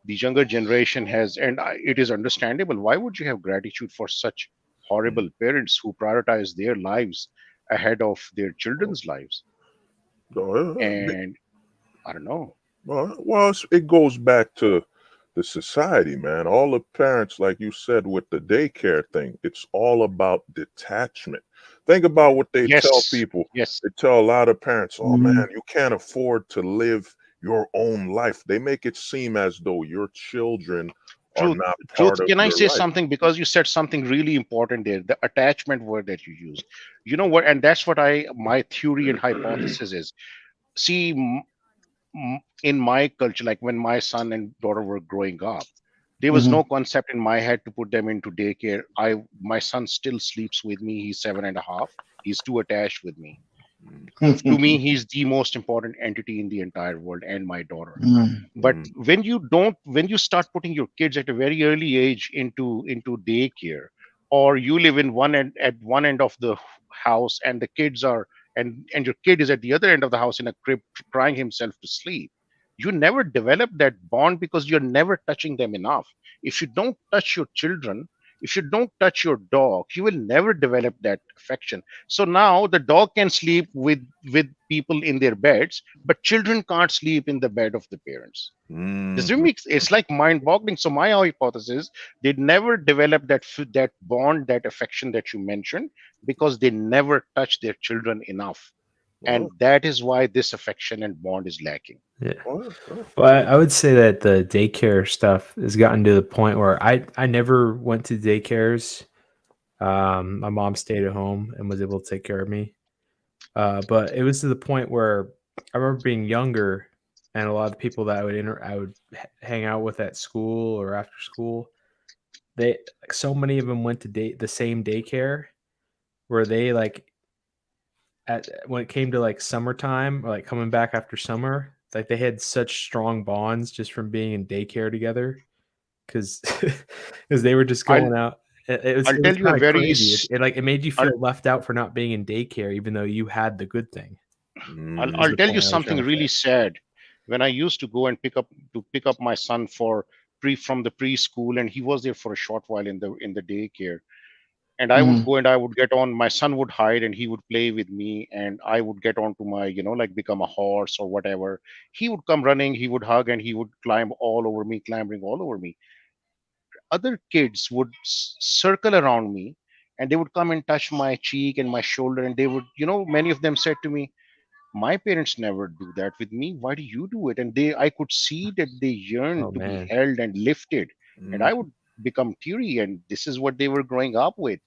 younger generation has, and it is understandable. Why would you have gratitude for such horrible parents who prioritize their lives ahead of their children's lives? Uh, And I don't know. well, it goes back to the society, man. All the parents, like you said, with the daycare thing, it's all about detachment. Think about what they tell Yes, people. yes, They tell a lot of parents, oh man, Mhm. you can't afford to live your own life. They make it seem as though your children are truth. not Truth, part of can I your say life. something? Because you said something really important there, the attachment word that you used. You know what? And that's what my theory and hypothesis is. See, in my culture, like when my son and daughter were growing up, there was Mhm. no concept in my head to put them into daycare. My son still sleeps with me. He's 7.5. He's too attached with me. To me, he's the most important entity in the entire world, and my daughter. But Mm. when you start putting your kids at a very early age into daycare, or you live in at one end of the house, and the kids are and your kid is at the other end of the house in a crib crying himself to sleep, you never develop that bond because you're never touching them enough. If you don't touch your children, if you don't touch your dog, you will never develop that affection. So now the dog can sleep with people in their beds, but children can't sleep in the bed of the parents. Does it Mhm. make, it's like mind-boggling. So my hypothesis, they never develop that bond, that affection that you mentioned, because they never touch their children enough, and Well, that is why this affection and bond is lacking. Yeah. well. Well, I would say that the daycare stuff has gotten to the point where I never went to daycares. My mom stayed at home and was able to take care of me. But it was to the point where I remember being younger, and a lot of the people that I would hang out with at school or after school, they like so many of them went to the same daycare where they like when it came to like summertime or like coming back after summer, like they had such strong bonds just from being in daycare together because they were just I'll going out. It I'll was tell you a kind of very crazy. s- It made you I'll feel left out for not being in daycare, even though you had the good thing. I'll, Is I'll the tell you point I was trying something to say. really sad. When I used to go and pick up my son from the preschool, and he was there for a short while in the daycare, and I would Mhm. go and I would get on. My son would hide and he would play with me, and I would get onto my, like become a horse or whatever. He would come running, he would hug, and he would climb all over me, clambering all over me. Other kids would circle around me, and they would come and touch my cheek and my shoulder, and they would, many of them said to me, my parents never do that with me, why do you do it? And I could see that they yearned Oh to be man. held and lifted, and I would become teary, and this is what they were growing up with.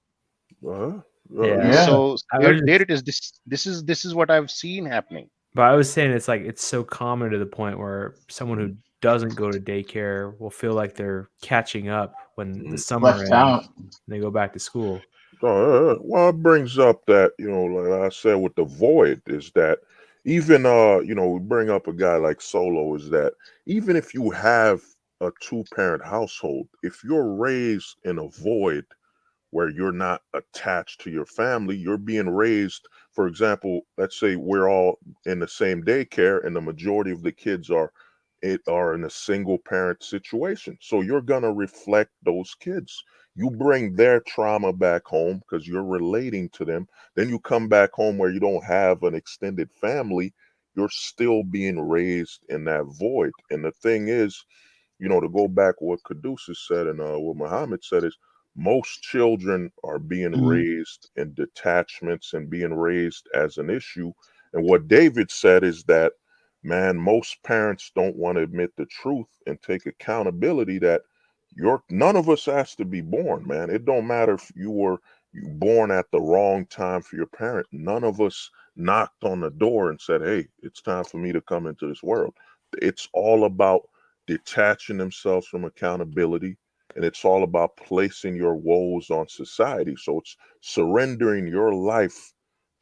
Yeah. So I there, was there just, it is. This is what I've seen happening. but I was saying it's so common to the point where someone who doesn't go to daycare will feel like they're catching up when the summer Left ends out. and they go back to school. Well, it brings up that, like I said with the void, is that even, we bring up a guy like Solo, is that even if you have a two-parent household, if you're raised in a void where you're not attached to your family, you're being raised, for example, let's say we're all in the same daycare and the majority of the kids are in a single parent situation. So you're going to reflect those kids. You bring their trauma back home because you're relating to them. Then you come back home where you don't have an extended family. You're still being raised in that void. And the thing is, to go back what Caduceus said and what Muhammad said is most children are being Mhm. raised in detachments and being raised as an issue. And what David said is that, man, most parents don't want to admit the truth and take accountability that none of us asked to be born, man. It don't matter if you born at the wrong time for your parent. None of us knocked on the door and said, hey, it's time for me to come into this world. It's all about detaching themselves from accountability, and it's all about placing your woes on society. So it's surrendering your life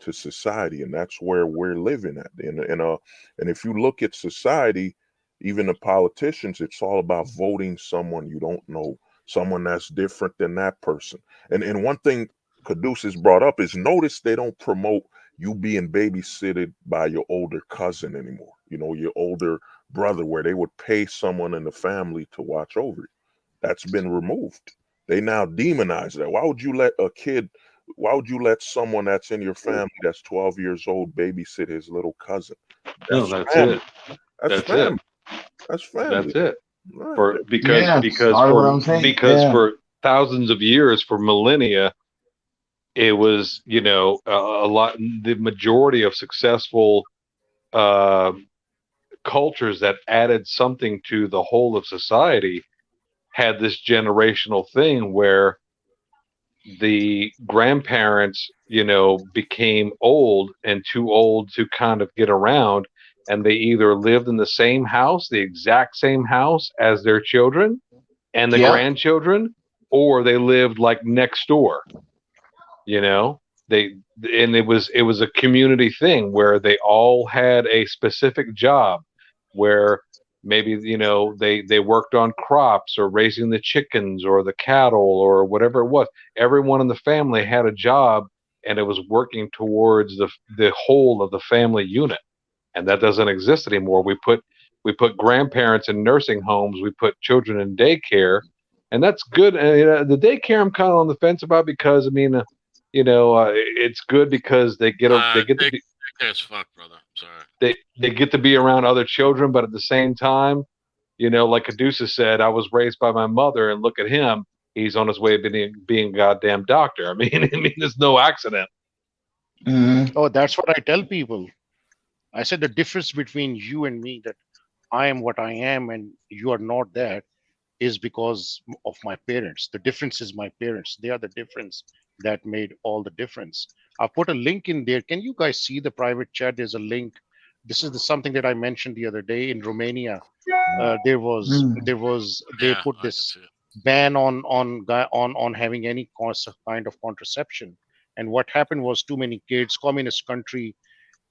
to society, and that's where we're living at. And if you look at society, even the politicians, it's all about voting someone you don't know, someone that's different than that person. And one thing Caduceus brought up is notice they don't promote you being babysitted by your older cousin anymore. Your older brother, where they would pay someone in the family to watch over you. That's been removed. They now demonize that. Why would you let someone that's in your family that's 12 years old babysit his little cousin? No, That's that's family. it. That's That's it. family. That's family. That's it. Right. For because Yeah, because part of what for I'm saying. because Yeah. for thousands of years, for millennia, it was a lot. The majority of successful uh, cultures that added something to the whole of society had this generational thing where the grandparents, became old and too old to kind of get around, and they either lived in the same house, the exact same house as their children and the Yep. grandchildren, or they lived like next door. You know, they and it was a community thing where they all had a specific job where maybe they worked on crops or raising the chickens or the cattle or whatever it was. Everyone in the family had a job, and it was working towards the whole of the family unit. And that doesn't exist anymore. We put grandparents in nursing homes, we put children in daycare, and that's good. The daycare I'm kind of on the fence about, because I mean, it's good because they get to Take be as fuck, brother. Sorry. they get to be around other children, but at the same time, like Caduceus said, I was raised by my mother, and look at him. He's on his way to being a goddamn doctor. I mean, there's no accident. Mhm. Oh, that's what I tell people. I said the difference between you and me, that I am what I am and you are not that, is because of my parents. The difference is my parents. They are the difference that made all the difference. I put a link in there. Can you guys see the private chat? There's a link. This is something that I mentioned the other day. In Romania, Mm. they Yeah, put I can this see it. ban on having any kind of contraception. And what happened was, too many kids, communist country,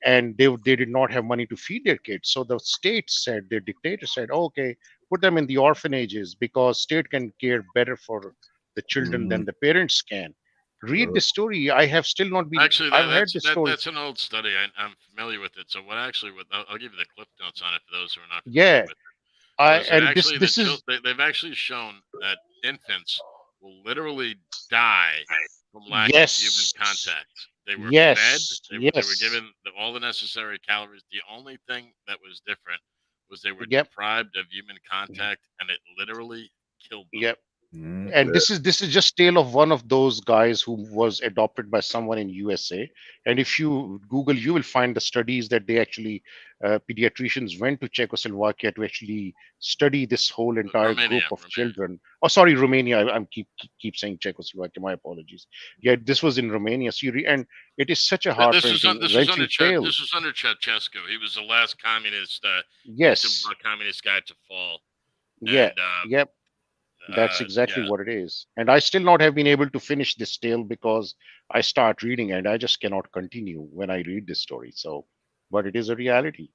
and they did not have money to feed their kids. So the state said, the dictator said, okay, put them in the orphanages because state can care better for the children than the parents can. Read the story. I have still not been. Actually, I've heard the story. that's an old study. I'm familiar with it. So what actually? I'll give you the clip notes on it for those who are not Yeah, familiar with it. and Actually, this is they've actually shown that infants will literally die from lack of yes, human contact. They were yes, fed. They were yes. given all the necessary calories. The only thing that was different was they were Yep. deprived of human contact, and it literally killed them. Yep. And this is just tale of one of those guys who was adopted by someone in USA. And if you Google, you will find the studies that they actually pediatricians went to Czechoslovakia to actually study this whole entire group of children. Oh, sorry, Romania. I'm keep saying Czechoslovakia. My apologies. Yeah, this was in Romania. So and it is such a This was wrenching tale. This was under Ceausescu. He was the last communist, Yes. Eastern Bloc communist guy to fall. Yeah. And, Yep. That's exactly yeah. what it is. And I still not have been able to finish this tale because I start reading and I just cannot continue when I read this story. So, but it is a reality.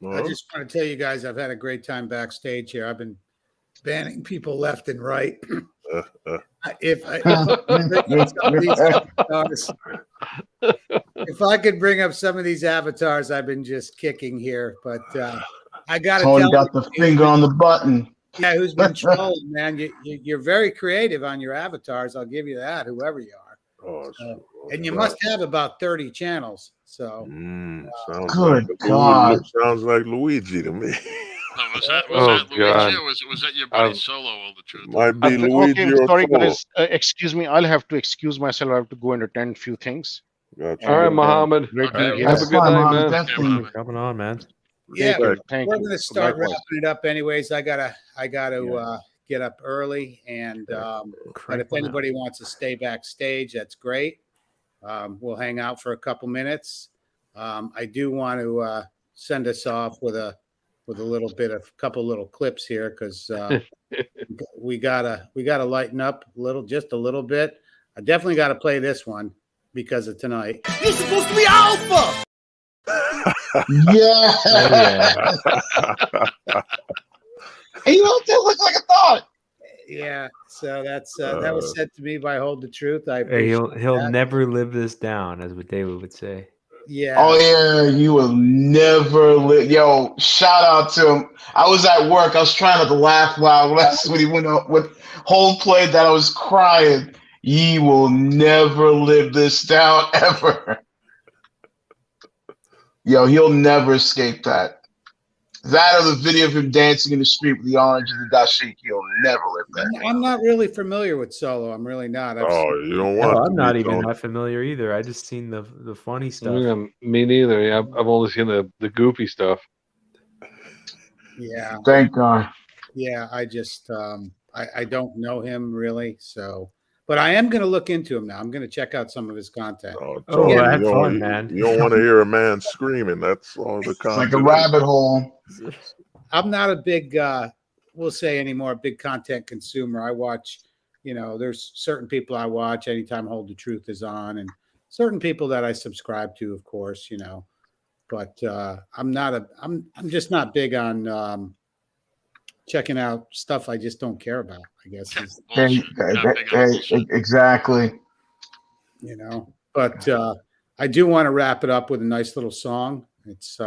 I just want to tell you guys, I've had a great time backstage here. I've been banning people left and right. If I could bring up some of these avatars, I've been just kicking here. But I got to tell Tony got the finger on the button. Yeah, who's been trolling, man? You're very creative on your avatars. I'll give you that, whoever you are. And you must have about 30 channels. So, Good God. Sounds like Luigi to me. Was that Luigi or was that your buddy Solo? All the truth. Might be Luigi Okay, or sorry Paul. guys. Excuse me. I'll have to excuse myself. I have to go and attend a few things. All right, Muhammad. Great being here. Have a good night, man. Definitely. Coming on, man. yeah, Thank we're you. going to start Likewise. wrapping it up anyways. I gotta get up early, and but if anybody wants to stay backstage, that's great. We'll hang out for a couple minutes. I do want to send us off with a little bit of couple little clips here because we gotta lighten up just a little bit. I definitely got to play this one because of tonight. You're supposed to be alpha. Yeah. And you don't look like a thought. Yeah, so that's that was said to me by Hold the Truth. I Hey, he'll appreciate that. never live this down, as what David would say. Yeah. Oh yeah, you will never live. Yo, shout out to him. I was at work. I was trying not to laugh loud when he went up with whole play that I was crying. Ye will never live this down ever. Yo, he'll never escape that. That or the video of him dancing in the street with the orange and the dashiki, he'll never live that. I'm not really familiar with Solo. I'm really not. You don't Oh, want. I'm not even that familiar either. I just seen the funny stuff. Yeah, me neither. Yeah, I've only seen the goofy stuff. Yeah. Thank God. Yeah, I just I don't know him really, so but I am going to look into him now. I'm going to check out some of his content. Oh, you have don't- fun, man. You don't want to hear a man screaming. That's all the It's content. like a rabbit hole. I'm not a big we'll say anymore a big content consumer. I watch, there's certain people I watch anytime Hold the Truth is on, and certain people that I subscribe to, of course, but I'm just not big on checking out stuff I just don't care about, I guess. Exactly. But I do want to wrap it up with a nice little song. It's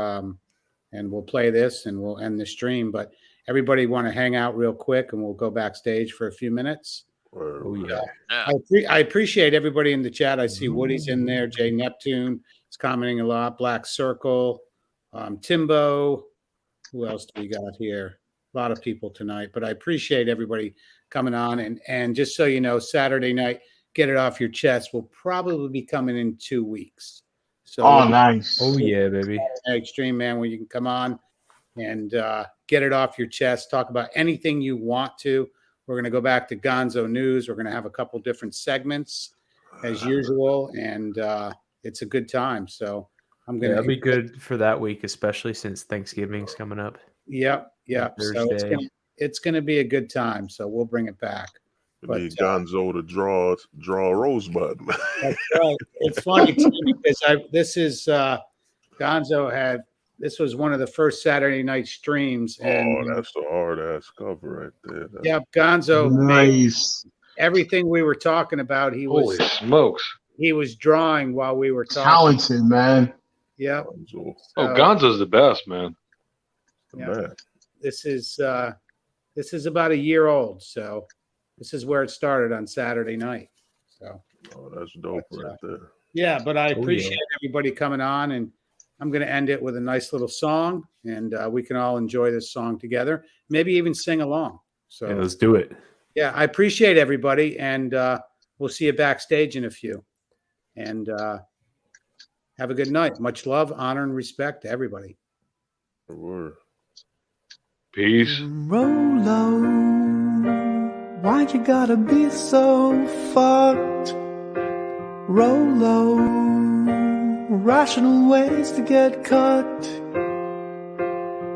and we'll play this and we'll end the stream, but everybody want to hang out real quick and we'll go backstage for a few minutes. Oh yeah. I appreciate everybody in the chat. I see Woody's in there, Jay Neptune is commenting a lot, Black Circle, Timbo. Who else do we got here? A lot of people tonight, but I appreciate everybody coming on. And just so you know, Saturday night, Get It Off Your Chest will probably be coming in 2 weeks. So nice. Oh yeah, baby. Extreme, man, where you can come on and get it off your chest, talk about anything you want to. We're going to go back to Gonzo News. We're going to have a couple different segments as usual, and it's a good time. So I'm going to That'll be good for that week, especially since Thanksgiving's coming up. Yep. So it's going to be a good time. So we'll bring it back. You need Gonzo to draw a rosebud. That's right. It's funny too, because this is Gonzo had This was one of the first Saturday night streams. And that's a hard ass cover right there. yeah, Gonzo Nice. made everything we were talking about. He Holy was smokes. he was drawing while we were talking. Talented, man. Yeah. Oh, Gonzo's the best, man. Yeah. This is about a year old, so this is where it started on Saturday night. So that's dope right there. yeah, but I appreciate yeah. everybody coming on, and I'm going to end it with a nice little song, and we can all enjoy this song together, maybe even sing along. So Yeah, let's do it. yeah, I appreciate everybody, and we'll see you backstage in a few. And have a good night. Much love, honor, and respect to everybody. Peace. Rolo, why you gotta be so fucked? Rolo, rational ways to get cut.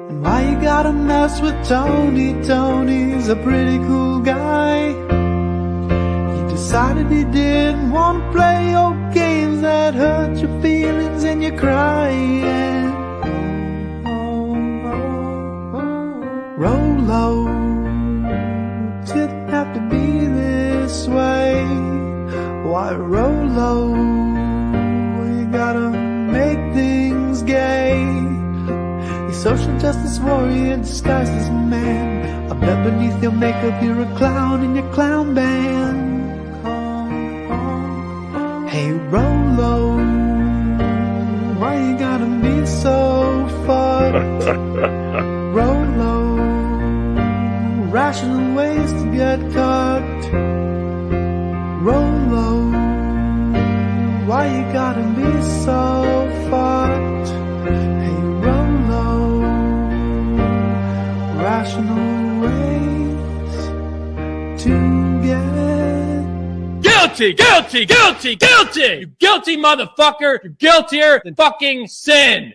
And why you gotta mess with Tony? Tony's a pretty cool guy. He decided he didn't want to play your games that hurt your feelings and you're crying. Rolo, didn't have to be this way. Why, Rolo, you gotta make things gay. He's social justice warrior disguised as a man. I bet beneath your makeup you're a clown in your clown band. Hey, Rolo, why you gotta be so fucked? Rolo, rational ways to get cut. Rolo, why you gotta be so fucked? Hey, Rolo, rational ways to get Guilty, guilty, guilty, guilty! You guilty motherfucker! You're guiltier than fucking sin!